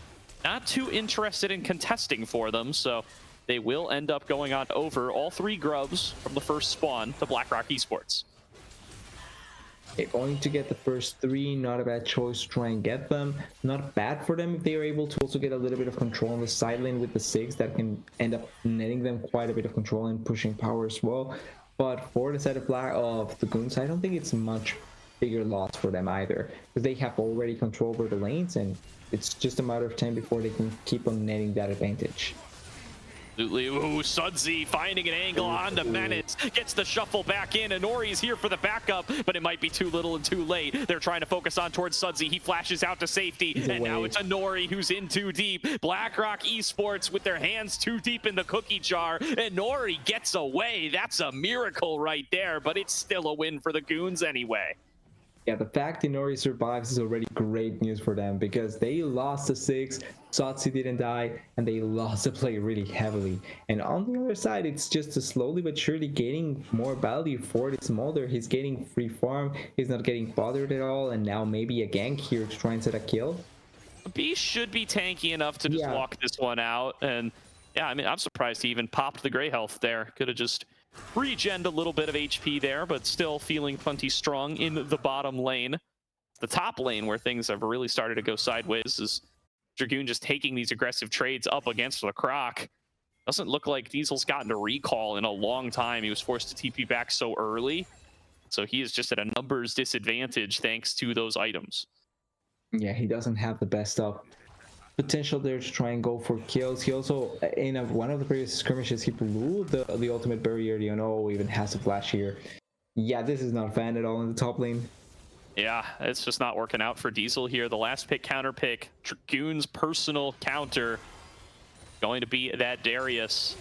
not too interested in contesting for them, so they will end up going on over all 3 grubs from the first spawn to BlackRock Esports. They're going to get the first 3, not a bad choice to try and get them. Not bad for them if they are able to also get a little bit of control on the side lane with the 6. That can end up netting them quite a bit of control and pushing power as well. But for the side of the Goons, I don't think it's much bigger loss for them either, because they have already control over the lanes, and it's just a matter of time before they can keep on netting that advantage. Absolutely. Ooh, Sudsy finding an angle on the Menace. Gets the shuffle back in. Inori's here for the backup, but it might be too little and too late. They're trying to focus on towards Sudsy. He flashes out to safety, and now it's Inori who's in too deep. BlackRock Esports with their hands too deep in the cookie jar. Inori gets away. That's a miracle right there, but it's still a win for the Goons anyway. Yeah, the fact Inori survives is already great news for them, because they lost the 6, Sotsi didn't die, and they lost the play really heavily. And on the other side, it's just slowly but surely getting more value for this Smolder. He's getting free farm, he's not getting bothered at all, and now maybe a gank here to try and set a kill. B should be tanky enough to just walk this one out, and yeah, I mean, I'm surprised he even popped the gray health there. Could have just regened a little bit of HP there, but still feeling plenty strong in the bottom lane. The top lane, where things have really started to go sideways, is Dragoon just taking these aggressive trades up against the Croc. Doesn't look like Diesel's gotten a recall in a long time. He was forced to TP back so early, so he is just at a numbers disadvantage thanks to those items. Yeah, he doesn't have the best of potential there to try and go for kills. He also, in one of the previous skirmishes, he blew the ultimate barrier. You know, even has a flash here. Yeah, this is not fan at all in the top lane. Yeah, it's just not working out for Diesel here. The last pick, counter pick, Dragoon's personal counter, going to be that Darius.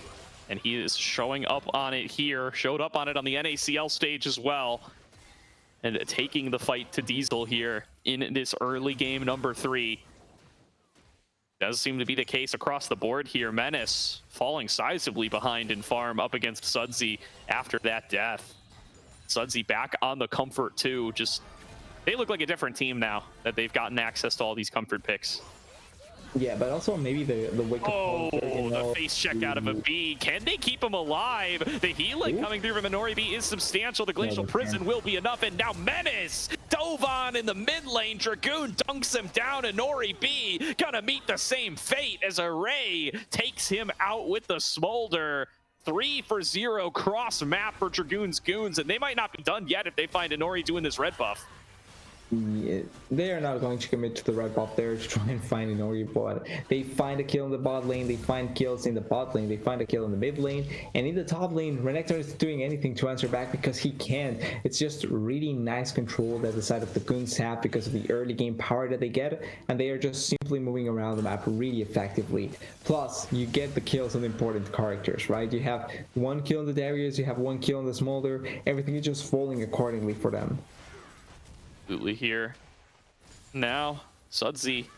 And he is showing up on it here, showed up on it on the NACL stage as well. And taking the fight to Diesel here in this early game number 3. Does seem to be the case across the board here. Menace falling sizably behind in farm up against Sudsy after that death. Sudsy back on the comfort too. Just, they look like a different team now that they've gotten access to all these comfort picks. Yeah, but also maybe the wake up. Oh, the face check out of a B. Can they keep him alive? The healing coming through from Inori B is substantial. The Glacial Prison will be enough. And now Menace dove on in the mid lane. Dragoon dunks him down. Inori B gonna meet the same fate as Array takes him out with the Smolder. 3 for 0 cross map for Dragoon's Goons. And they might not be done yet if they find Inori doing this red buff. Yeah, they are not going to commit to the red buff there to try and find an Ori, but they find a kill in the bot lane, they find kills in the bot lane, they find a kill in the mid lane, and in the top lane, Renekton is doing anything to answer back because he can. It's just really nice control that the side of the Goons have because of the early game power that they get, and they are just simply moving around the map really effectively. Plus, you get the kills on important characters, right? You have 1 kill in the Darius, you have 1 kill in the Smolder, everything is just falling accordingly for them. Absolutely here. Now, Sudsy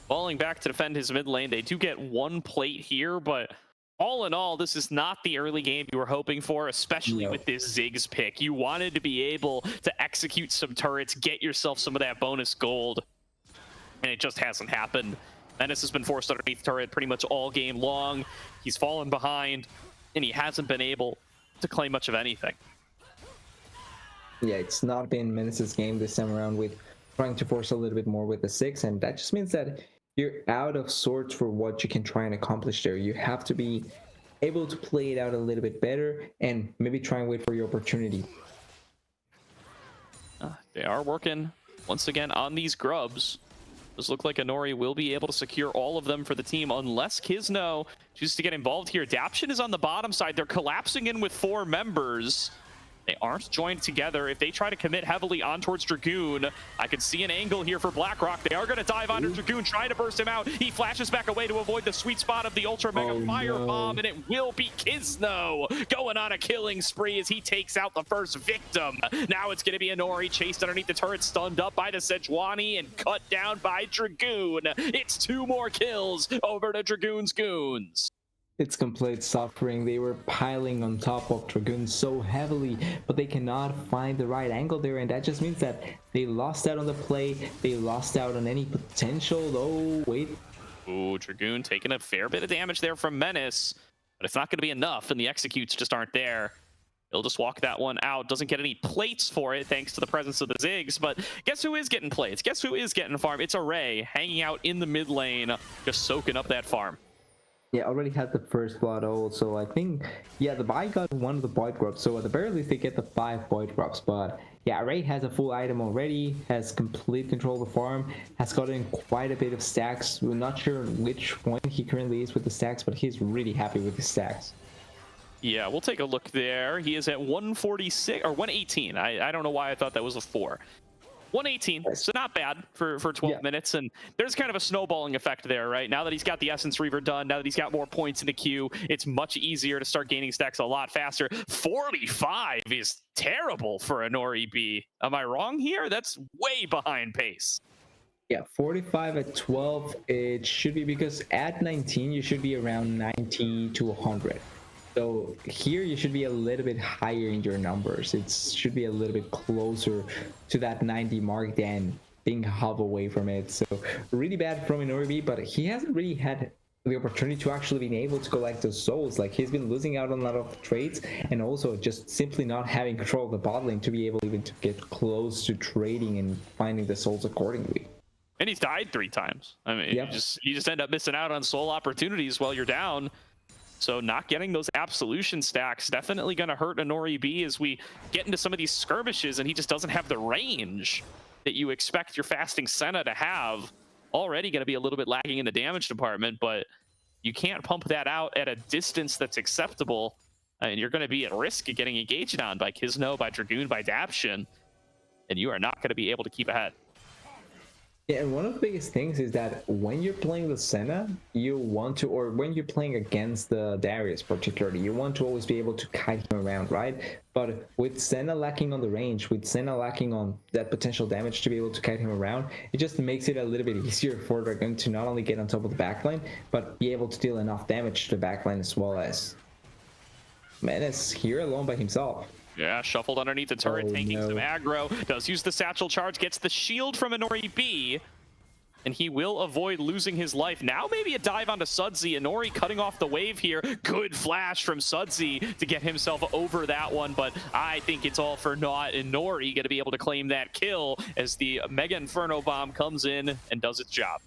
falling back to defend his mid lane. They do get 1 plate here, but all in all, this is not the early game you were hoping for, especially with this Ziggs pick. You wanted to be able to execute some turrets, get yourself some of that bonus gold, and it just hasn't happened. Menace has been forced underneath turret pretty much all game long. He's fallen behind, and he hasn't been able to claim much of anything. Yeah, it's not been Menace's game this time around with trying to force a little bit more with the 6, and that just means that you're out of sorts for what you can try and accomplish there. You have to be able to play it out a little bit better and maybe try and wait for your opportunity. They are working once again on these grubs. Does look like Inori will be able to secure all of them for the team unless Kizno chooses to get involved here. Daption is on the bottom side. They're collapsing in with 4 members. They aren't joined together. If they try to commit heavily on towards Dragoon, I could see an angle here for BlackRock. They are going to dive onto Dragoon, trying to burst him out. He flashes back away to avoid the sweet spot of the Ultra Mega Firebomb, and it will be Kizno going on a killing spree as he takes out the first victim. Now it's going to be Inori chased underneath the turret, stunned up by the Sejuani, and cut down by Dragoon. It's 2 more kills over to Dragoon's Goons. It's complete suffering. They were piling on top of Dragoon so heavily, but they cannot find the right angle there, and that just means that they lost out on the play. They lost out on any potential. Oh, wait. Ooh, Dragoon taking a fair bit of damage there from Menace, but it's not going to be enough, and the executes just aren't there. He'll just walk that one out. Doesn't get any plates for it, thanks to the presence of the Ziggs, but guess who is getting plates? Guess who is getting farm? It's Array, hanging out in the mid lane, just soaking up that farm. Yeah, already had the first blood also. I think, yeah, the buy got 1 of the Void Grubs, so at the very least they get the 5 Void Grubs. But yeah, Ray has a full item already, has complete control of the farm, has gotten quite a bit of stacks. We're not sure which point he currently is with the stacks, but he's really happy with the stacks. Yeah, we'll take a look there. He is at 146 or 118. I don't know why I thought that was a 4. 118, so not bad for 12 minutes, and there's kind of a snowballing effect there, right? Now that he's got the Essence Reaver done, now that he's got more points in the queue, it's much easier to start gaining stacks a lot faster. 45 is terrible for Inori B. Am I wrong here? That's way behind pace. Yeah, 45 at 12, it should be, because at 19, you should be around 90 to 100. So here you should be a little bit higher in your numbers. It should be a little bit closer to that 90 mark than being half away from it. So really bad from Inori, but he hasn't really had the opportunity to actually being able to collect those souls. Like, he's been losing out on a lot of trades, and also just simply not having control of the bot lane to be able even to get close to trading and finding the souls accordingly. And he's died 3 times. I mean, you just end up missing out on soul opportunities while you're down. So not getting those absolution stacks definitely going to hurt Inori B as we get into some of these skirmishes, and he just doesn't have the range. that you expect your fasting Senna to have. Already going to be a little bit lagging in the damage department, but you can't pump that out at a distance that's acceptable, and you're going to be at risk of getting engaged on by Kizno, by Dragoon, by Daption, and you are not going to be able to keep ahead. Yeah, and one of the biggest things is that when you're playing the Senna, you want to, or when you're playing against the Darius particularly, you want to always be able to kite him around, right? But with Senna lacking on the range, with Senna lacking on that potential damage to be able to kite him around, it just makes it a little bit easier for Dragoon to not only get on top of the backline, but be able to deal enough damage to the backline as well as Menace here alone by himself. Yeah, shuffled underneath the turret, taking some aggro. Does use the satchel charge, gets the shield from Inori B, and he will avoid losing his life. Now maybe a dive onto Sudsy. Inori cutting off the wave here. Good flash from Sudsy to get himself over that one, but I think it's all for naught. Inori going to be able to claim that kill as the Mega Inferno Bomb comes in and does its job.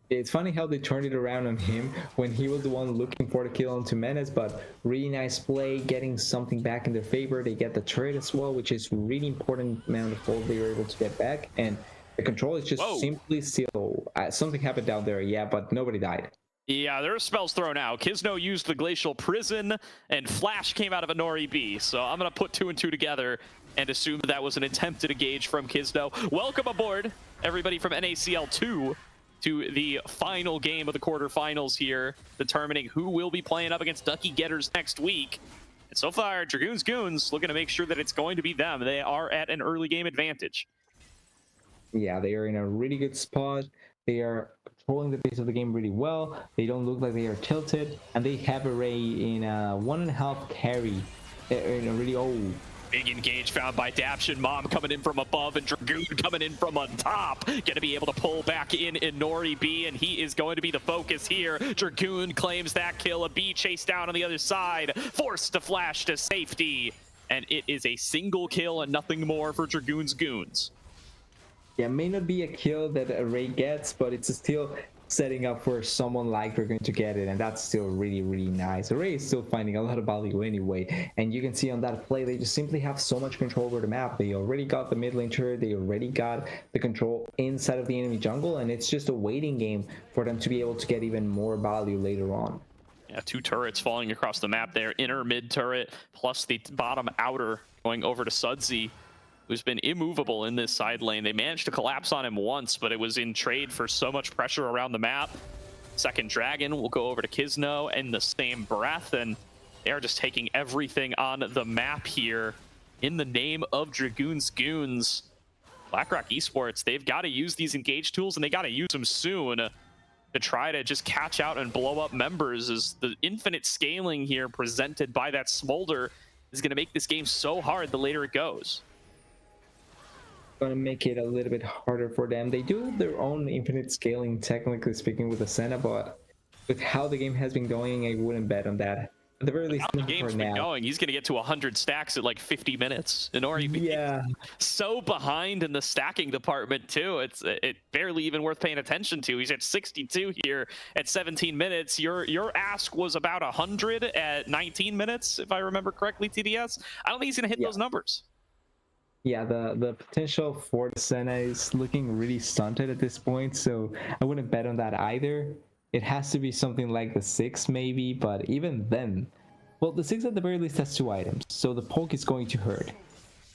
It's funny how they turned it around on him when he was the one looking for the kill onto Menace, but really nice play, getting something back in their favor. They get the turret as well, which is really important amount of gold they were able to get back, and the control is just simply still. Something happened down there, yeah, but nobody died. Yeah, there are spells thrown out. Kizno used the Glacial Prison, and Flash came out of Inori B, so I'm going to put 2 and 2 together and assume that was an attempted engage from Kizno. Welcome aboard, everybody from NACL 2. To the final game of the quarterfinals here, determining who will be playing up against Ducky Getters next week. And so far, Dragoon's Goons looking to make sure that it's going to be them. They are at an early game advantage. Yeah, they are in a really good spot. They are controlling the pace of the game really well. They don't look like they are tilted, and they have a Ray in a 1.5 carry. In a really big engage found by Daption. Mom coming in from above and Dragoon coming in from on top. Going to be able to pull back in Inori B, and he is going to be the focus here. Dragoon claims that kill. A B chased down on the other side. Forced to flash to safety. And it is a single kill and nothing more for Dragoon's Goons. Yeah, may not be a kill that a Ray gets, but it's still setting up for someone like Dragoon to get it, and that's still really, really nice. Ray is still finding a lot of value anyway, and you can see on that play, they just simply have so much control over the map. They already got the mid lane turret, they already got the control inside of the enemy jungle, and it's just a waiting game for them to be able to get even more value later on. Yeah, 2 turrets falling across the map there. Inner mid turret, plus the bottom outer going over to Sudsy, who's been immovable in this side lane. They managed to collapse on him once, but it was in trade for so much pressure around the map. Second Dragon will go over to Kizno in the same breath, and they are just taking everything on the map here in the name of Dragoon's Goons. BlackRock Esports, they've got to use these engage tools, and they got to use them soon to try to just catch out and blow up members, as the infinite scaling here presented by that Smolder is going to make this game so hard the later it goes. Going to make it a little bit harder for them. They do have their own infinite scaling, technically speaking, with the Senna, but with how the game has been going, I wouldn't bet on that. At the very least, how the game's been going, he's going to get to 100 stacks at like 50 minutes. Inori yeah, so behind in the stacking department too. It's barely even worth paying attention to. He's at 62 here at 17 minutes. Your ask was about 100 at 19 minutes, if I remember correctly, TDS. I don't think he's going to hit those numbers. Yeah, the potential for the Senna is looking really stunted at this point, so I wouldn't bet on that either. It has to be something like the 6 maybe, but even then, well, the 6 at the very least has 2 items, so the poke is going to hurt.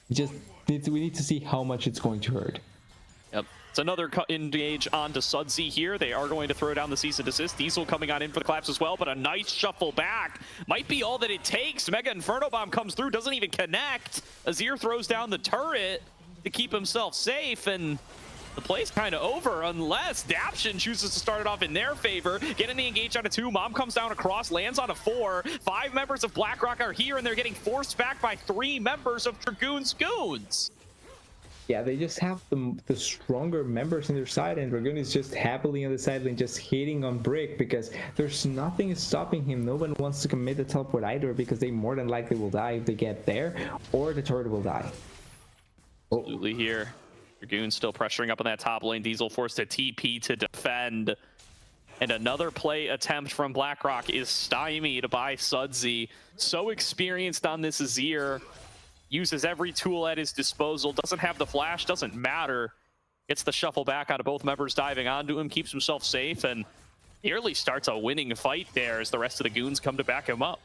We need to see how much it's going to hurt. Yep. It's another engage onto Sudsy here. They are going to throw down the cease and desist. Diesel coming on in for the collapse as well, but a nice shuffle back might be all that it takes. Mega Inferno Bomb comes through, doesn't even connect. Azir throws down the turret to keep himself safe, and the play's kind of over unless Daption chooses to start it off in their favor. Getting the engage on a 2. Mom comes down across, lands on a 4. 5 members of BlackRock are here, and they're getting forced back by 3 members of Dragoon's Goons. Yeah, they just have the stronger members in their side, and Dragoon is just happily on the sideline just hitting on Brick because there's nothing stopping him. No one wants to commit the teleport either because they more than likely will die if they get there, or the turret will die. Absolutely here. Dragoon still pressuring up on that top lane. Diesel forced to TP to defend. And another play attempt from BlackRock is stymied by Sudsy. So experienced on this Azir. uses every tool at his disposal, doesn't have the flash, doesn't matter. Gets the shuffle back out of both members diving onto him, keeps himself safe, and nearly starts a winning fight there as the rest of the goons come to back him up.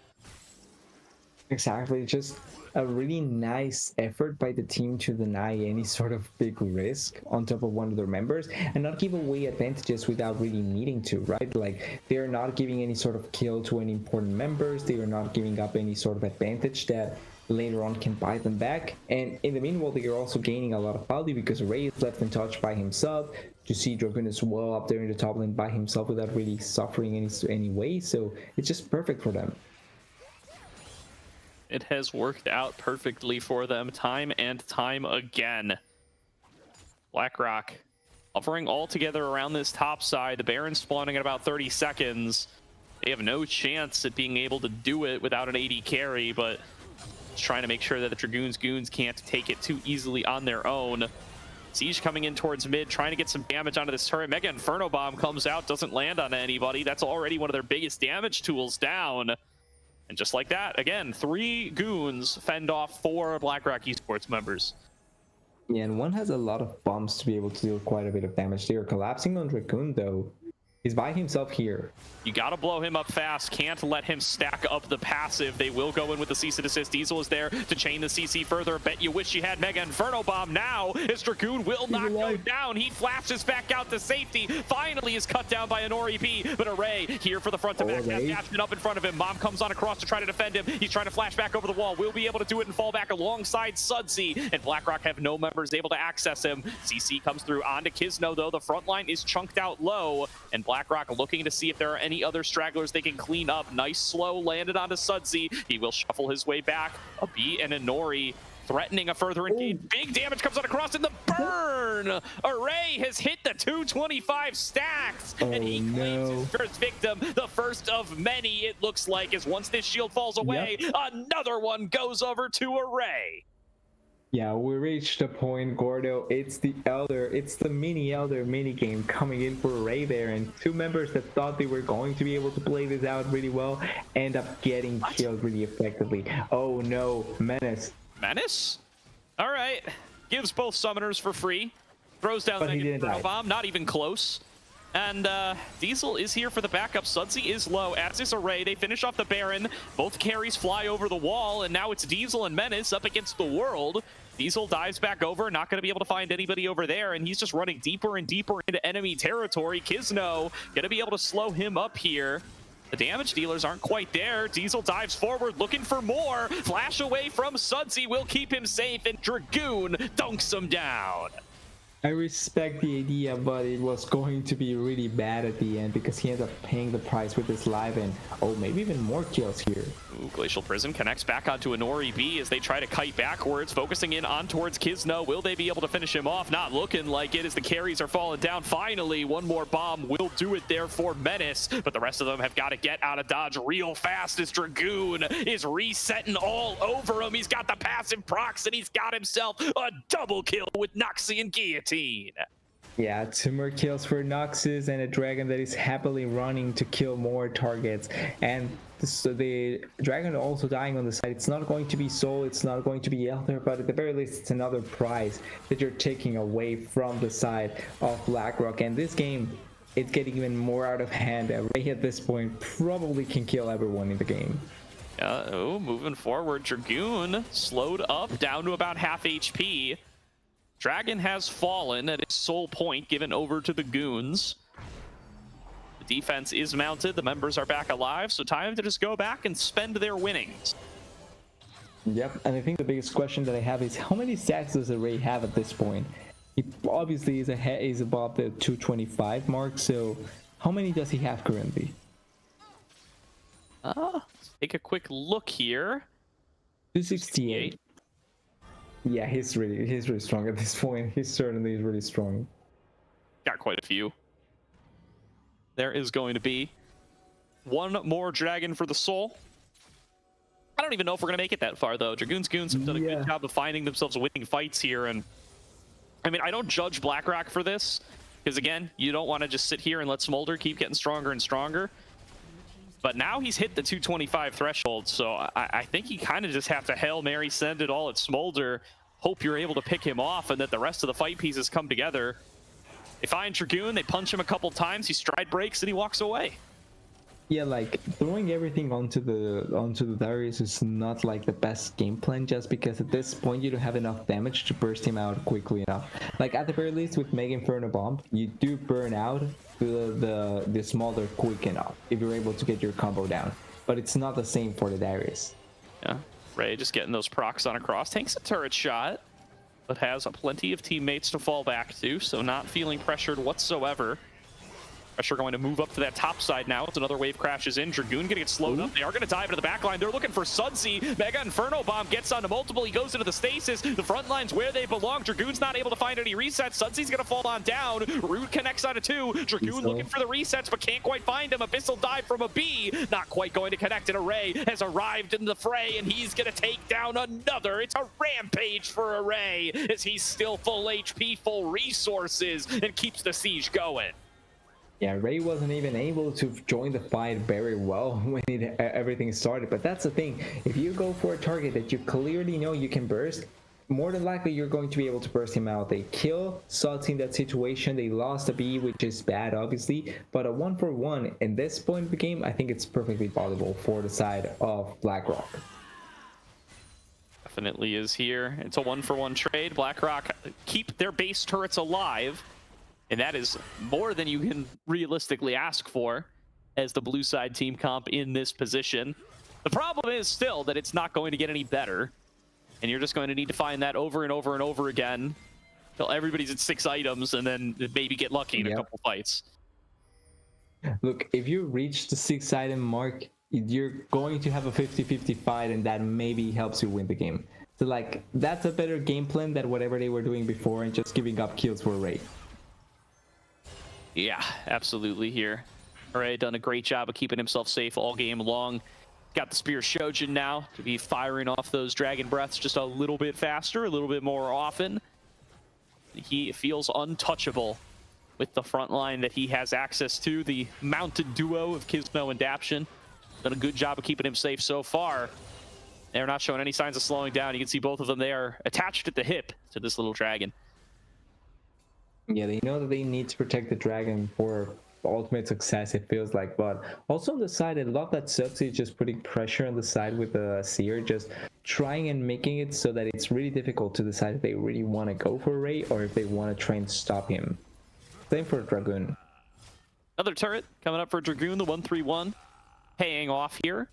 Exactly, just a really nice effort by the team to deny any sort of big risk on top of one of their members and not give away advantages without really needing to, right? Like, they're not giving any sort of kill to any important members, they are not giving up any sort of advantage that later on can buy them back. And in the meanwhile, they are also gaining a lot of value because Ray is left in touch by himself. To see Dragoon as well up there in the top lane by himself without really suffering any way, so it's just perfect for them. It has worked out perfectly for them time and time again. BlackRock hovering all together around this top side. The Baron spawning at about 30 seconds. They have no chance at being able to do it without an AD carry, but just trying to make sure that the Dragoon's goons can't take it too easily on their own. Siege coming in towards mid, trying to get some damage onto this turret. Mega Inferno Bomb comes out, doesn't land on anybody. That's already one of their biggest damage tools down. And just like that, again, 3 goons fend off 4 BlackRock Esports members. Yeah, and one has a lot of bombs to be able to deal quite a bit of damage. They are collapsing on Dragoon, though. He's by himself here. You gotta blow him up fast. Can't let him stack up the passive. They will go in with the cease and desist. Diesel is there to chain the CC further. Bet you wish you had Mega Inferno Bomb now, as Dragoon will not go down. He flashes back out to safety. Finally is cut down by an OP, but Array here for the front to back. Attachment up in front of him. Mom comes on across to try to defend him. He's trying to flash back over the wall. Will be able to do it and fall back alongside Sudsy, and BlackRock have no members able to access him. CC comes through onto Kisno, though. The front line is chunked out low, and BlackRock looking to see if there are any other stragglers they can clean up. Nice slow landed onto Sudsy. He will shuffle his way back. A B and a Nori threatening a further engage. Big damage comes on across in the burn. Array has hit the 225 stacks, and he claims his first victim, the first of many it looks like, as once this shield falls away, another one goes over to Array. Yeah, we reached the point, Gordo. It's the mini Elder mini game coming in for Ray there, and 2 members that thought they were going to be able to play this out really well end up getting killed really effectively. Oh no, Menace. Menace? All right, gives both summoners for free. Throws down the Inferno Bomb, not even close. And Diesel is here for the backup. Sudsy is low, as is Array. They finish off the Baron. Both carries fly over the wall, and now it's Diesel and Menace up against the world. Diesel dives back over, not going to be able to find anybody over there, and he's just running deeper and deeper into enemy territory. Kisno going to be able to slow him up here. The damage dealers aren't quite there. Diesel dives forward, looking for more. Flash away from Sudsy will keep him safe, and Dragoon dunks him down. I respect the idea, but it was going to be really bad at the end because he ends up paying the price with his life and, oh, maybe even more kills here. Ooh, Glacial Prison connects back onto a Nori B as they try to kite backwards, focusing in on towards Kisno. Will they be able to finish him off? Not looking like it as the carries are falling down. Finally, one more bomb will do it there for Menace, but the rest of them have got to get out of dodge real fast as Dragoon is resetting all over him. He's got the passive procs, and he's got himself a double kill with Noxian Guillotine. Yeah, 2 more kills for Noxus and a Dragon that is happily running to kill more targets. And so the Dragon also dying on the side. It's not going to be Soul, it's not going to be Elder, but at the very least it's another prize that you're taking away from the side of BlackRock. And this game, it's getting even more out of hand. Ray at this point probably can kill everyone in the game. Oh, moving forward, Dragoon slowed up down to about half HP. Dragon has fallen at its sole point, given over to the Goons. The defense is mounted, the members are back alive, so time to just go back and spend their winnings. Yep, and I think the biggest question that I have is how many stacks does Array have at this point? He obviously is above the 225 mark, so how many does he have currently? Let's take a quick look here. 268. Yeah, he's really strong at this point. He certainly is really strong. Got quite a few. There is going to be one more Dragon for the soul. I don't even know if we're going to make it that far, though. Dragoon's Goons have done a good job of finding themselves winning fights here. And I mean, I don't judge BlackRock for this, because again, you don't want to just sit here and let Smolder keep getting stronger and stronger. But now he's hit the 225 threshold, so I think you kind of just have to Hail Mary send it all at Smolder, hope you're able to pick him off, and that the rest of the fight pieces come together. They find Dragoon, they punch him a couple times, he stride breaks, and he walks away. Yeah, like throwing everything onto the Darius is not like the best game plan, just because at this point you don't have enough damage to burst him out quickly enough. Like at the very least with Mega Inferno Bomb, you do burn out the Smolder quick enough if you're able to get your combo down. But it's not the same for the Darius. Yeah, Ray just getting those procs on across, takes a turret shot, but has plenty of teammates to fall back to, so not feeling pressured whatsoever. Pressure going to move up to that top side now as another wave crashes in. Dragoon gonna get slowed up. They are gonna dive into the back line. They're looking for Sudsy. Mega Inferno Bomb gets onto multiple. He goes into the stasis. The front line's where they belong. Dragoon's not able to find any resets. Sudsy's gonna fall on down. Root connects onto two. Dragoon looking for the resets, but can't quite find him. Abyssal dive from a B. Not quite going to connect. And Array has arrived in the fray, and he's gonna take down another. It's a rampage for Array as he's still full HP, full resources, and keeps the siege going. Yeah, Ray wasn't even able to join the fight very well when everything started. But that's the thing. If you go for a target that you clearly know you can burst, more than likely you're going to be able to burst him out. They kill Suds in that situation. They lost a B, which is bad, obviously. But a 1-for-1 in this point of the game, I think it's perfectly possible for the side of BlackRock. Definitely is here. It's a 1-for-1 trade. BlackRock keep their base turrets alive. And that is more than you can realistically ask for as the blue side team comp in this position. The problem is still that it's not going to get any better. And you're just going to need to find that over and over and over again until everybody's at 6 items and then maybe get lucky in a couple fights. Look, if you reach the 6-item mark, you're going to have a 50-50 fight, and that maybe helps you win the game. So like, that's a better game plan than whatever they were doing before and just giving up kills for Ray. Yeah, absolutely here. Array done a great job of keeping himself safe all game long. Got the Spear Shojin now to be firing off those Dragon Breaths just a little bit faster, a little bit more often. He feels untouchable with the front line that he has access to. The mounted duo of Kismo and Daption done a good job of keeping him safe so far. They're not showing any signs of slowing down. You can see both of them. They are attached at the hip to this little dragon. Yeah, they know that they need to protect the dragon for ultimate success, it feels like. But also on the side, I love that Sudsy is just putting pressure on the side with the Seer, just trying and making it so that it's really difficult to decide if they really want to go for Ray or if they want to try and stop him. Same for Dragoon. Another turret coming up for Dragoon, the 1-3-1. Paying off here.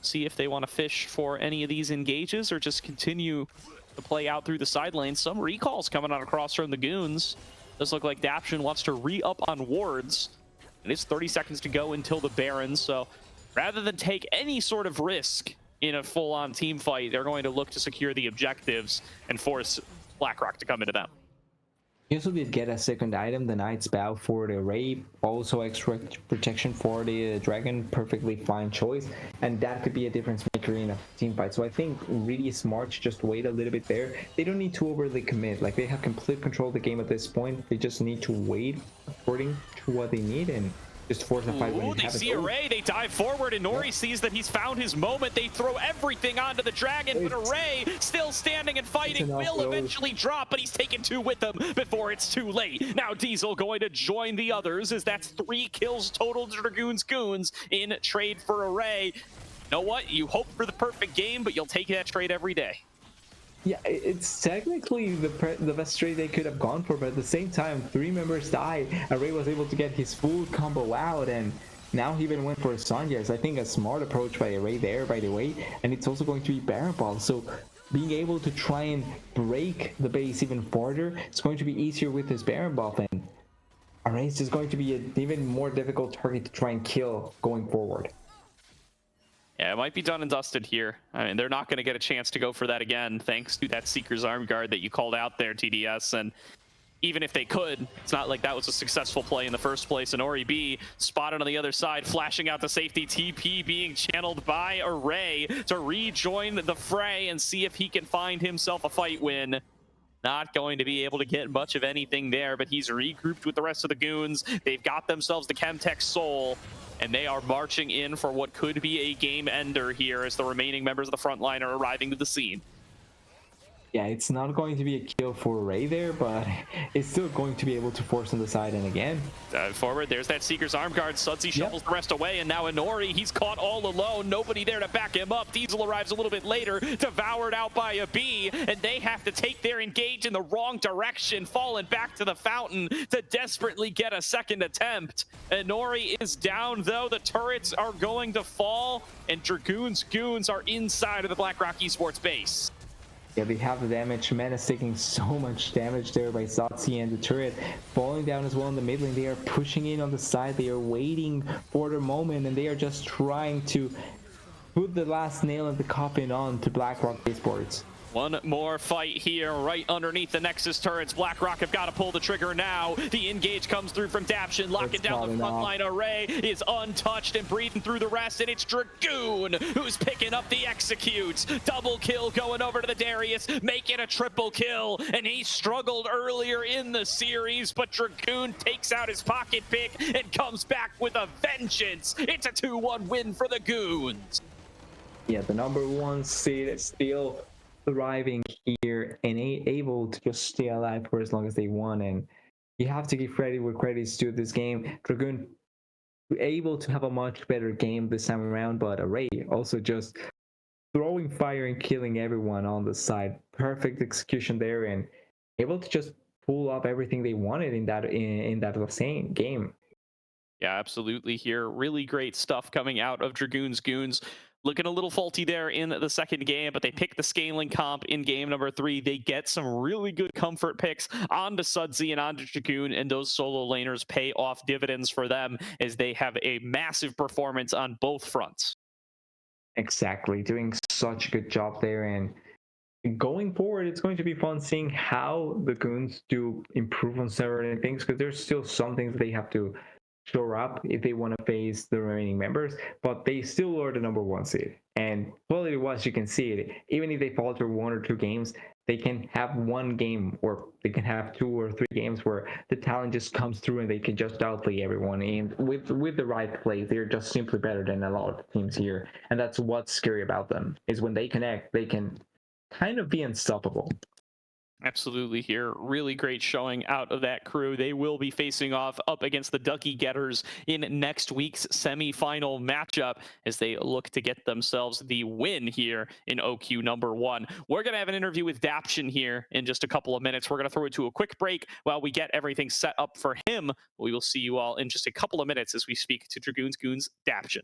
See if they want to fish for any of these engages or just continue to play out through the side lane. Some recalls coming out across from the Goons. Does look like Daption wants to re-up on wards. And it's 30 seconds to go until the Baron. So rather than take any sort of risk in a full-on team fight, they're going to look to secure the objectives and force BlackRock to come into them. You also did get a second item, the Knight's Bow for the Ray, also extra protection for the Dragon, perfectly fine choice, and that could be a difference maker in a team fight. So I think really smart to just wait a little bit there. They don't need to overly commit, like they have complete control of the game at this point. They just need to wait according to what they need and just force a fight when it happens. They see Array, they dive forward, and Nori sees that he's found his moment. They throw everything onto the Dragon, but Array, still standing and fighting, will eventually drop, but he's taken 2 with him before it's too late. Now Diesel going to join the others, as that's 3 kills total to Dragoon's Goons in trade for Array. You know what? You hope for the perfect game, but you'll take that trade every day. Yeah, it's technically the best trade they could have gone for, but at the same time, 3 members died. Array was able to get his full combo out, and now he even went for Sanya's. I think a smart approach by Array there, by the way, and it's also going to be Baron Ball. So being able to try and break the base even further, it's going to be easier with his Baron buff, and Array is just going to be an even more difficult target to try and kill going forward. Yeah, it might be done and dusted here. I mean, they're not going to get a chance to go for that again, thanks to that Seeker's Arm Guard that you called out there, TDS. And even if they could, it's not like that was a successful play in the first place. And Ori B spotted on the other side, flashing out the safety. TP being channeled by Array to rejoin the fray and see if he can find himself a fight win. Not going to be able to get much of anything there, but he's regrouped with the rest of the Goons. They've got themselves the Chemtech Soul. and they are marching in for what could be a game ender here as the remaining members of the front line are arriving to the scene. Yeah, it's not going to be a kill for Ray there, but it's still going to be able to force on the side. And again, forward, there's that Seeker's arm guard. Sudsy shovels the rest away, and now Inori, he's caught all alone. Nobody there to back him up. Diesel arrives a little bit later, devoured out by a bee, and they have to take their engage in the wrong direction, falling back to the fountain to desperately get a second attempt. Inori is down, though. The turrets are going to fall, and Dragoon's Goons are inside of the BlackRock Esports base. Yeah, they have the damage. Menace taking so much damage there by Zotzi, and the turret falling down as well in the mid lane. They are pushing in on the side. They are waiting for the moment, and they are just trying to put the last nail in the coffin on to BlackRock Esports. One more fight here right underneath the Nexus turrets. BlackRock have got to pull the trigger now. The engage comes through from Daption, locking down the front line. Array is untouched and breathing through the rest, and it's Dragoon who's picking up the executes. Double kill going over to the Darius, making a triple kill, and he struggled earlier in the series, but Dragoon takes out his pocket pick and comes back with a vengeance. It's a 2-1 win for the Goons. Yeah, the #1 seed is still thriving here and able to just stay alive for as long as they want. And you have to give credit where credit is due this game. Dragoon able to have a much better game this time around, but Array also just throwing fire and killing everyone on the side. Perfect execution there, and able to just pull up everything they wanted in that same game. Yeah, absolutely here. Really great stuff coming out of Dragoon's Goons. Looking a little faulty there in the second game, but they pick the scaling comp in game number 3. They get some really good comfort picks onto Sudsy and onto Dragoon, and those solo laners pay off dividends for them as they have a massive performance on both fronts. Exactly, doing such a good job there. And going forward, it's going to be fun seeing how the Goons do improve on several things, because there's still some things they have to shore up if they want to face the remaining members, but they still are the #1 seed. And quality wise, you can see it. Even if they falter 1 or 2 games, they can have 1 game, or they can have 2 or 3 games where the talent just comes through and they can just outplay everyone. And with the right play, they're just simply better than a lot of teams here. And that's what's scary about them, is when they connect, they can kind of be unstoppable. Absolutely here. Really great showing out of that crew. They will be facing off up against the Ducky Getters in next week's semifinal matchup as they look to get themselves the win here in OQ1. We're going to have an interview with Daption here in just a couple of minutes. We're going to throw it to a quick break while we get everything set up for him. We will see you all in just a couple of minutes as we speak to Dragoon's Goons Daption.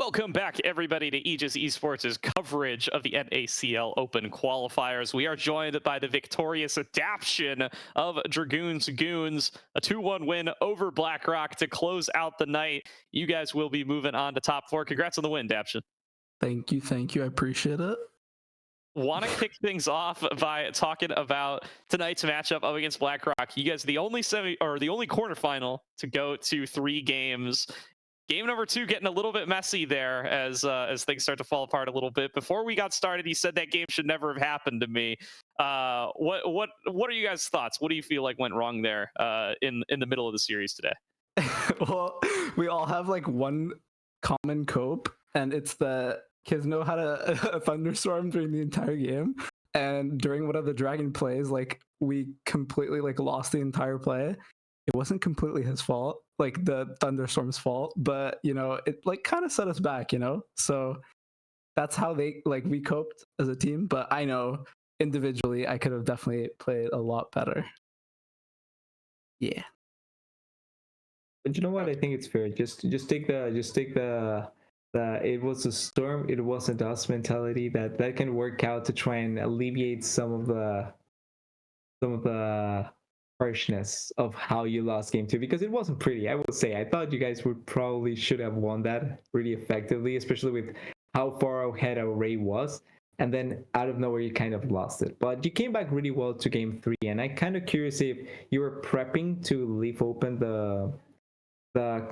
Welcome back, everybody, to Aegis Esports' coverage of the NACL Open qualifiers. We are joined by the victorious adaption of Dragoon's Goons, a 2-1 win over BlackRock to close out the night. You guys will be moving on to top 4. Congrats on the win, Adaption. Thank you. I appreciate it. Want to kick things off by talking about tonight's matchup up against BlackRock. You guys are the only quarterfinal to go to 3 games. Game number 2 getting a little bit messy there as things start to fall apart a little bit. Before we got started, he said that game should never have happened to me. What are you guys' thoughts? What do you feel like went wrong there in the middle of the series today? Well, we all have like one common cope, and it's that Kizno had a thunderstorm during the entire game, and during one of the Dragon plays, like we completely like lost the entire play. It wasn't completely his fault, like the thunderstorm's fault, but you know, it like kind of set us back, you know? So that's how we coped as a team, but I know individually I could have definitely played a lot better. Yeah. But you know what? I think it's fair. Just take the it was a storm, it wasn't us mentality that can work out to try and alleviate some of the harshness of how you lost game 2, because it wasn't pretty. I will say I thought you guys should have won that really effectively, especially with how far ahead our Ray was, and then out of nowhere you kind of lost it. But you came back really well to game 3, and I'm kind of curious if you were prepping to leave open the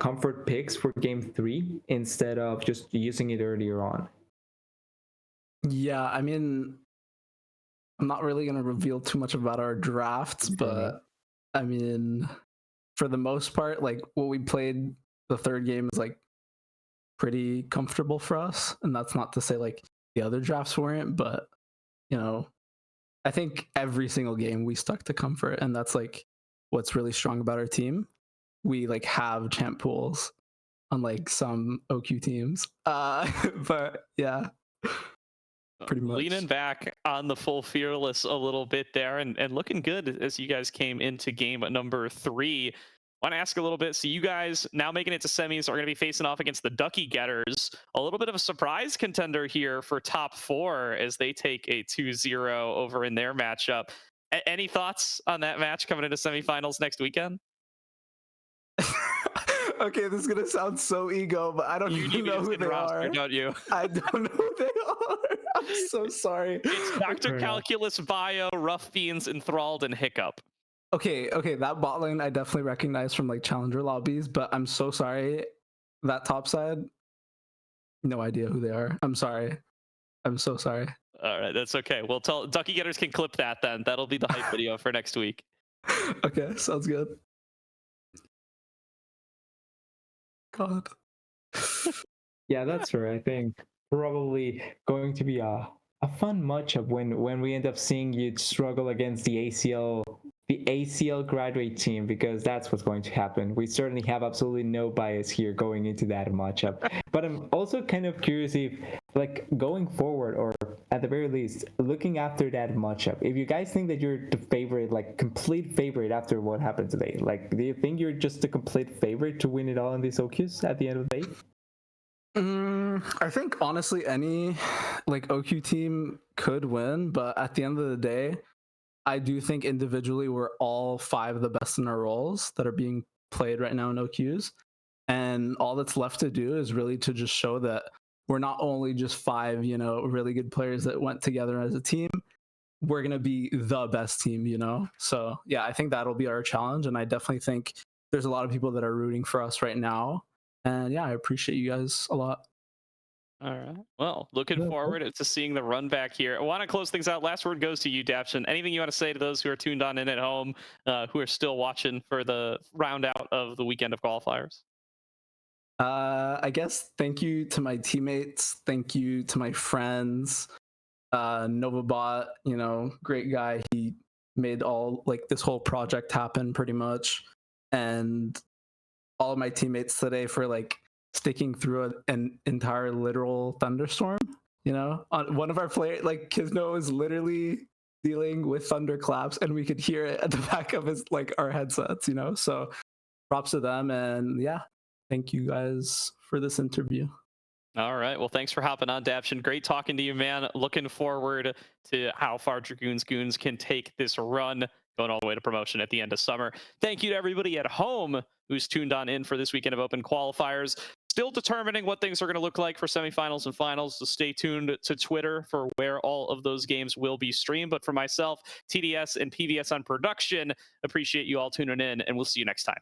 comfort picks for game 3 instead of just using it earlier on. Yeah, I mean, I'm not really going to reveal too much about our drafts, but I mean, for the most part, like what we played the 3rd game is like pretty comfortable for us. And that's not to say like the other drafts weren't, but you know, I think every single game we stuck to comfort, and that's like what's really strong about our team. We like have champ pools, unlike some OQ teams. But yeah. Pretty much. Leaning back on the full fearless a little bit there, and looking good as you guys came into game number 3. Want to ask a little bit, so you guys now making it to semis are going to be facing off against the Ducky Getters, a little bit of a surprise contender here for top 4 as they take a 2-0 over in their matchup. Any thoughts on that match coming into semifinals next weekend? Okay, this is gonna sound so ego, but I don't even know who they are. Don't you? I don't know who they are. I'm so sorry. It's Dr. Calculus, Bio, Rough Beans, Enthralled, and Hiccup. Okay, that bot lane I definitely recognize from like challenger lobbies, but I'm so sorry. That top side, no idea who they are. I'm sorry. I'm so sorry. All right, that's okay. Well, Ducky Getters can clip that then. That'll be the hype video for next week. Okay, sounds good. God. Yeah, that's fair. I think probably going to be a fun matchup when we end up seeing you struggle against the ACL graduate team, because that's what's going to happen. We certainly have absolutely no bias here going into that matchup. But I'm also kind of curious if, like, going forward, or at the very least, looking after that matchup, if you guys think that you're the favorite, like complete favorite after what happened today, like, do you think you're just the complete favorite to win it all in these OQs at the end of the day? I think honestly any like OQ team could win, but at the end of the day, I do think individually we're all 5 of the best in our roles that are being played right now in OQs. And all that's left to do is really to just show that we're not only just 5, you know, really good players that went together as a team. We're going to be the best team, you know? So yeah, I think that'll be our challenge. And I definitely think there's a lot of people that are rooting for us right now. And yeah, I appreciate you guys a lot. All right. Well, looking forward to seeing the run back here. I want to close things out. Last word goes to you, Daption. Anything you want to say to those who are tuned on in at home, who are still watching for the round out of the weekend of qualifiers? I guess thank you to my teammates. Thank you to my friends. Novabot, you know, great guy. He made all like this whole project happen pretty much. And all of my teammates today for like sticking through an entire literal thunderstorm. You know, on one of our players, like Kizno was literally dealing with thunderclaps, and we could hear it at the back of his like our headsets. You know, so props to them, and yeah, thank you guys for this interview. All right. Well, thanks for hopping on, Davshin. Great talking to you, man. Looking forward to how far Dragoon's Goons can take this run, going all the way to promotion at the end of summer. Thank you to everybody at home who's tuned on in for this weekend of open qualifiers. Still determining what things are going to look like for semifinals and finals, so stay tuned to Twitter for where all of those games will be streamed. But for myself, TDS and PVS on production, appreciate you all tuning in, and we'll see you next time.